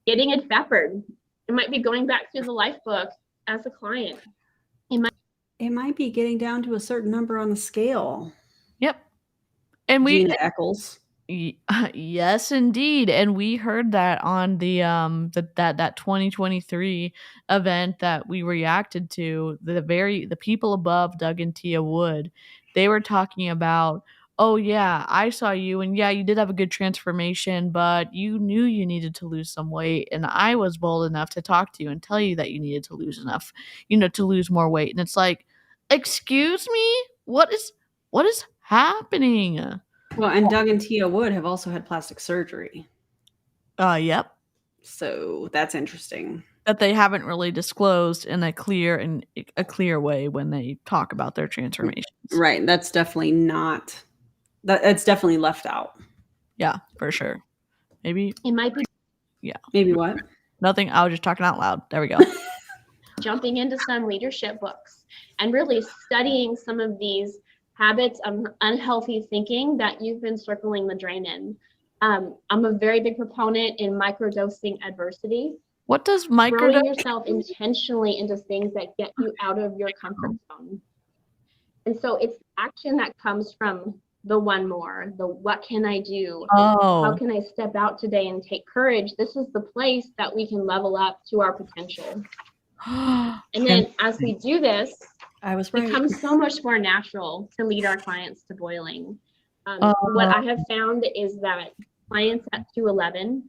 Speaker 6: getting a shepherd. It might be going back through the life book as a client.
Speaker 2: It might be getting down to a certain number on the scale.
Speaker 1: Yep. And
Speaker 2: Gina Eccles.
Speaker 1: Yes, indeed. And we heard that on the that 2023 event that we reacted to. The people above Doug and Tia Wood, they were talking about, oh yeah, I saw you, and yeah, you did have a good transformation, but you knew you needed to lose some weight, and I was bold enough to talk to you and tell you that you needed to lose enough, to lose more weight. And it's like, excuse me, what is happening?
Speaker 2: Well, and Doug and Tia Wood have also had plastic surgery.
Speaker 1: Yep.
Speaker 2: So that's interesting.
Speaker 1: That they haven't really disclosed in a clear way when they talk about their transformations.
Speaker 2: Right. That's definitely not. That's definitely left out.
Speaker 1: Yeah, for sure. Maybe
Speaker 6: it might be.
Speaker 2: Yeah. Maybe what?
Speaker 1: Nothing. I was just talking out loud. There we go.
Speaker 6: Jumping into some leadership books and really studying some of these habits of unhealthy thinking that you've been circling the drain in. I'm a very big proponent in microdosing adversity.
Speaker 1: What does microdose?
Speaker 6: Throwing yourself intentionally into things that get you out of your comfort zone. And so it's action that comes from the one more, the what can I do? How can I step out today and take courage? This is the place that we can level up to our potential. And then as we do this, it becomes so much more natural to lead our clients to boiling. What I have found is that clients at 211,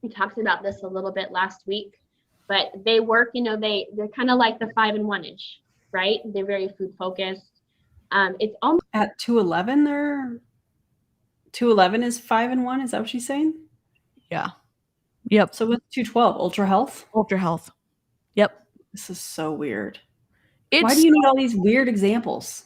Speaker 6: we talked about this a little bit last week, but they work, they're kind of like the 5 and 1-ish, right? They're very food focused. It's almost
Speaker 2: at 211. 211 is 5 and 1. Is that what she's saying?
Speaker 1: Yeah. Yep.
Speaker 2: So what's 212? Ultra health.
Speaker 1: Ultra health. Yep.
Speaker 2: This is so weird. Why do you need all these weird examples?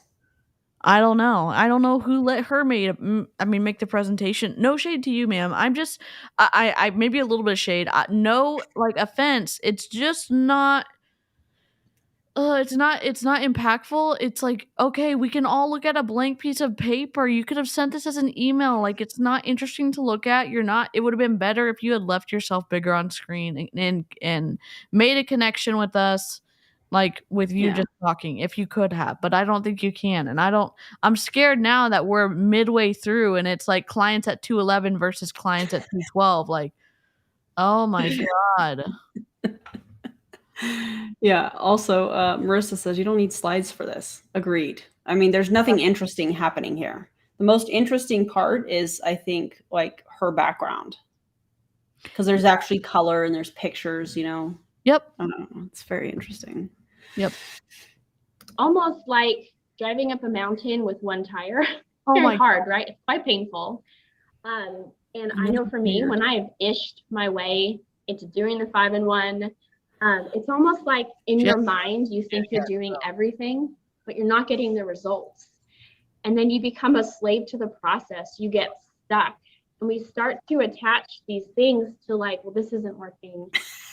Speaker 1: I don't know. I don't know who let her make the presentation. No shade to you, ma'am. I'm just, I maybe a little bit of shade. No, like offense. It's just not. It's not impactful. It's like, okay, we can all look at a blank piece of paper. You could have sent this as an email. Like, it's not interesting to look at. You're not. It would have been better if you had left yourself bigger on screen and made a connection with us, like with you just talking, if you could have. But I don't think you can. And I'm scared now that we're midway through and it's like clients at 211 versus clients at 212. Like, oh my God.
Speaker 2: Yeah. Also, Marissa says you don't need slides for this. Agreed. I mean, there's nothing interesting happening here. The most interesting part is, I think, like her background, because there's actually color and there's pictures.
Speaker 1: Yep.
Speaker 2: I don't know. It's very interesting.
Speaker 1: Yep.
Speaker 6: Almost like driving up a mountain with one tire.
Speaker 1: Oh
Speaker 6: Very
Speaker 1: my
Speaker 6: hard, right? It's quite painful. And I know for me, when I've ished my way into doing the 5-in-1, it's almost like in your mind, you think you're doing everything, but you're not getting the results. And then you become a slave to the process. You get stuck. And we start to attach these things to like, well, this isn't working,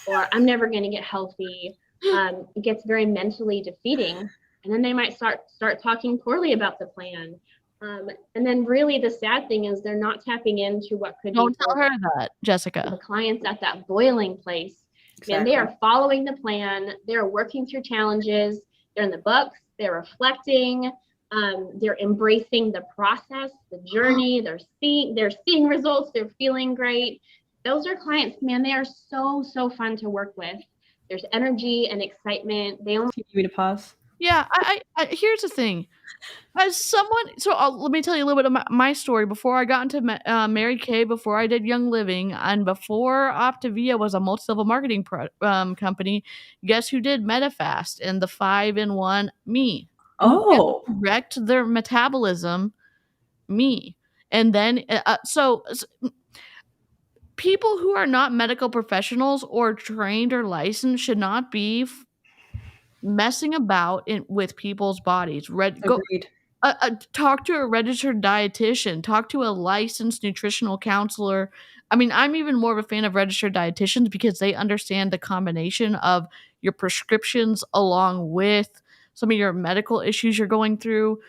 Speaker 6: or I'm never going to get healthy. It gets very mentally defeating. And then they might start talking poorly about the plan. And then really the sad thing is they're not tapping into what could
Speaker 1: Don't tell her that, Jessica.
Speaker 6: The clients at that boiling place. Exactly. Man, they are following the plan. They're working through challenges. They're in the books. They're reflecting. They're embracing the process, the journey. They're seeing results. They're feeling great. Those are clients, man. They are so fun to work with. There's energy and excitement. They only
Speaker 2: need me to pause.
Speaker 1: Yeah, I here's the thing. As someone, let me tell you a little bit of my story. Before I got into Mary Kay, before I did Young Living, and before Optivia was a multi-level marketing company, guess who did MetaFast and the 5-in-1? Me.
Speaker 2: Oh,
Speaker 1: Wrecked their metabolism. Me. And then so people who are not medical professionals or trained or licensed should not be messing about with people's bodies. Talk to a registered dietitian, talk to a licensed nutritional counselor. I mean, I'm even more of a fan of registered dietitians because they understand the combination of your prescriptions along with some of your medical issues you're going through.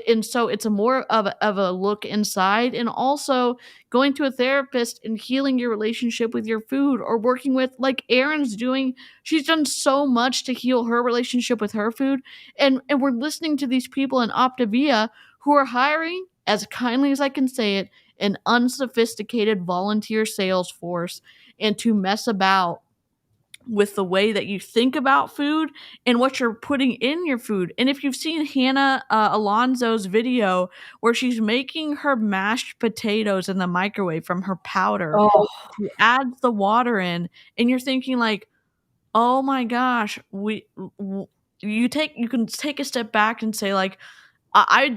Speaker 1: And so it's a more of a look inside, and also going to a therapist and healing your relationship with your food, or working with, like Erin's doing. She's done so much to heal her relationship with her food. And we're listening to these people in Optivia who are hiring, as kindly as I can say it, an unsophisticated volunteer sales force, and to mess about with the way that you think about food and what you're putting in your food. And if you've seen Hannah Alonso's video where she's making her mashed potatoes in the microwave from her powder, she adds the water in, and you're thinking like, oh my gosh, you can take a step back and say like,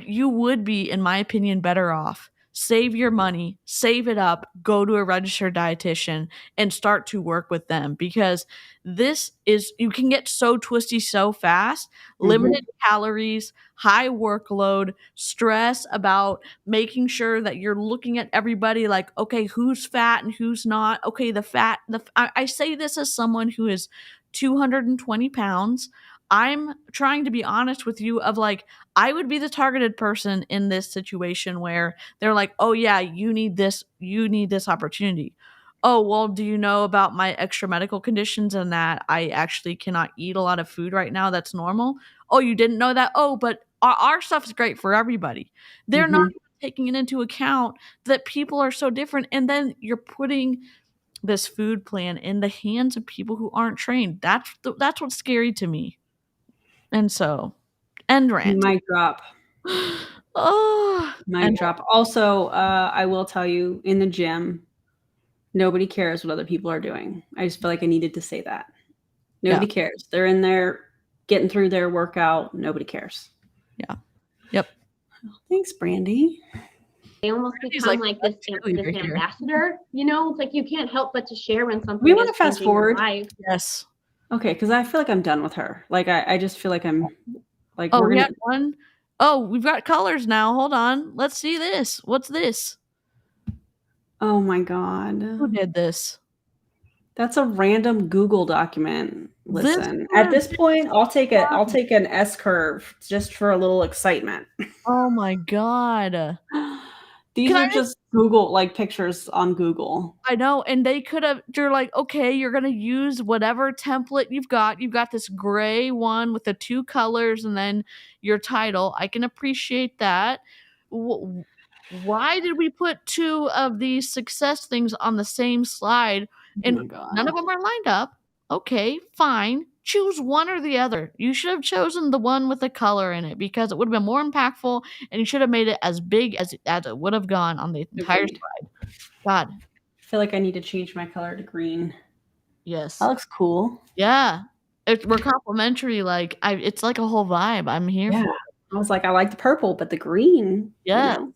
Speaker 1: you would be, in my opinion, better off. Save your money, save it up, go to a registered dietitian and start to work with them, because you can get so twisty so fast. Limited calories, high workload, stress about making sure that you're looking at everybody like, okay, who's fat and who's not? Okay, I say this as someone who is 220 pounds. I'm trying to be honest with you of like, I would be the targeted person in this situation where they're like, oh yeah, you need this opportunity. Oh, well, do you know about my extra medical conditions and that I actually cannot eat a lot of food right now that's normal? Oh, you didn't know that? Oh, but our stuff is great for everybody. They're not taking it into account that people are so different. And then you're putting this food plan in the hands of people who aren't trained. That's what's scary to me. And so, end rant.
Speaker 2: Mic drop. Mic drop. Also, I will tell you, in the gym, nobody cares what other people are doing. I just feel like I needed to say that. Nobody cares. They're in there getting through their workout. Nobody cares.
Speaker 1: Yeah. Yep.
Speaker 2: Thanks, Brandy.
Speaker 6: They almost become like this ambassador, It's like you can't help but to share when something.
Speaker 2: We want to fast forward.
Speaker 1: Yes.
Speaker 2: Okay, because I feel like I'm done with her. Like I just feel like I'm like.
Speaker 1: Oh, we had one. Oh, we've got colors now. Hold on. Let's see this. What's this?
Speaker 2: Oh my God.
Speaker 1: Who did this?
Speaker 2: That's a random Google document.
Speaker 1: This
Speaker 2: Listen, at this point, I'll take an S curve just for a little excitement.
Speaker 1: Oh my God.
Speaker 2: These are just Google, like pictures on Google.
Speaker 1: I know, and they could have, you're like, okay, you're going to use whatever template you've got. You've got this gray one with the 2 colors and then your title. I can appreciate that. Why did we put 2 of these success things on the same slide and none of them are lined up? Okay, fine. Choose one or the other. You should have chosen the one with the color in it because it would have been more impactful and you should have made it as big as it would have gone on the entire slide. God.
Speaker 2: I feel like I need to change my color to green.
Speaker 1: Yes.
Speaker 2: That looks cool.
Speaker 1: Yeah. We're complimentary. Like, it's like a whole vibe. I'm here for it.
Speaker 2: I was like, I like the purple, but the green.
Speaker 1: Yeah.
Speaker 2: You know?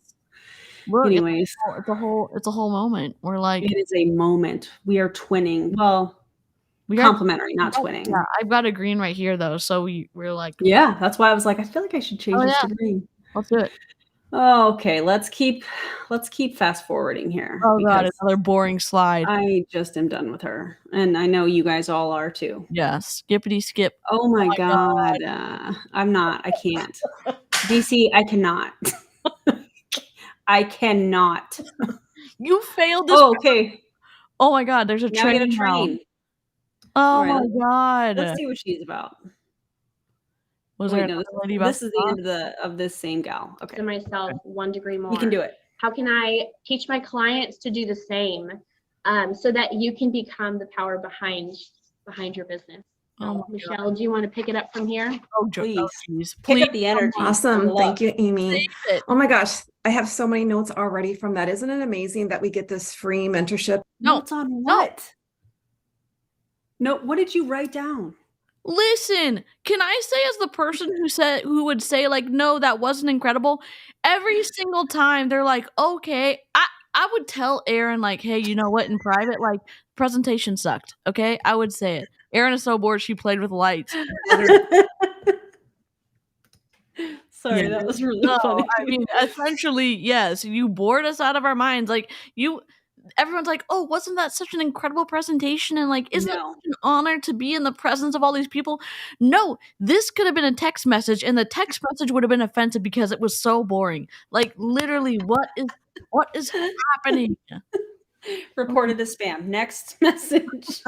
Speaker 1: Look,
Speaker 2: anyways,
Speaker 1: it's a whole moment. We're like,
Speaker 2: it is a moment. We are twinning. Well, complimentary, not twinning.
Speaker 1: Yeah, I've got a green right here though, so we're like,
Speaker 2: yeah, that's why I was like, I feel like I should change this to green.
Speaker 1: Let's do it.
Speaker 2: Oh, okay, let's keep fast forwarding here.
Speaker 1: Oh God, another boring slide.
Speaker 2: I just am done with her, and I know you guys all are too.
Speaker 1: Yeah, skippity skip.
Speaker 2: Oh my God. I'm not. I can't. DeeCee, I cannot. I cannot.
Speaker 1: You failed this.
Speaker 2: Oh, okay.
Speaker 1: Oh my God, there's a train. Oh my God.
Speaker 2: Let's see what she's about.
Speaker 1: This
Speaker 2: is the end of this same gal. Okay.
Speaker 6: To myself, 1 degree more.
Speaker 2: You can do it.
Speaker 6: How can I teach my clients to do the same, so that you can become the power behind your business? Michelle, do you want to pick it up from here?
Speaker 1: Oh, please.
Speaker 2: Pick up the energy.
Speaker 8: Awesome. Thank you, Amy. Oh my gosh. I have so many notes already from that. Isn't it amazing that we get this free mentorship?
Speaker 2: Notes on what? No, what did you write down?
Speaker 1: Listen, can I say, as the person who would say like, no, that wasn't incredible, every single time they're like, okay, I would tell Erin like, hey, you know what, in private, like, presentation sucked. Okay, I would say it. Erin is so bored she played with lights.
Speaker 2: Sorry, that was really funny.
Speaker 1: I mean, essentially, yes, you bored us out of our minds. Like, everyone's like, oh, wasn't that such an incredible presentation? And like, isn't it an honor to be in the presence of all these people? No, this could have been a text message, and the text message would have been offensive because it was so boring. Like, literally, what is happening?
Speaker 2: Reported as spam. Next message.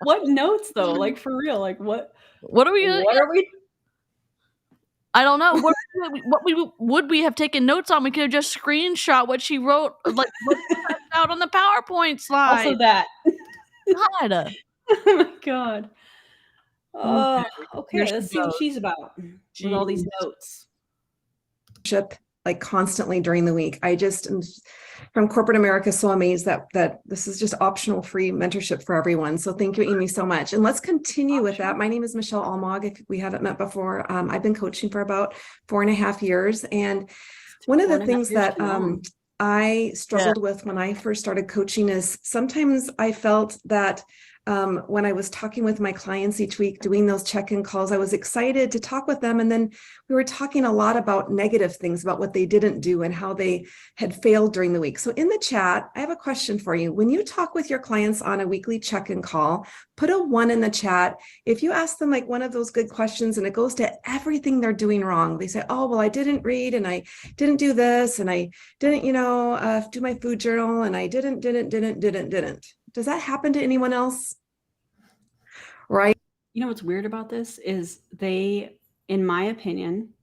Speaker 2: What notes though? Like, for real? Like, what are we? I don't know. Would we have taken notes on? We could have just screenshot what she wrote, like what she typed out on the PowerPoint slide. Also that.
Speaker 1: God.
Speaker 2: Oh my God. Oh, okay. Let's see what she's about with all these notes.
Speaker 8: Like constantly during the week. I just am from corporate America so amazed that this is just optional free mentorship for everyone. So thank you, Amy, so much. And let's continue with that. My name is Michelle Almog. If we haven't met before, I've been coaching for about 4.5 years. And one of the things that I struggled with when I first started coaching is sometimes I felt that when I was talking with my clients each week, doing those check-in calls, I was excited to talk with them. And then we were talking a lot about negative things, about what they didn't do and how they had failed during the week. So in the chat, I have a question for you. When you talk with your clients on a weekly check-in call, put a 1 in the chat. If you ask them like one of those good questions and it goes to everything they're doing wrong, they say, oh, well, I didn't read and I didn't do this and I didn't, do my food journal and I didn't. Does that happen to anyone else? Right.
Speaker 2: You know what's weird about this is they, in my opinion,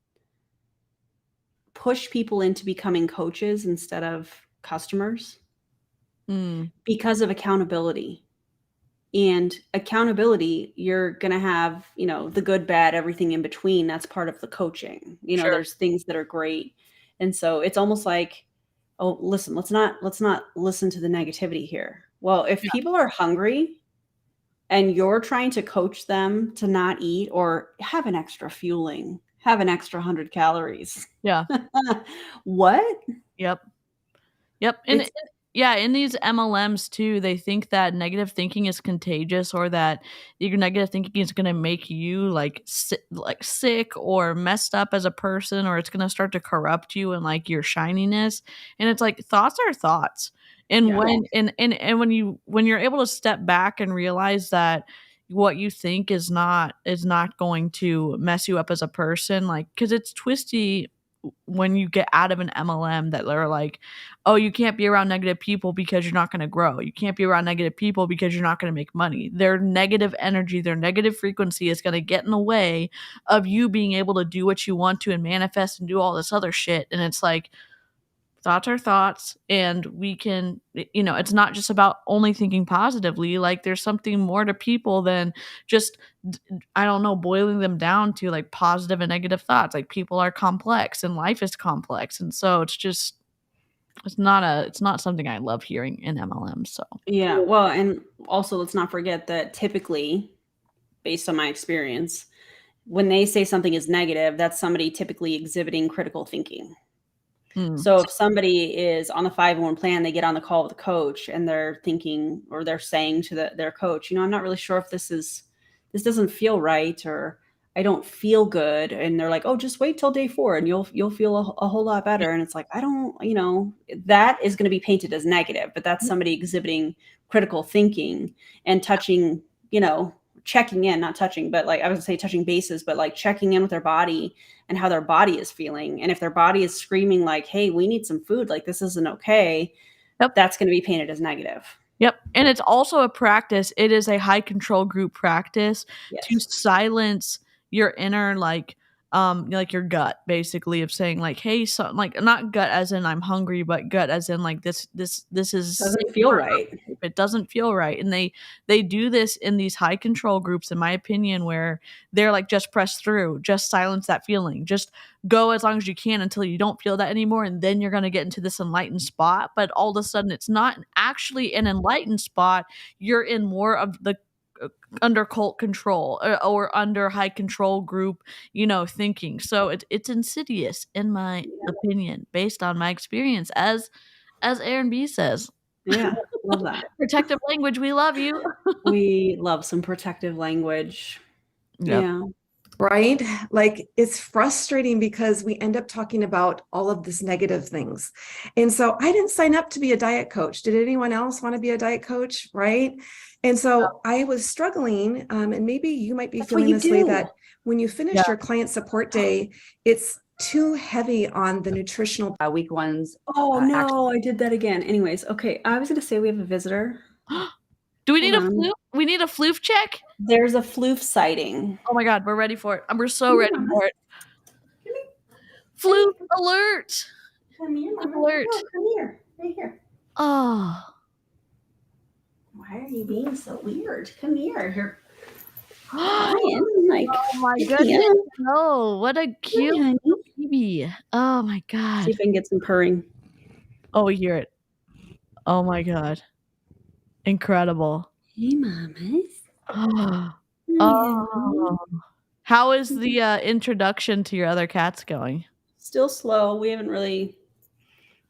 Speaker 2: push people into becoming coaches instead of customers because of accountability. And accountability, you're going to have, the good, bad, everything in between. That's part of the coaching. There's things that are great. And so it's almost like, oh, listen, let's not listen to the negativity here. Well, if people are hungry and you're trying to coach them to not eat or have an extra fueling, have an extra 100 calories.
Speaker 1: Yeah.
Speaker 2: What?
Speaker 1: Yep. And Yeah, in these MLMs too, they think that negative thinking is contagious, or that your negative thinking is going to make you like sick or messed up as a person, or it's going to start to corrupt you and like your shininess. And it's like thoughts are thoughts. And
Speaker 2: Yeah.
Speaker 1: and when you're able to step back and realize that what you think is not going to mess you up as a person, like, because it's twisty when you get out of an MLM that they're like, oh, you can't be around negative people because you're not going to grow. You can't be around negative people because you're not going to make money. Their negative energy, their negative frequency is going to get in the way of you being able to do what you want to and manifest and do all this other shit. And it's like, thoughts are thoughts, and we can, it's not just about only thinking positively. Like, there's something more to people than just, I don't know, boiling them down to like positive and negative thoughts. Like, people are complex and life is complex. And so it's not something I love hearing in MLM. So
Speaker 2: Yeah. Well, and also let's not forget that typically, based on my experience, when they say something is negative, that's somebody typically exhibiting critical thinking. So if somebody is on the 5-1 plan, they get on the call with the coach and they're thinking, or they're saying to their coach, I'm not really sure if this doesn't feel right, or I don't feel good. And they're like, oh, just wait till day 4 and you'll feel a whole lot better. And it's like, I don't, that is going to be painted as negative, but that's somebody exhibiting critical thinking and touching, checking in, not touching, but like I was gonna say touching bases, but like checking in with their body and how their body is feeling. And if their body is screaming like, hey, we need some food, like this isn't okay, that's going to be painted as negative.
Speaker 1: Yep. And it's also a practice. It is a high control group practice to silence your inner, like your gut, basically, of saying like, hey, so like, not gut as in I'm hungry, but gut as in like this is
Speaker 2: doesn't feel right.
Speaker 1: It doesn't feel right. And they do this in these high control groups, in my opinion, where they're like, just press through, just silence that feeling, just go as long as you can until you don't feel that anymore, and then you're going to get into this enlightened spot. But all of a sudden it's not actually an enlightened spot. You're in more of the under cult control, or under high control group, thinking. So it's insidious, in my opinion, based on my experience, as Erin Bies says.
Speaker 2: Yeah, love that.
Speaker 1: Protective language, we love you.
Speaker 2: We love some protective language.
Speaker 1: Yep.
Speaker 2: Yeah.
Speaker 8: Right? Like, it's frustrating because we end up talking about all of this negative things. And so I didn't sign up to be a diet coach. Did anyone else want to be a diet coach? Right. And so I was struggling, and maybe you might be feeling this way, that when you finish your client support day, it's too heavy on the nutritional
Speaker 3: week ones.
Speaker 2: Oh no, I did that again. Anyways, okay. I was going to say we have a visitor.
Speaker 1: Do we need a floof? We need a floof check?
Speaker 2: There's a floof sighting.
Speaker 1: Oh my God, we're ready for it. We're so ready for it. Floof alert.
Speaker 2: Come here, Mama.
Speaker 1: Alert.
Speaker 2: Oh, come here. Right here.
Speaker 1: Oh.
Speaker 2: Why are you being so weird? Come here. Here. Ryan, like,
Speaker 1: oh my goodness. Oh, what a cute baby. Oh my God.
Speaker 2: See if I can get some purring.
Speaker 1: Oh, we hear it. Oh my God. Incredible.
Speaker 2: Hey, mamas.
Speaker 1: Oh. How is the introduction to your other cats going?
Speaker 2: Still slow. We haven't really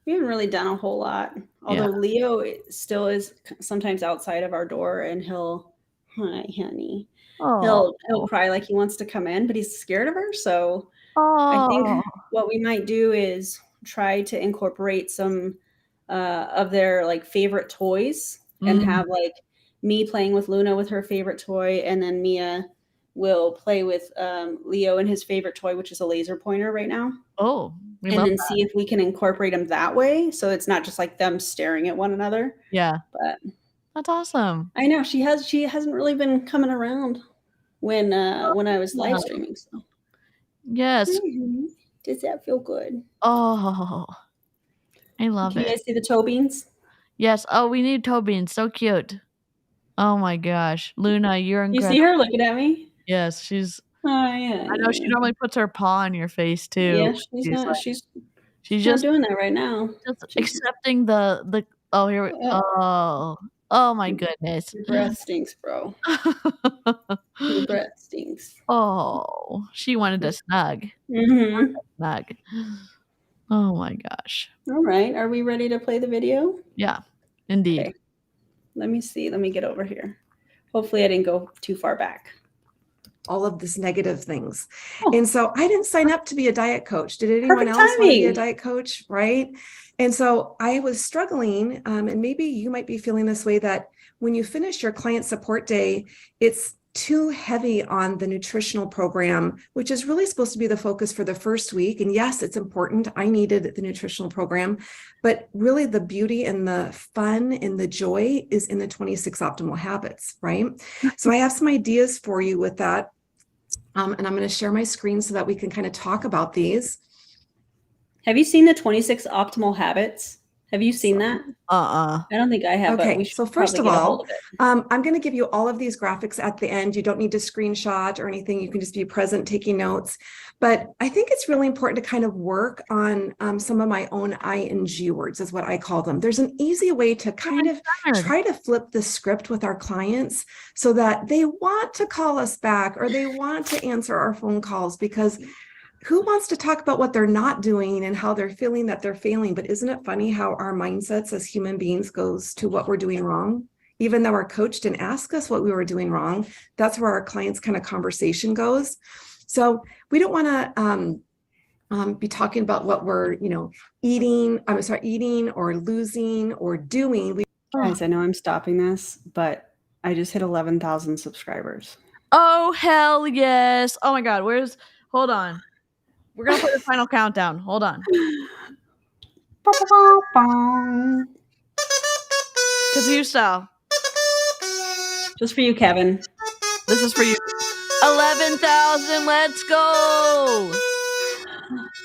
Speaker 2: done a whole lot. Although Leo still is sometimes outside of our door, and hi, honey. He'll cry like he wants to come in, but he's scared of her. So I think what we might do is try to incorporate some of their like favorite toys, and have like me playing with Luna with her favorite toy, and then Mia will play with Leo and his favorite toy, which is a laser pointer right now.
Speaker 1: Oh,
Speaker 2: and then see if we can incorporate them that way, so it's not just like them staring at one another.
Speaker 1: Yeah,
Speaker 2: but
Speaker 1: that's awesome.
Speaker 2: I know she hasn't really been coming around when I was live streaming. So
Speaker 1: yes,
Speaker 2: does that feel good?
Speaker 1: Oh, I love it.
Speaker 2: Can you guys see the toe beans?
Speaker 1: Yes. Oh, we need toe beans. So cute. Oh my gosh, Luna, you're incredible.
Speaker 2: You see her looking at me?
Speaker 1: Yes, she's.
Speaker 2: Oh yeah.
Speaker 1: I know she normally puts her paw on your face too.
Speaker 2: Yeah, she's just doing that right now.
Speaker 1: Just accepting the. Oh, here we. Oh my goodness.
Speaker 2: Your breath stinks, bro. Your breath stinks.
Speaker 1: Oh, she wanted to snug. Snug. Oh my gosh.
Speaker 2: All right, are we ready to play the video?
Speaker 1: Yeah. Indeed.
Speaker 2: Okay. Let me see. Let me get over here. Hopefully I didn't go too far back.
Speaker 8: All of this negative things.
Speaker 2: Oh.
Speaker 8: And so I didn't sign up to be a diet coach. Did anyone
Speaker 2: Perfect
Speaker 8: else want to be a
Speaker 2: timing.
Speaker 8: diet coach? Right. And so I was struggling. And maybe you might be feeling this way, that when you finish your client support day, it's too heavy on the nutritional program, which is really supposed to be the focus for the first week. And yes, it's important. I needed the nutritional program, but really the beauty and the fun and the joy is in the 26 optimal habits, right? So I have some ideas for you with that. And I'm going to share my screen so that we can kind of talk about these.
Speaker 2: Have you seen the 26 optimal habits? Have you seen that?
Speaker 1: Uh-uh.
Speaker 2: I don't think I have, but
Speaker 8: Okay,
Speaker 2: we should
Speaker 8: so first of
Speaker 2: probably get a
Speaker 8: all,
Speaker 2: hold of it.
Speaker 8: I'm going to give you all of these graphics at the end. You don't need to screenshot or anything. You can just be present taking notes. But I think it's really important to kind of work on some of my own ING words, is what I call them. There's an easy way to kind of try to flip the script with our clients so that they want to call us back or they want to answer our phone calls, because who wants to talk about what they're not doing and how they're feeling that they're failing? But isn't it funny how our mindsets as human beings goes to what we're doing wrong? Even though our coach didn't ask us what we were doing wrong, that's where our clients' kind of conversation goes. So we don't want to be talking about what we're, eating or losing or doing.
Speaker 2: Guys, I know I'm stopping this, but I just hit 11,000 subscribers.
Speaker 1: Oh, hell yes. Oh my God. Hold on. We're going to put the final countdown. Hold on. Kazoo style.
Speaker 2: Just for you, Kevin.
Speaker 1: This is for you. 11,000. Let's go.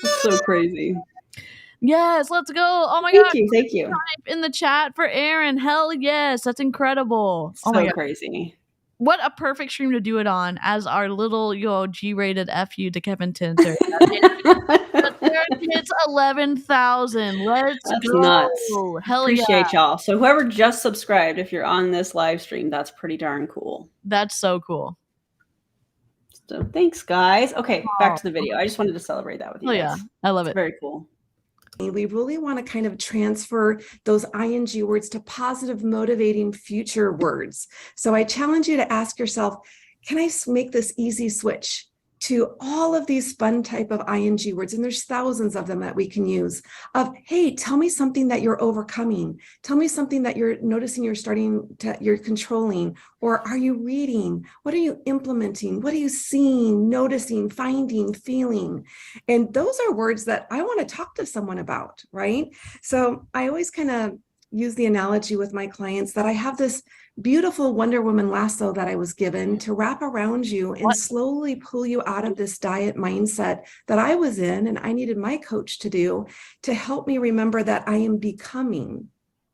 Speaker 2: That's so crazy.
Speaker 1: Yes, let's go. Oh my God.
Speaker 2: Thank you.
Speaker 1: Type in the chat for Erin. Hell yes. That's incredible.
Speaker 2: So
Speaker 1: oh my God.
Speaker 2: Crazy.
Speaker 1: What a perfect stream to do it on as our little G-rated FU to Kevin Tinter. It's 11,000. Let's go.
Speaker 2: Nuts.
Speaker 1: Hell
Speaker 2: Appreciate y'all. So whoever just subscribed, if you're on this live stream, that's pretty darn cool.
Speaker 1: That's so cool.
Speaker 2: So thanks, guys. Okay, back to the video. I just wanted to celebrate that with you guys.
Speaker 1: Yeah, I love it.
Speaker 2: Very cool.
Speaker 8: We really want to kind of transfer those ING words to positive, motivating future words. So I challenge you to ask yourself, can I make this easy switch to all of these fun type of ING words? And there's thousands of them that we can use of, hey, tell me something that you're overcoming. Tell me something that you're noticing you're controlling. Or are you reading? What are you implementing? What are you seeing, noticing, finding, feeling? And those are words that I want to talk to someone about, right? So I always kind of use the analogy with my clients that I have this beautiful Wonder Woman lasso that I was given to wrap around you and slowly pull you out of this diet mindset that I was in and I needed my coach to do to help me remember that I am becoming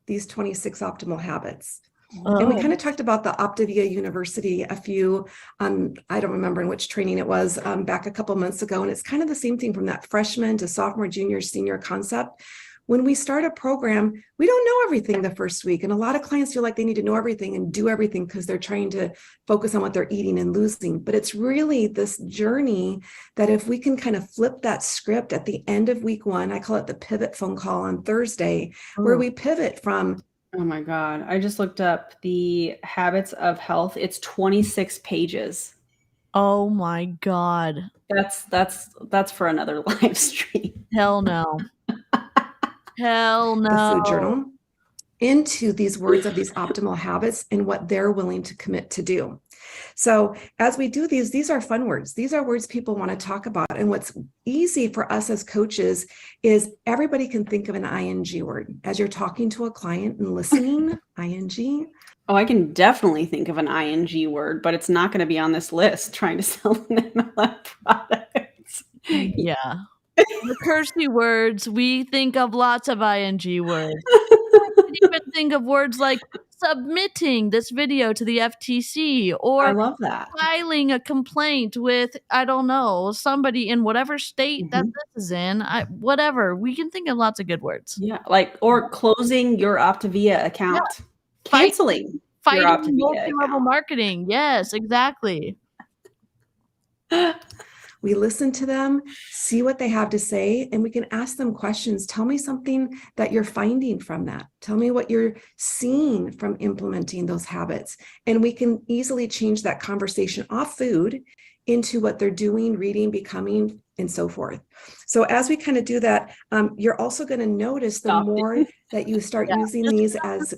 Speaker 8: these 26 optimal habits. And we kind of talked about the Optivia University a few, I don't remember in which training it was, back a couple months ago. And it's kind of the same thing from that freshman to sophomore, junior, senior concept. When we start a program, we don't know everything the first week. And a lot of clients feel like they need to know everything and do everything because they're trying to focus on what they're eating and losing. But it's really this journey that if we can kind of flip that script at the end of week one, I call it the pivot phone call on Thursday, where we pivot from.
Speaker 2: Oh my God. I just looked up the habits of health. It's 26 pages.
Speaker 1: Oh my God.
Speaker 2: That's for another live stream.
Speaker 1: Hell no. Hell no.
Speaker 8: The food journal into these words of these optimal habits and what they're willing to commit to do. So as we do these are fun words. These are words people want to talk about. And what's easy for us as coaches is everybody can think of an ING word. As you're talking to a client and listening, ING.
Speaker 2: Oh, I can definitely think of an ING word, but it's not going to be on this list trying to sell an MLM product.
Speaker 1: Yeah. The cursey words, we think of lots of ING words. We can even think of words like submitting this video to the FTC or
Speaker 2: I love that.
Speaker 1: Filing a complaint with, I don't know, somebody in whatever state that this is in. Whatever. We can think of lots of good words.
Speaker 2: Yeah, or closing your Optivia account. Yeah. Canceling
Speaker 1: fighting
Speaker 2: your Optivia
Speaker 1: multi-level marketing. Yes, exactly.
Speaker 8: We listen to them, see what they have to say, and we can ask them questions. Tell me something that you're finding from that. Tell me what you're seeing from implementing those habits. And we can easily change that conversation off food into what they're doing, reading, becoming, and so forth. So as we kind of do that, you're also going to notice the more that you start using these as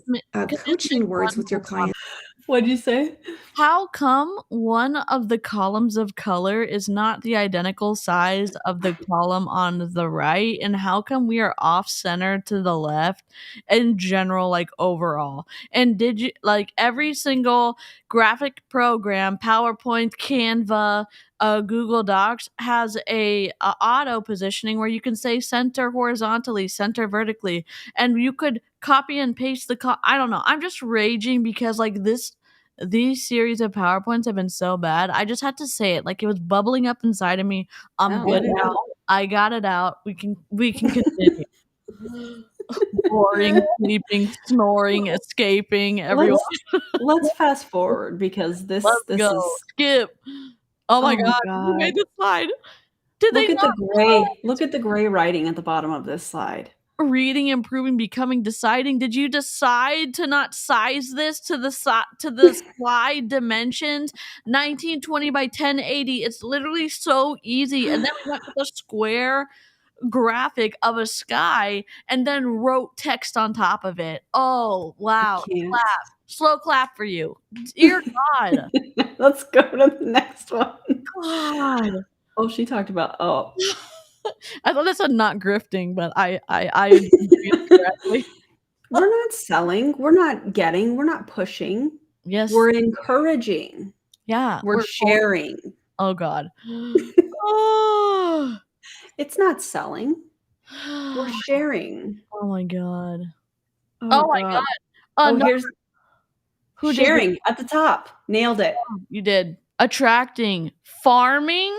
Speaker 8: coaching words with your clients.
Speaker 2: What'd you say?
Speaker 1: How come one of the columns of color is not the identical size of the column on the right? And how come we are off center to the left in general, like overall? And did you like every single graphic program, PowerPoint, Canva, Google Docs has a auto positioning where you can say center horizontally, center vertically, and you could copy and paste I don't know. I'm just raging because like these series of PowerPoints have been so bad. I just had to say it. Like it was bubbling up inside of me. I'm good now. I got it out. We can continue. Boring, sleeping, snoring, escaping, everyone.
Speaker 2: Let's fast forward because this
Speaker 1: go.
Speaker 2: is
Speaker 1: Skip. Oh my god. You made the slide.
Speaker 2: Look at the gray writing at the bottom of this slide.
Speaker 1: Reading, improving, becoming, deciding. Did you decide to not size this to the slide dimensions? 1920 by 1080. It's literally so easy. And then we went to the square graphic of a sky and then wrote text on top of it. Oh wow. Clap. Slow clap for you. Dear God.
Speaker 2: Let's go to the next one.
Speaker 1: God.
Speaker 2: Oh, she talked about
Speaker 1: I thought that said not grifting, but I agreed correctly.
Speaker 2: We're not selling, we're not getting, we're not pushing.
Speaker 1: Yes.
Speaker 2: We're encouraging.
Speaker 1: Yeah.
Speaker 2: We're sharing.
Speaker 1: Oh God. Oh.
Speaker 2: It's not selling. We're sharing.
Speaker 1: Oh my God.
Speaker 2: Oh my God. Here's sharing at the top. Nailed it.
Speaker 1: You did. Attracting. Farming.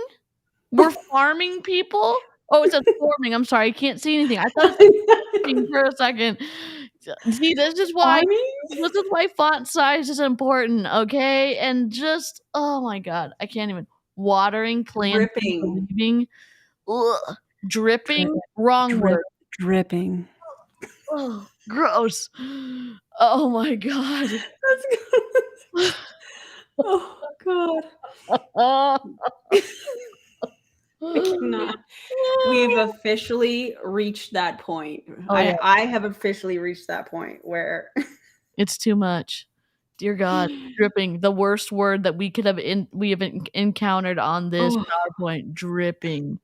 Speaker 1: We're farming people. Oh, it says forming. I'm sorry. I can't see anything. I thought it was for a second. See, this is why font size is important, okay? And just, oh my God. I can't even. Watering, planting, dripping. Ugh. Dripping. Wrong word.
Speaker 2: Dripping.
Speaker 1: Oh, gross. Oh my God.
Speaker 2: That's good. Oh God. I cannot. We've officially reached that point. I have officially reached that point where
Speaker 1: it's too much. Dear God, dripping. The worst word that we could have encountered on this PowerPoint. Dripping.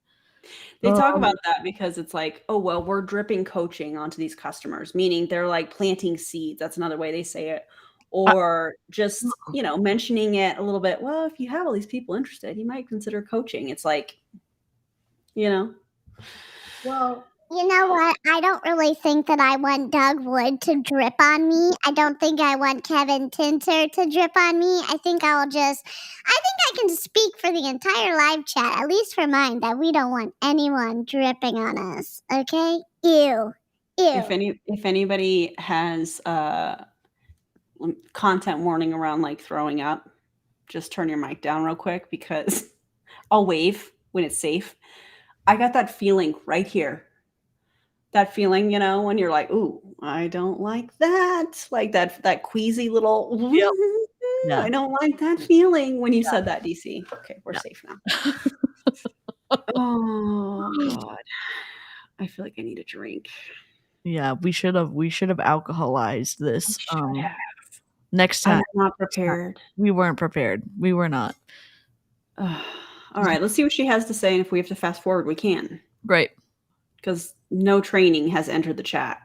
Speaker 2: They talk about that because it's like, oh well, we're dripping coaching onto these customers, meaning they're like planting seeds. That's another way they say it. Or just, mentioning it a little bit. Well, if you have all these people interested, you might consider coaching. It's like,
Speaker 7: Well, you know what? I don't really think that I want Doug Wood to drip on me. I don't think I want Kevin Tinter to drip on me. I think I can speak for the entire live chat, at least for mine, that we don't want anyone dripping on us. Okay? Ew.
Speaker 2: If anybody has content warning around like throwing up, just turn your mic down real quick because I'll wave when it's safe. I got that feeling right here. That feeling, when you're like, ooh, I don't like that. Like that queasy little,
Speaker 1: yeah.
Speaker 2: I don't like that feeling when you said that, DeeCee. Okay, we're safe now. Oh God. I feel like I need a drink.
Speaker 1: Yeah, we should have alcoholized this. Next time.
Speaker 2: I'm not prepared.
Speaker 1: We weren't prepared. We were not.
Speaker 2: All right, let's see what she has to say. And if we have to fast forward, we can.
Speaker 1: Great.
Speaker 2: Because no training has entered the chat.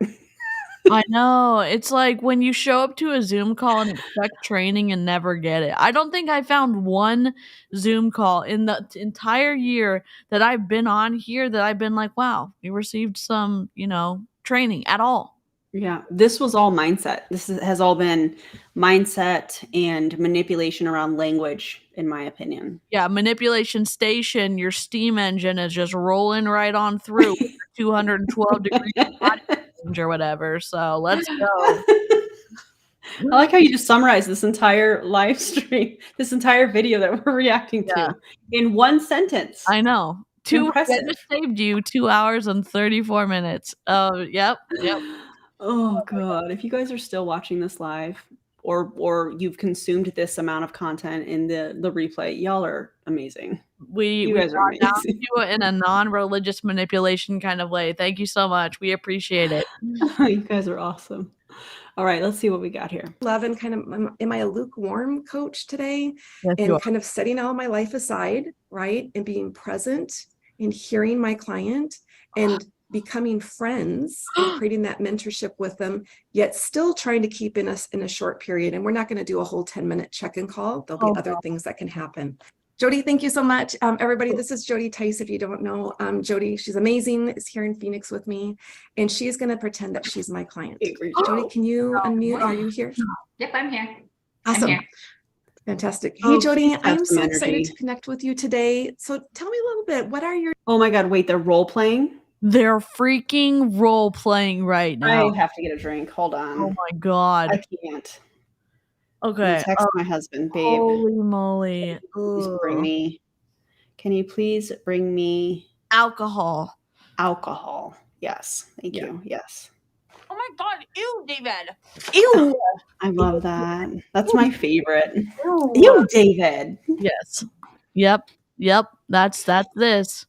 Speaker 1: I know. It's like when you show up to a Zoom call and expect training and never get it. I don't think I found one Zoom call in the entire year that I've been on here that I've been like, wow, we received some, training at all.
Speaker 2: Yeah, this was all mindset. This has all been mindset and manipulation around language, in my opinion.
Speaker 1: Yeah, manipulation station. Your steam engine is just rolling right on through 212 degrees or whatever. So let's go.
Speaker 2: I like how you just summarized this entire live stream, this entire video that we're reacting to in one sentence.
Speaker 1: I know. That
Speaker 2: Impressive.
Speaker 1: just saved you 2 hours and 34 minutes. Oh, yep.
Speaker 2: Oh god, if you guys are still watching this live or you've consumed this amount of content in the replay, y'all are amazing. You guys are
Speaker 1: got down
Speaker 2: amazing.
Speaker 1: to it in a non-religious manipulation kind of way. Thank you so much. We appreciate it.
Speaker 2: You guys are awesome. All right, let's see what we got here.
Speaker 8: Love and kind of, am I a lukewarm coach today?
Speaker 1: Yes, you are.
Speaker 8: And kind of setting all my life aside, right? And being present and hearing my client and becoming friends and creating that mentorship with them, yet still trying to keep in a short period. And we're not going to do a whole 10-minute check-in call. There'll be other things that can happen. Jody, thank you so much. Everybody, this is Jody Tice. If you don't know, Jody, she's amazing, is here in Phoenix with me, and she's going to pretend that she's my client. Jody, can you unmute? Are you here?
Speaker 9: Yep, I'm here.
Speaker 8: Awesome.
Speaker 9: I'm here.
Speaker 8: Fantastic. Hey, Jody,
Speaker 2: she's got
Speaker 8: I'm
Speaker 2: some
Speaker 8: so excited
Speaker 2: energy.
Speaker 8: to connect with you today. So tell me a little bit, what are your...
Speaker 2: Oh my god, wait, they're role playing?
Speaker 1: They're freaking role playing right now.
Speaker 2: I have to get a drink. Hold on.
Speaker 1: Oh my god.
Speaker 2: I can't.
Speaker 1: Okay.
Speaker 2: Text my husband, babe.
Speaker 1: Holy moly.
Speaker 2: Please
Speaker 1: Ugh.
Speaker 2: bring me. Can you please bring me
Speaker 1: Alcohol.
Speaker 2: alcohol? Yes. Thank you. Yes.
Speaker 9: Oh my god, ew, David.
Speaker 1: Ew.
Speaker 2: I love that. That's my favorite. You, David.
Speaker 1: Yes. Yep. That's this.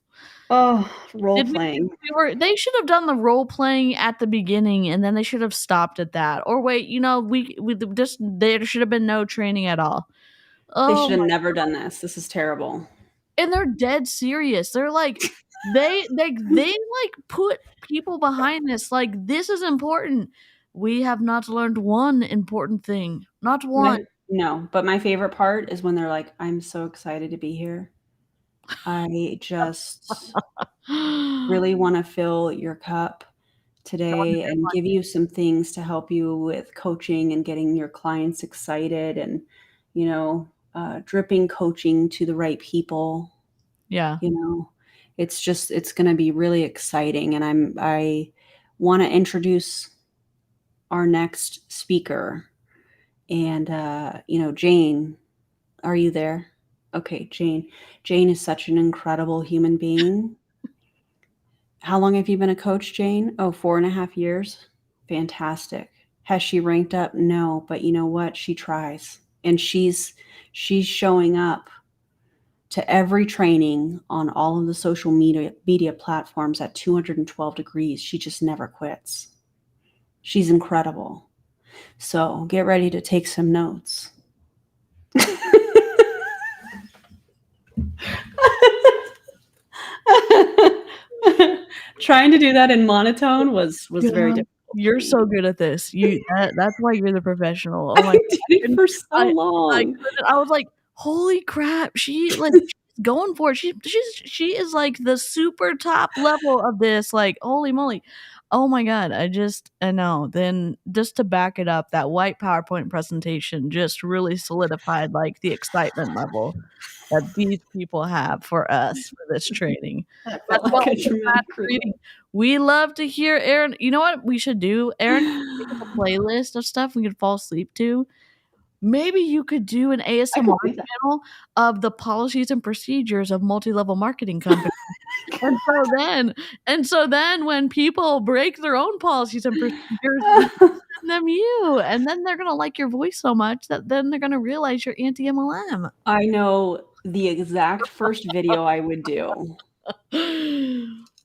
Speaker 2: Oh, role
Speaker 1: Did we-
Speaker 2: playing.
Speaker 1: They should have done the role playing at the beginning, and then they should have stopped at that. Or wait, there should have been no training at all.
Speaker 2: They
Speaker 1: Oh,
Speaker 2: should have never done this. This is terrible.
Speaker 1: and they're dead serious. They're like, they put people behind this. Like, this is important. We have not learned one important thing. Not one.
Speaker 2: No, but my favorite part is when they're like, I'm so excited to be here. I just really want to fill your cup today and give you some things to help you with coaching and getting your clients excited and, dripping coaching to the right people.
Speaker 1: Yeah.
Speaker 2: It's going to be really exciting. And I want to introduce our next speaker. And, Jane, are you there? Okay, Jane. Jane is such an incredible human being. How long have you been a coach, Jane? Oh, 4.5 years. Fantastic. Has she ranked up? No, but you know what? She tries. And she's showing up to every training on all of the social media platforms at 212 degrees. She just never quits. She's incredible. So get ready to take some notes. Trying to do that in monotone was very difficult.
Speaker 1: You're so good at this. That's why you're the professional. Oh my
Speaker 2: I did it for so long.
Speaker 1: I was like, holy crap, she's going for it. She is like the super top level of this. Like, holy moly. Oh my god, I know. Then just to back it up, that white PowerPoint presentation just really solidified like the excitement level that these people have for us for this training. That's
Speaker 2: like
Speaker 1: what
Speaker 2: a dramatic reading.
Speaker 1: We love to hear Erin. You know what we should do? Erin, make up a playlist of stuff we could fall asleep to. Maybe you could do an ASMR channel of the policies and procedures of multi-level marketing companies. and so then when people break their own policies and procedures, send them you. And then they're gonna like your voice so much that then they're gonna realize you're anti-MLM.
Speaker 2: I know the exact first video I would do.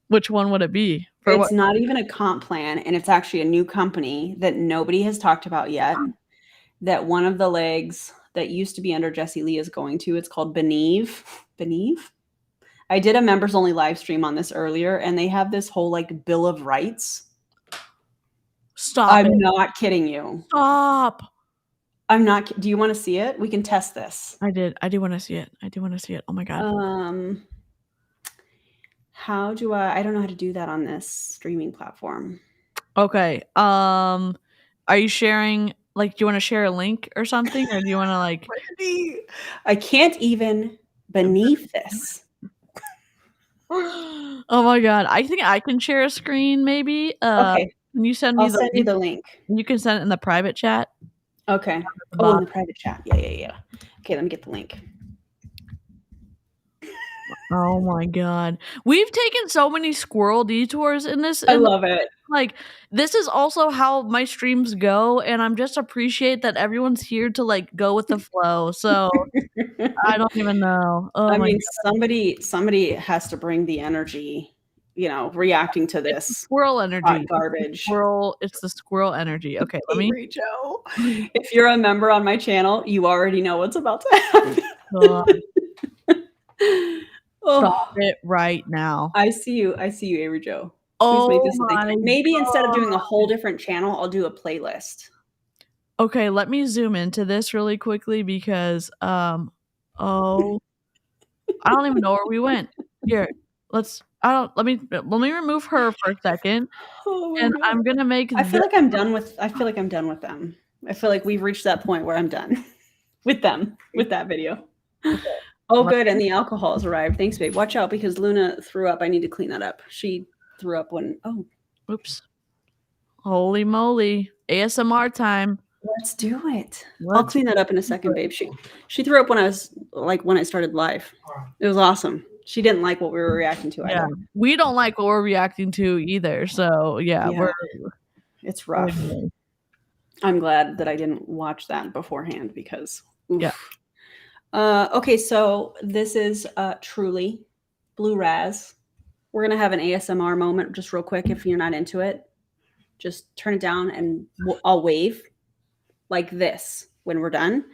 Speaker 1: Which one would it be?
Speaker 2: It's not even a comp plan, and it's actually a new company that nobody has talked about yet. That one of the legs that used to be under Jessie Lee is going to. It's called Beneve. Beneve? I did a members only live stream on this earlier, and they have this whole like Bill of Rights.
Speaker 1: Stop.
Speaker 2: I'm not kidding you.
Speaker 1: Stop.
Speaker 2: I'm not. Do you want to see it? We can test this.
Speaker 1: I do want to see it. Oh my god.
Speaker 2: How do I don't know how to do that on this streaming platform.
Speaker 1: Okay. Are you sharing, like, do you want to share a link or something? Or do you want to like
Speaker 2: I can't even beneath this.
Speaker 1: Oh my god. I think I can share a screen maybe.
Speaker 2: Okay.
Speaker 1: Can you send me
Speaker 2: I'll send you the link.
Speaker 1: You can send it in the private chat.
Speaker 2: Okay.
Speaker 1: the
Speaker 2: Oh, in
Speaker 1: bottom.
Speaker 2: the private chat. Yeah. Okay, let me get the link.
Speaker 1: Oh my god. We've taken so many squirrel detours in this.
Speaker 2: I love it.
Speaker 1: Like, this is also how my streams go, and I'm just appreciate that everyone's here to like go with the flow. So I don't even know. Oh
Speaker 2: I
Speaker 1: my
Speaker 2: mean,
Speaker 1: god.
Speaker 2: somebody has to bring the energy, reacting to
Speaker 1: It's the
Speaker 2: this
Speaker 1: squirrel
Speaker 2: hot
Speaker 1: energy.
Speaker 2: garbage.
Speaker 1: It's the squirrel energy. Okay, let me
Speaker 2: Avery Joe. If you're a member on my channel, you already know what's about to happen.
Speaker 1: God,
Speaker 2: Oh,
Speaker 1: stop it right now.
Speaker 2: I see you, Avery Joe. Please
Speaker 1: Oh
Speaker 2: make this a thing.
Speaker 1: my
Speaker 2: Maybe instead of doing a
Speaker 1: God.
Speaker 2: whole different channel, I'll do a playlist.
Speaker 1: Okay, let me zoom into this really quickly because oh, I don't even know where we went. Here, let me remove her for a second,
Speaker 2: Oh my
Speaker 1: and
Speaker 2: God.
Speaker 1: I'm gonna make
Speaker 2: I feel like I'm done with them. I feel like we've reached that point where I'm done with them, with that video. Oh, good. And the alcohol has arrived. Thanks, babe. Watch out because Luna threw up. I need to clean that up. She threw up when,
Speaker 1: oops. Holy moly. ASMR time.
Speaker 2: let's do it. I'll
Speaker 1: Let's
Speaker 2: clean that up in a second, babe. She threw up when I started live. It was awesome. She didn't like what we were reacting to
Speaker 1: Yeah,
Speaker 2: either.
Speaker 1: we don't like what we're reacting to either. So yeah.
Speaker 2: It's rough. I'm glad that I didn't watch that beforehand because oof.
Speaker 1: Yeah.
Speaker 2: Okay, so this is Truly Blue Raz. We're gonna have an ASMR moment just real quick. If you're not into it, just turn it down and I'll wave like this when we're done.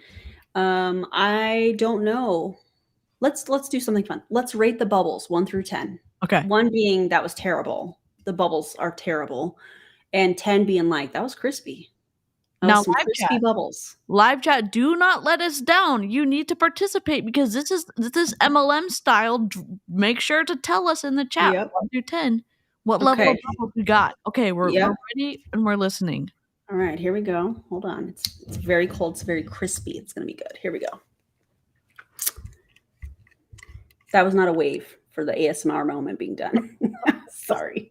Speaker 2: I don't know. Let's do something fun. Let's rate the bubbles 1 through 10.
Speaker 1: Okay.
Speaker 2: 1 being that was terrible. The bubbles are terrible, and 10 being like that was crispy.
Speaker 1: Now,
Speaker 2: some
Speaker 1: live
Speaker 2: crispy
Speaker 1: chat.
Speaker 2: bubbles.
Speaker 1: Live chat, do not let us down. You need to participate because this is MLM style. Make sure to tell us in the chat 1 through 10 what level of bubbles we got. Okay, we're ready and we're listening.
Speaker 2: All right, here we go. Hold on. It's very cold. It's very crispy. It's gonna be good. Here we go. That was not a wave for the ASMR moment being done. Sorry.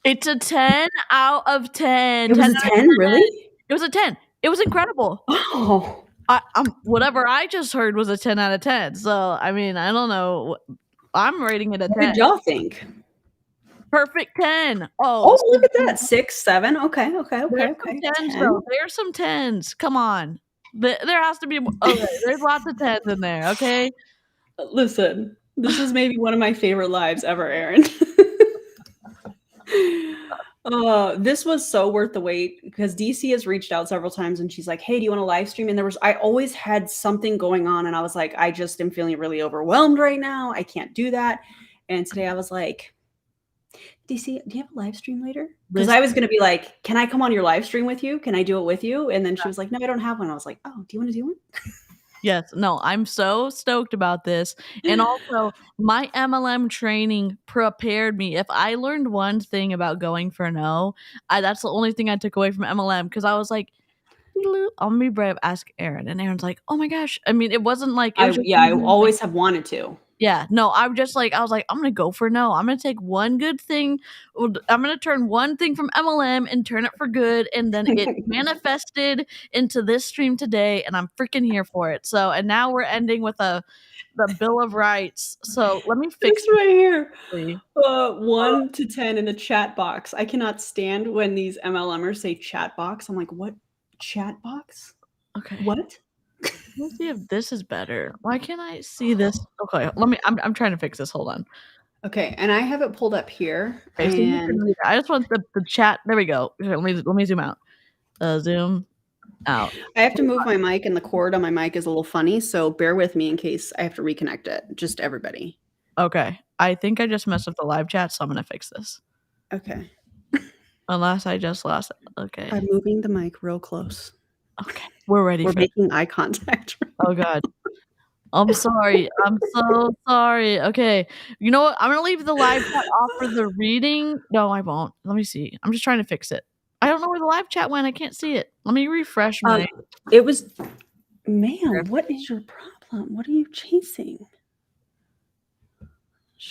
Speaker 1: It's a 10 out of 10.
Speaker 2: It was a 10, really?
Speaker 1: It was a 10. It was incredible.
Speaker 2: Oh.
Speaker 1: Whatever I just heard was a 10 out of 10. So, I mean, I don't know. I'm rating it a 10.
Speaker 2: What did y'all think?
Speaker 1: Perfect 10.
Speaker 2: Oh, look at that. 6, 7. Okay.
Speaker 1: There's some 10s. Come on. There has to be. Okay, there's lots of 10s in there. Okay.
Speaker 2: Listen, this is maybe one of my favorite lives ever, Erin. This was so worth the wait because DeeCee has reached out several times and she's like, hey, do you want to live stream? And I always had something going on and I was like, I just am feeling really overwhelmed right now. I can't do that. And today I was like, DeeCee, do you have a live stream later? Because I was going to be like, can I come on your live stream with you? Can I do it with you? And then she was like, no, I don't have one. I was like, oh, do you want to do one?
Speaker 1: Yes. No, I'm so stoked about this. And also, my MLM training prepared me. If I learned one thing about going for no, that's the only thing I took away from MLM because I was like, I'll be brave, ask Erin. And Erin's like, oh my gosh. I mean, it wasn't like, it was
Speaker 2: I always have wanted to.
Speaker 1: Yeah, no, I was like, I'm going to go for no. I'm going to take one good thing. I'm going to turn one thing from MLM and turn it for good. And then it manifested into this stream today. And I'm freaking here for it. So, and now we're ending with the Bill of Rights. So let me fix
Speaker 2: this right here. 1 to 10 in the chat box. I cannot stand when these MLMers say chat box. I'm like, what? Chat box?
Speaker 1: Okay.
Speaker 2: What?
Speaker 1: Let's see if this is better. Why can't I see this? Okay, I'm trying to fix this. Hold on.
Speaker 2: Okay, and I have it pulled up here.
Speaker 1: Okay,
Speaker 2: And
Speaker 1: I just want the chat. There we go. Okay, let me zoom out. Zoom out.
Speaker 2: I have to move my mic, and the cord on my mic is a little funny, so bear with me in case I have to reconnect it. Just everybody.
Speaker 1: Okay, I think I just messed with the live chat, so I'm gonna fix this.
Speaker 2: Okay.
Speaker 1: Unless I just lost it. Okay.
Speaker 2: I'm moving the mic real close.
Speaker 1: Okay, we're ready.
Speaker 2: We're making eye contact.
Speaker 1: Oh God. I'm sorry. I'm so sorry. Okay. You know what? I'm going to leave the live chat off for the reading. No, I won't. Let me see. I'm just trying to fix it. I don't know where the live chat went. I can't see it. Let me refresh my.
Speaker 2: It was, man, what is your problem? What are you chasing?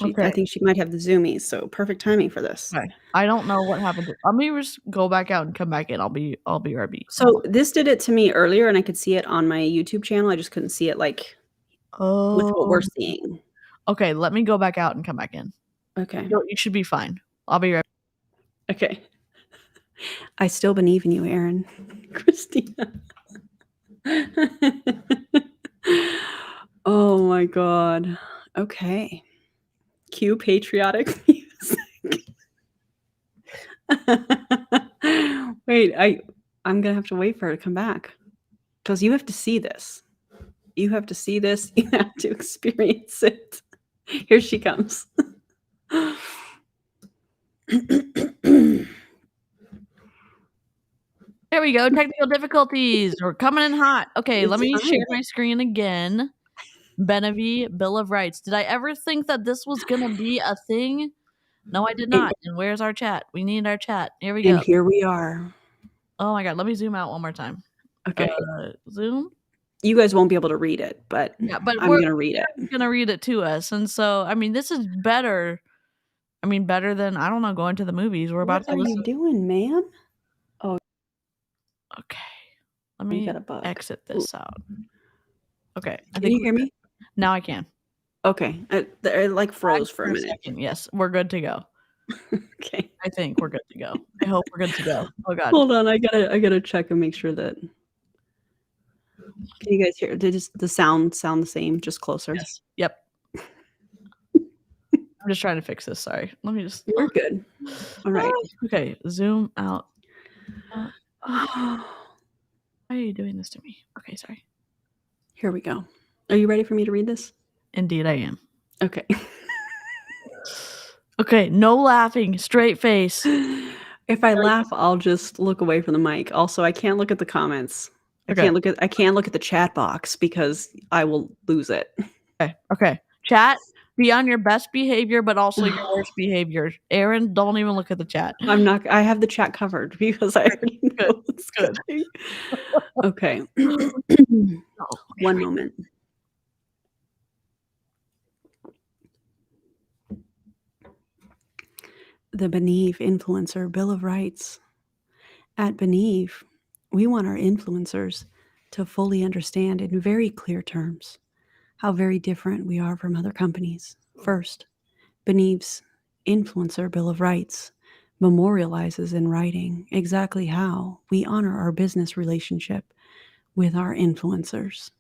Speaker 2: I think she might have the zoomies, so perfect timing for this.
Speaker 1: Okay. I don't know what happened. Let me just go back out and come back in. I'll be RB.
Speaker 2: So this did it to me earlier, and I could see it on my YouTube channel. I just couldn't see it like with what we're seeing.
Speaker 1: Okay, let me go back out and come back in.
Speaker 2: Okay.
Speaker 1: You should be fine. I'll be right.
Speaker 2: Okay. I still believe in you, Erin. Christina. Oh my God. Okay. Cue patriotic music. Wait, I'm gonna have to wait for her to come back. Because you have to see this. You have to see this. You have to experience it. Here she comes.
Speaker 1: There we go. Technical difficulties. We're coming in hot. Okay, let me share my screen again. Beneve, Bill of Rights. Did I ever think that this was going to be a thing? No, I did not. And where's our chat? We need our chat. Here we go.
Speaker 2: And here we are.
Speaker 1: Oh my God. Let me zoom out one more time.
Speaker 2: Okay.
Speaker 1: Zoom.
Speaker 2: You guys won't be able to read it, but, I'm going to read it.
Speaker 1: I'm going to read it to us. And so, I mean, this is better. I mean, better than, I don't know, going to the movies. We're about to listen.
Speaker 2: What are you doing, ma'am? Oh.
Speaker 1: Okay. Let me exit this out. Okay.
Speaker 2: Can you hear me?
Speaker 1: Now I can.
Speaker 2: Okay. It like froze for a minute.
Speaker 1: Yes, we're good to go.
Speaker 2: Okay.
Speaker 1: I think we're good to go. I hope we're good to go. Oh God.
Speaker 2: Hold on. I gotta check and make sure that. Can you guys hear? Did the sound the same? Just closer.
Speaker 1: Yes. Yep. I'm just trying to fix this. Sorry. Let me just.
Speaker 2: We're good. All right.
Speaker 1: Okay. Zoom out. Why are you doing this to me? Okay. Sorry.
Speaker 2: Here we go. Are you ready for me to read this?
Speaker 1: Indeed, I am.
Speaker 2: Okay.
Speaker 1: Okay. No laughing. Straight face.
Speaker 2: If I laugh, I'll just look away from the mic. Also, I can't look at the comments.
Speaker 1: Okay.
Speaker 2: I can't look at the chat box because I will lose it.
Speaker 1: Okay. Okay. Chat. Be on your best behavior, but also your worst behavior. Erin, don't even look at the chat.
Speaker 2: I'm not. I have the chat covered because I already know it's good. Okay. One moment. The Beneve Influencer Bill of Rights. At Beneve, we want our influencers to fully understand in very clear terms how very different we are from other companies. First, Beneve's Influencer Bill of Rights memorializes in writing exactly how we honor our business relationship with our influencers.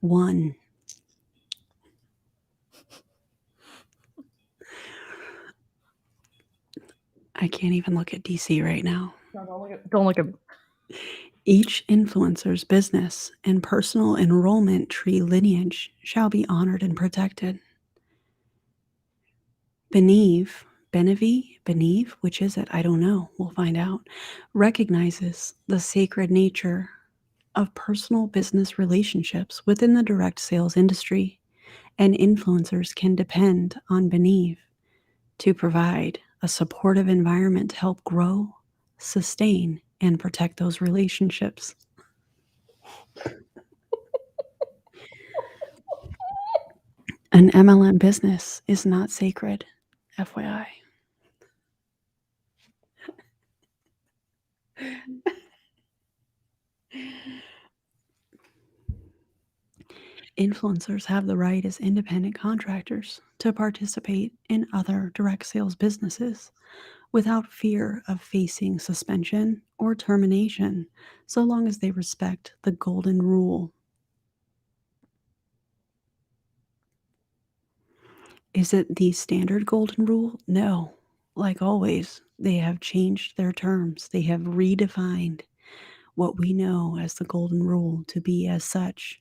Speaker 2: 1. I can't even look at DeeCee right now.
Speaker 1: Don't look at.
Speaker 2: Each influencer's business and personal enrollment tree lineage shall be honored and protected. Beneve, which is it? I don't know. We'll find out. Recognizes the sacred nature of personal business relationships within the direct sales industry, and influencers can depend on Beneve to provide a supportive environment to help grow, sustain, and protect those relationships. An MLM business is not sacred, FYI. Influencers have the right as independent contractors to participate in other direct sales businesses without fear of facing suspension or termination, so long as they respect the golden rule. Is it the standard golden rule? No. Like always, they have changed their terms. They have redefined what we know as the golden rule to be as such.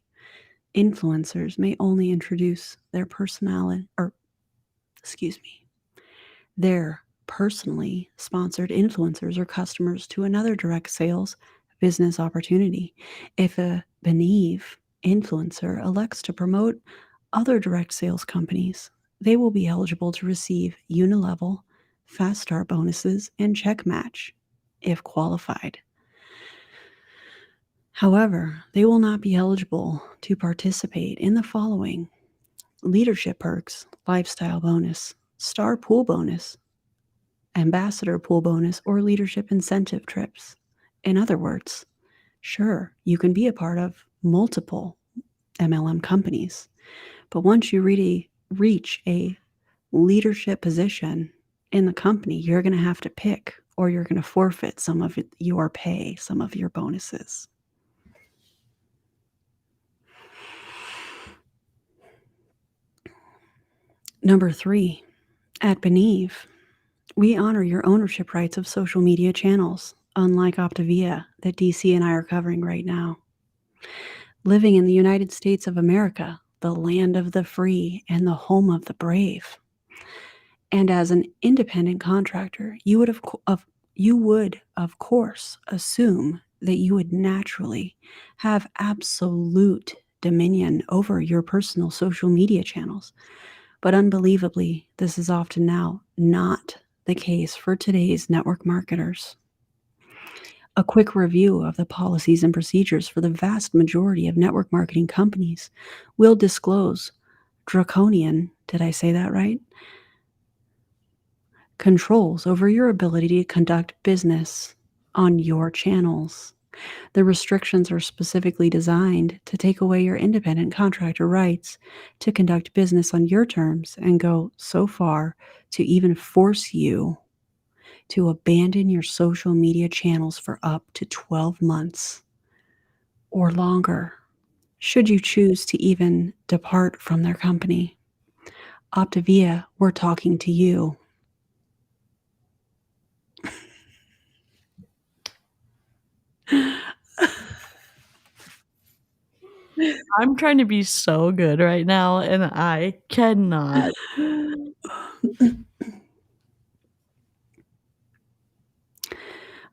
Speaker 2: Influencers may only introduce their personally sponsored influencers or customers to another direct sales business opportunity. If a Beneve influencer elects to promote other direct sales companies, they will be eligible to receive unilevel, fast start bonuses, and check match if qualified. However, they will not be eligible to participate in the following:
Speaker 10: leadership perks, lifestyle bonus, star pool bonus, ambassador pool bonus, or leadership incentive trips. In other words, sure, you can be a part of multiple MLM companies, but once you really reach a leadership position in the company, you're going to have to pick, or you're going to forfeit some of your pay, some of your bonuses. Number 3, at Beneve, we honor your ownership rights of social media channels, unlike Optivia that DeeCee and I are covering right now. Living in the United States of America, the land of the free and the home of the brave. And as an independent contractor, you would of course assume that you would naturally have absolute dominion over your personal social media channels. But unbelievably, this is often now not the case for today's network marketers. A quick review of the policies and procedures for the vast majority of network marketing companies will disclose draconian, did I say that right? Controls over your ability to conduct business on your channels. The restrictions are specifically designed to take away your independent contractor rights to conduct business on your terms and go so far to even force you to abandon your social media channels for up to 12 months or longer, should you choose to even depart from their company. Optivia, we're talking to you.
Speaker 1: I'm trying to be so good right now, and I cannot.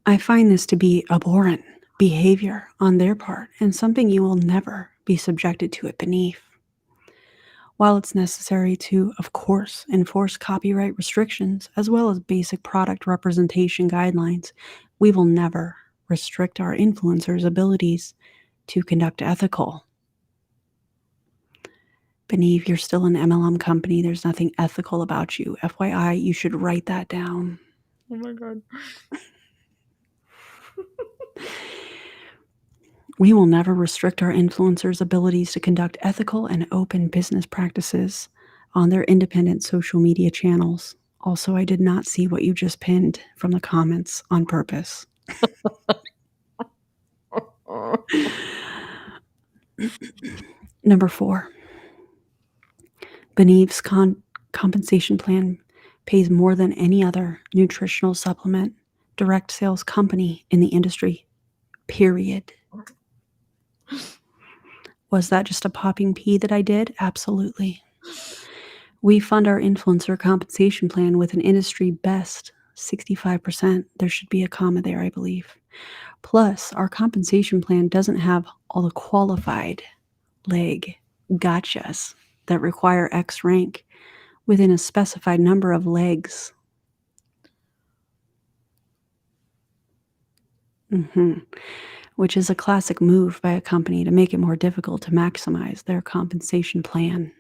Speaker 10: I find this to be abhorrent behavior on their part and something you will never be subjected to at Beneve. While it's necessary to, of course, enforce copyright restrictions as well as basic product representation guidelines, we will never restrict our influencers' abilities to conduct ethical. Beneve, you're still an MLM company. There's nothing ethical about you. FYI, you should write that down.
Speaker 1: Oh my God.
Speaker 10: We will never restrict our influencers' abilities to conduct ethical and open business practices on their independent social media channels. Also, I did not see what you just pinned from the comments on purpose. Number 4. Beneve's compensation plan pays more than any other nutritional supplement direct sales company in the industry, period. Was that just a popping pea that I did? Absolutely. We fund our influencer compensation plan with an industry best 65%. There should be a comma there, I believe. Plus, our compensation plan doesn't have all the qualified leg gotchas that require X rank within a specified number of legs. Which is a classic move by a company to make it more difficult to maximize their compensation plan.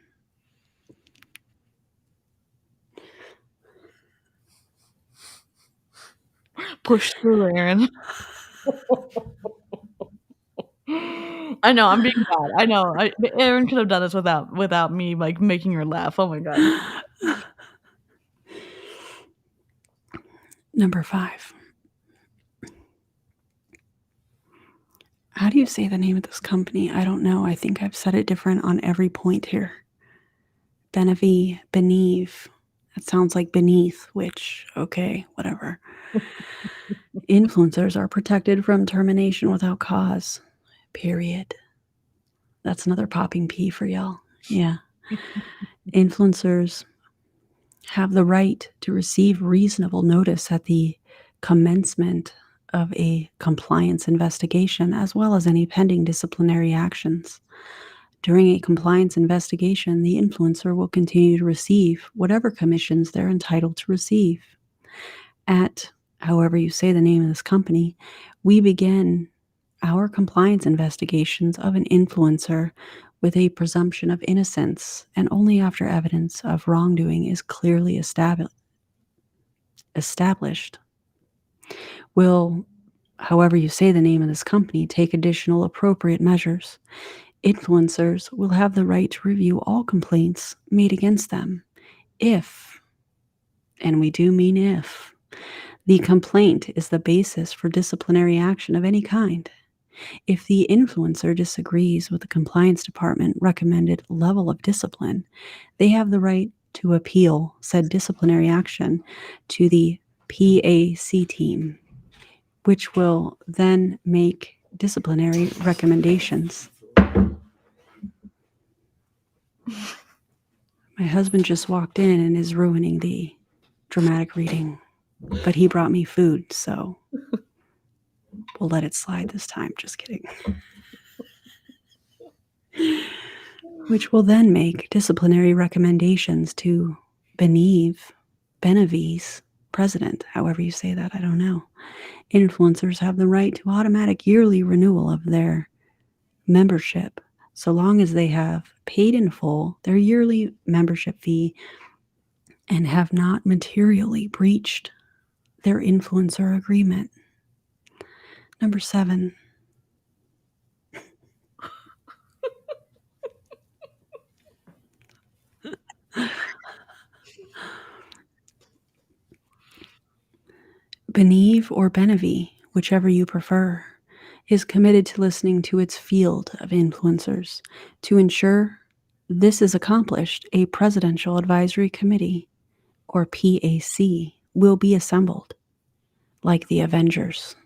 Speaker 1: Push through, Erin. I know, I'm being bad. I know. Erin could have done this without me like making her laugh. Oh my God.
Speaker 10: Number 5. How do you say the name of this company? I don't know. I think I've said it different on every point here. Beneve, Beneve. That sounds like beneath, which, okay, whatever. Influencers are protected from termination without cause, period. That's another popping pea for y'all. Yeah. Influencers have the right to receive reasonable notice at the commencement of a compliance investigation, as well as any pending disciplinary actions. During a compliance investigation, the influencer will continue to receive whatever commissions they're entitled to receive. At, however you say the name of this company, we begin our compliance investigations of an influencer with a presumption of innocence, and only after evidence of wrongdoing is clearly established, will, however you say the name of this company, take additional appropriate measures. Influencers will have the right to review all complaints made against them if, and we do mean if, the complaint is the basis for disciplinary action of any kind. If the influencer disagrees with the compliance department recommended level of discipline, they have the right to appeal said disciplinary action to the PAC team, which will then make disciplinary recommendations. My husband just walked in and is ruining the dramatic reading, but he brought me food, so we'll let it slide this time. Just kidding. Which will then make disciplinary recommendations to Beneve's president, however you say that, I don't know. Influencers have the right to automatic yearly renewal of their membership, so long as they have paid in full their yearly membership fee and have not materially breached their influencer agreement. Number 7. Beneve or Beneve, whichever you prefer, is committed to listening to its field of influencers. To ensure this is accomplished, a Presidential Advisory Committee, or PAC, will be assembled, like the Avengers.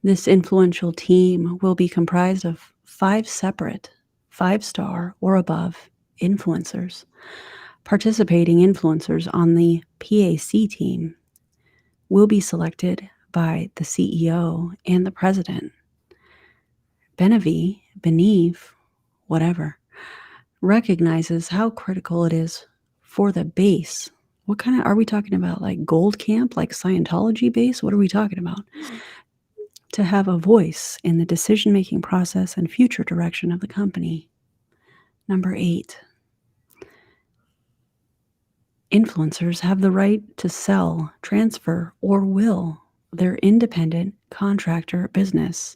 Speaker 10: This influential team will be comprised of 5 separate 5-star or above influencers. Participating influencers on the PAC team will be selected by the CEO and the president. Beneve, whatever, recognizes how critical it is for the base. What kind of, are we talking about, like gold camp, like Scientology base? What are we talking about? To have a voice in the decision-making process and future direction of the company. Number 8. Influencers have the right to sell, transfer, or will their independent contractor business.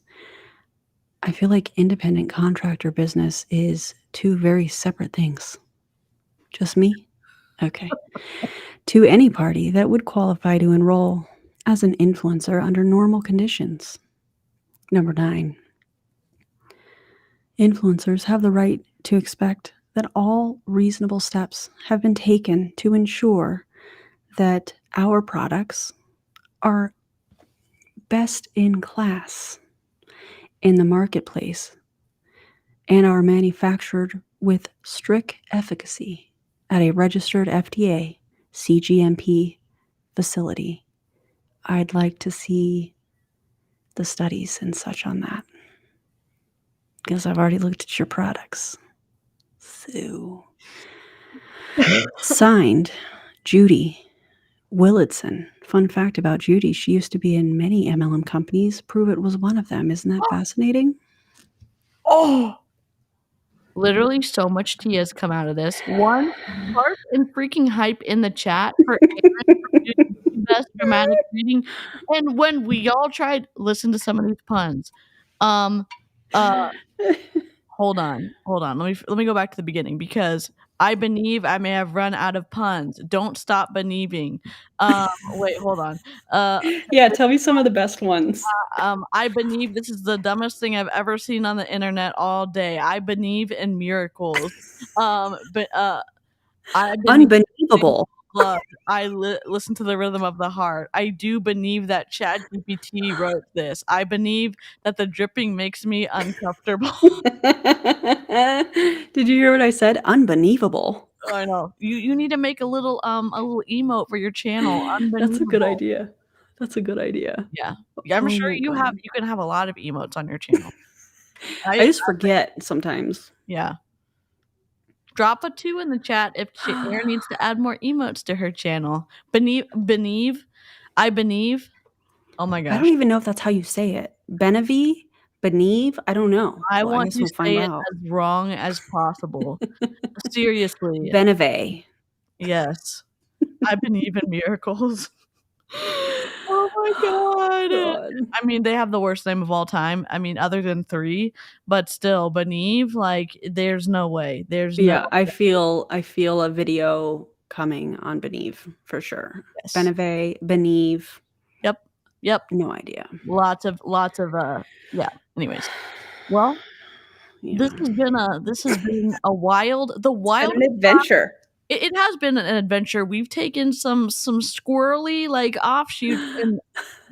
Speaker 10: I feel like independent contractor business is 2 very separate things. Just me? Okay. To any party that would qualify to enroll as an influencer under normal conditions. Number 9. Influencers have the right to expect that all reasonable steps have been taken to ensure that our products are best in class in the marketplace and are manufactured with strict efficacy at a registered FDA CGMP facility. I'd like to see the studies and such on that, because I've already looked at your products. So, signed, Judy Willardson. Fun fact about Judy, she used to be in many MLM companies. Pruvit was one of them. Isn't that fascinating?
Speaker 1: Oh, literally so much tea has come out of this. One, heart and freaking hype in the chat for Erin doing the best dramatic reading. And when we all tried, listen to some of these puns. Hold on. Let me go back to the beginning, because I believe I may have run out of puns. Don't stop believing. Wait, hold on.
Speaker 2: Yeah, tell me some of the best ones.
Speaker 1: I believe this is the dumbest thing I've ever seen on the internet all day. I believe in miracles.
Speaker 10: Unbelievable.
Speaker 1: I listen to the rhythm of the heart. I do believe that ChatGPT wrote this. I believe that the dripping makes me uncomfortable.
Speaker 10: Did you hear what I said? Unbelievable.
Speaker 1: I know. You need to make a little emote for your channel.
Speaker 2: That's a good idea. That's a good idea.
Speaker 1: Yeah. I'm sure you can have a lot of emotes on your channel.
Speaker 10: I just forget sometimes.
Speaker 1: Yeah. Drop a 2 in the chat if Erin needs to add more emotes to her channel. Beneve. I believe. Oh my gosh.
Speaker 10: I don't even know if that's how you say it. Beneve? Beneve? I don't know.
Speaker 1: I
Speaker 10: Well, I
Speaker 1: want
Speaker 10: guess
Speaker 1: to
Speaker 10: we'll find
Speaker 1: say it
Speaker 10: out.
Speaker 1: as wrong as possible. Seriously.
Speaker 10: Beneve.
Speaker 1: Yes. I believe in miracles. Oh my god. I mean, they have the worst name of all time. I mean, other than 3, but still, Beneve, like, there's no way. There's
Speaker 10: Yeah,
Speaker 1: no
Speaker 10: I feel a video coming on Beneve for sure.
Speaker 1: Yes.
Speaker 10: Beneve.
Speaker 1: Yep.
Speaker 10: No idea.
Speaker 1: Lots of yeah. Anyways. Well,
Speaker 10: Yeah.
Speaker 1: this has been a wild
Speaker 10: An adventure.
Speaker 1: It has been an adventure. We've taken some squirrely like offshoots and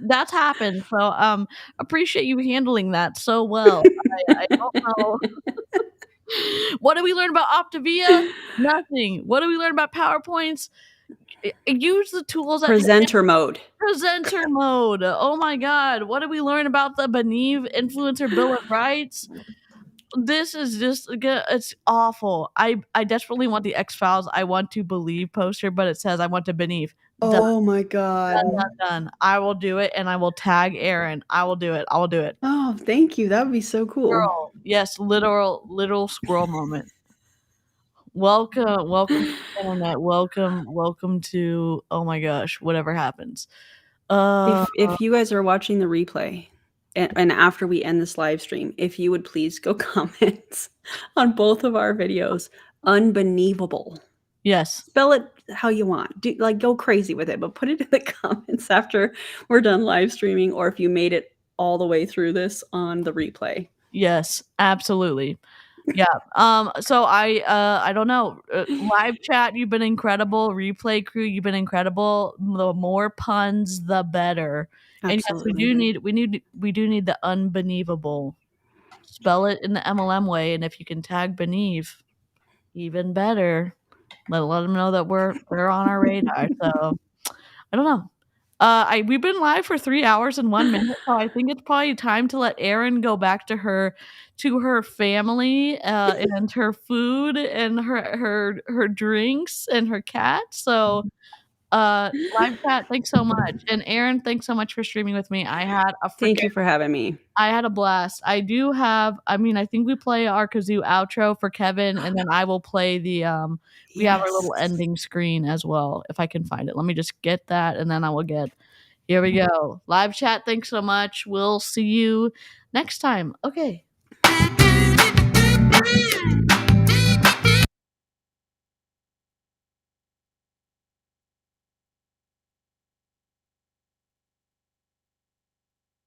Speaker 1: that's happened. So appreciate you handling that so well. I don't know. What did we learn about Optivia? Nothing. What did we learn about PowerPoints? Use the tools
Speaker 10: Presenter mode.
Speaker 1: Presenter mode. Oh my god. What did we learn about the Beneve Influencer Bill of Rights? This is just it's awful. I desperately want the X-Files I want to believe poster, but it says I want to Beneve.
Speaker 10: Oh my god.
Speaker 1: Done. I will do it and I will tag Erin. I will do it.
Speaker 10: Oh, thank you. That would be so cool.
Speaker 1: Squirrel. Yes, literal squirrel moment. Welcome to the internet. Welcome to oh my gosh, whatever happens.
Speaker 10: If you guys are watching the replay and after we end this live stream, if you would please go comment on both of our videos. Unbelievable.
Speaker 1: Yes.
Speaker 10: Spell it how you want. Go crazy with it, but put it in the comments after we're done live streaming, or if you made it all the way through this on the replay.
Speaker 1: Yes, absolutely. Yeah. So I don't know. Live chat, you've been incredible. Replay crew, you've been incredible. The more puns, the better.
Speaker 10: Absolutely.
Speaker 1: And yes, we do need the unbelievable. Spell it in the MLM way, and if you can tag Beneve, even better. Let them know that we're on our radar. So I don't know. We've been live for 3 hours and 1 minute, so I think it's probably time to let Erin go back to her family and her food and her drinks and her cat. So live chat, thanks so much. And Erin, thanks so much for streaming with me.
Speaker 10: Thank you for having me.
Speaker 1: I had a blast. I think we play our Kazoo outro for Kevin, and then I will play the we have our little ending screen as well, if I can find it. Let me just get that, and then I will get. Here we go. Live chat, thanks so much. We'll see you next time. Okay.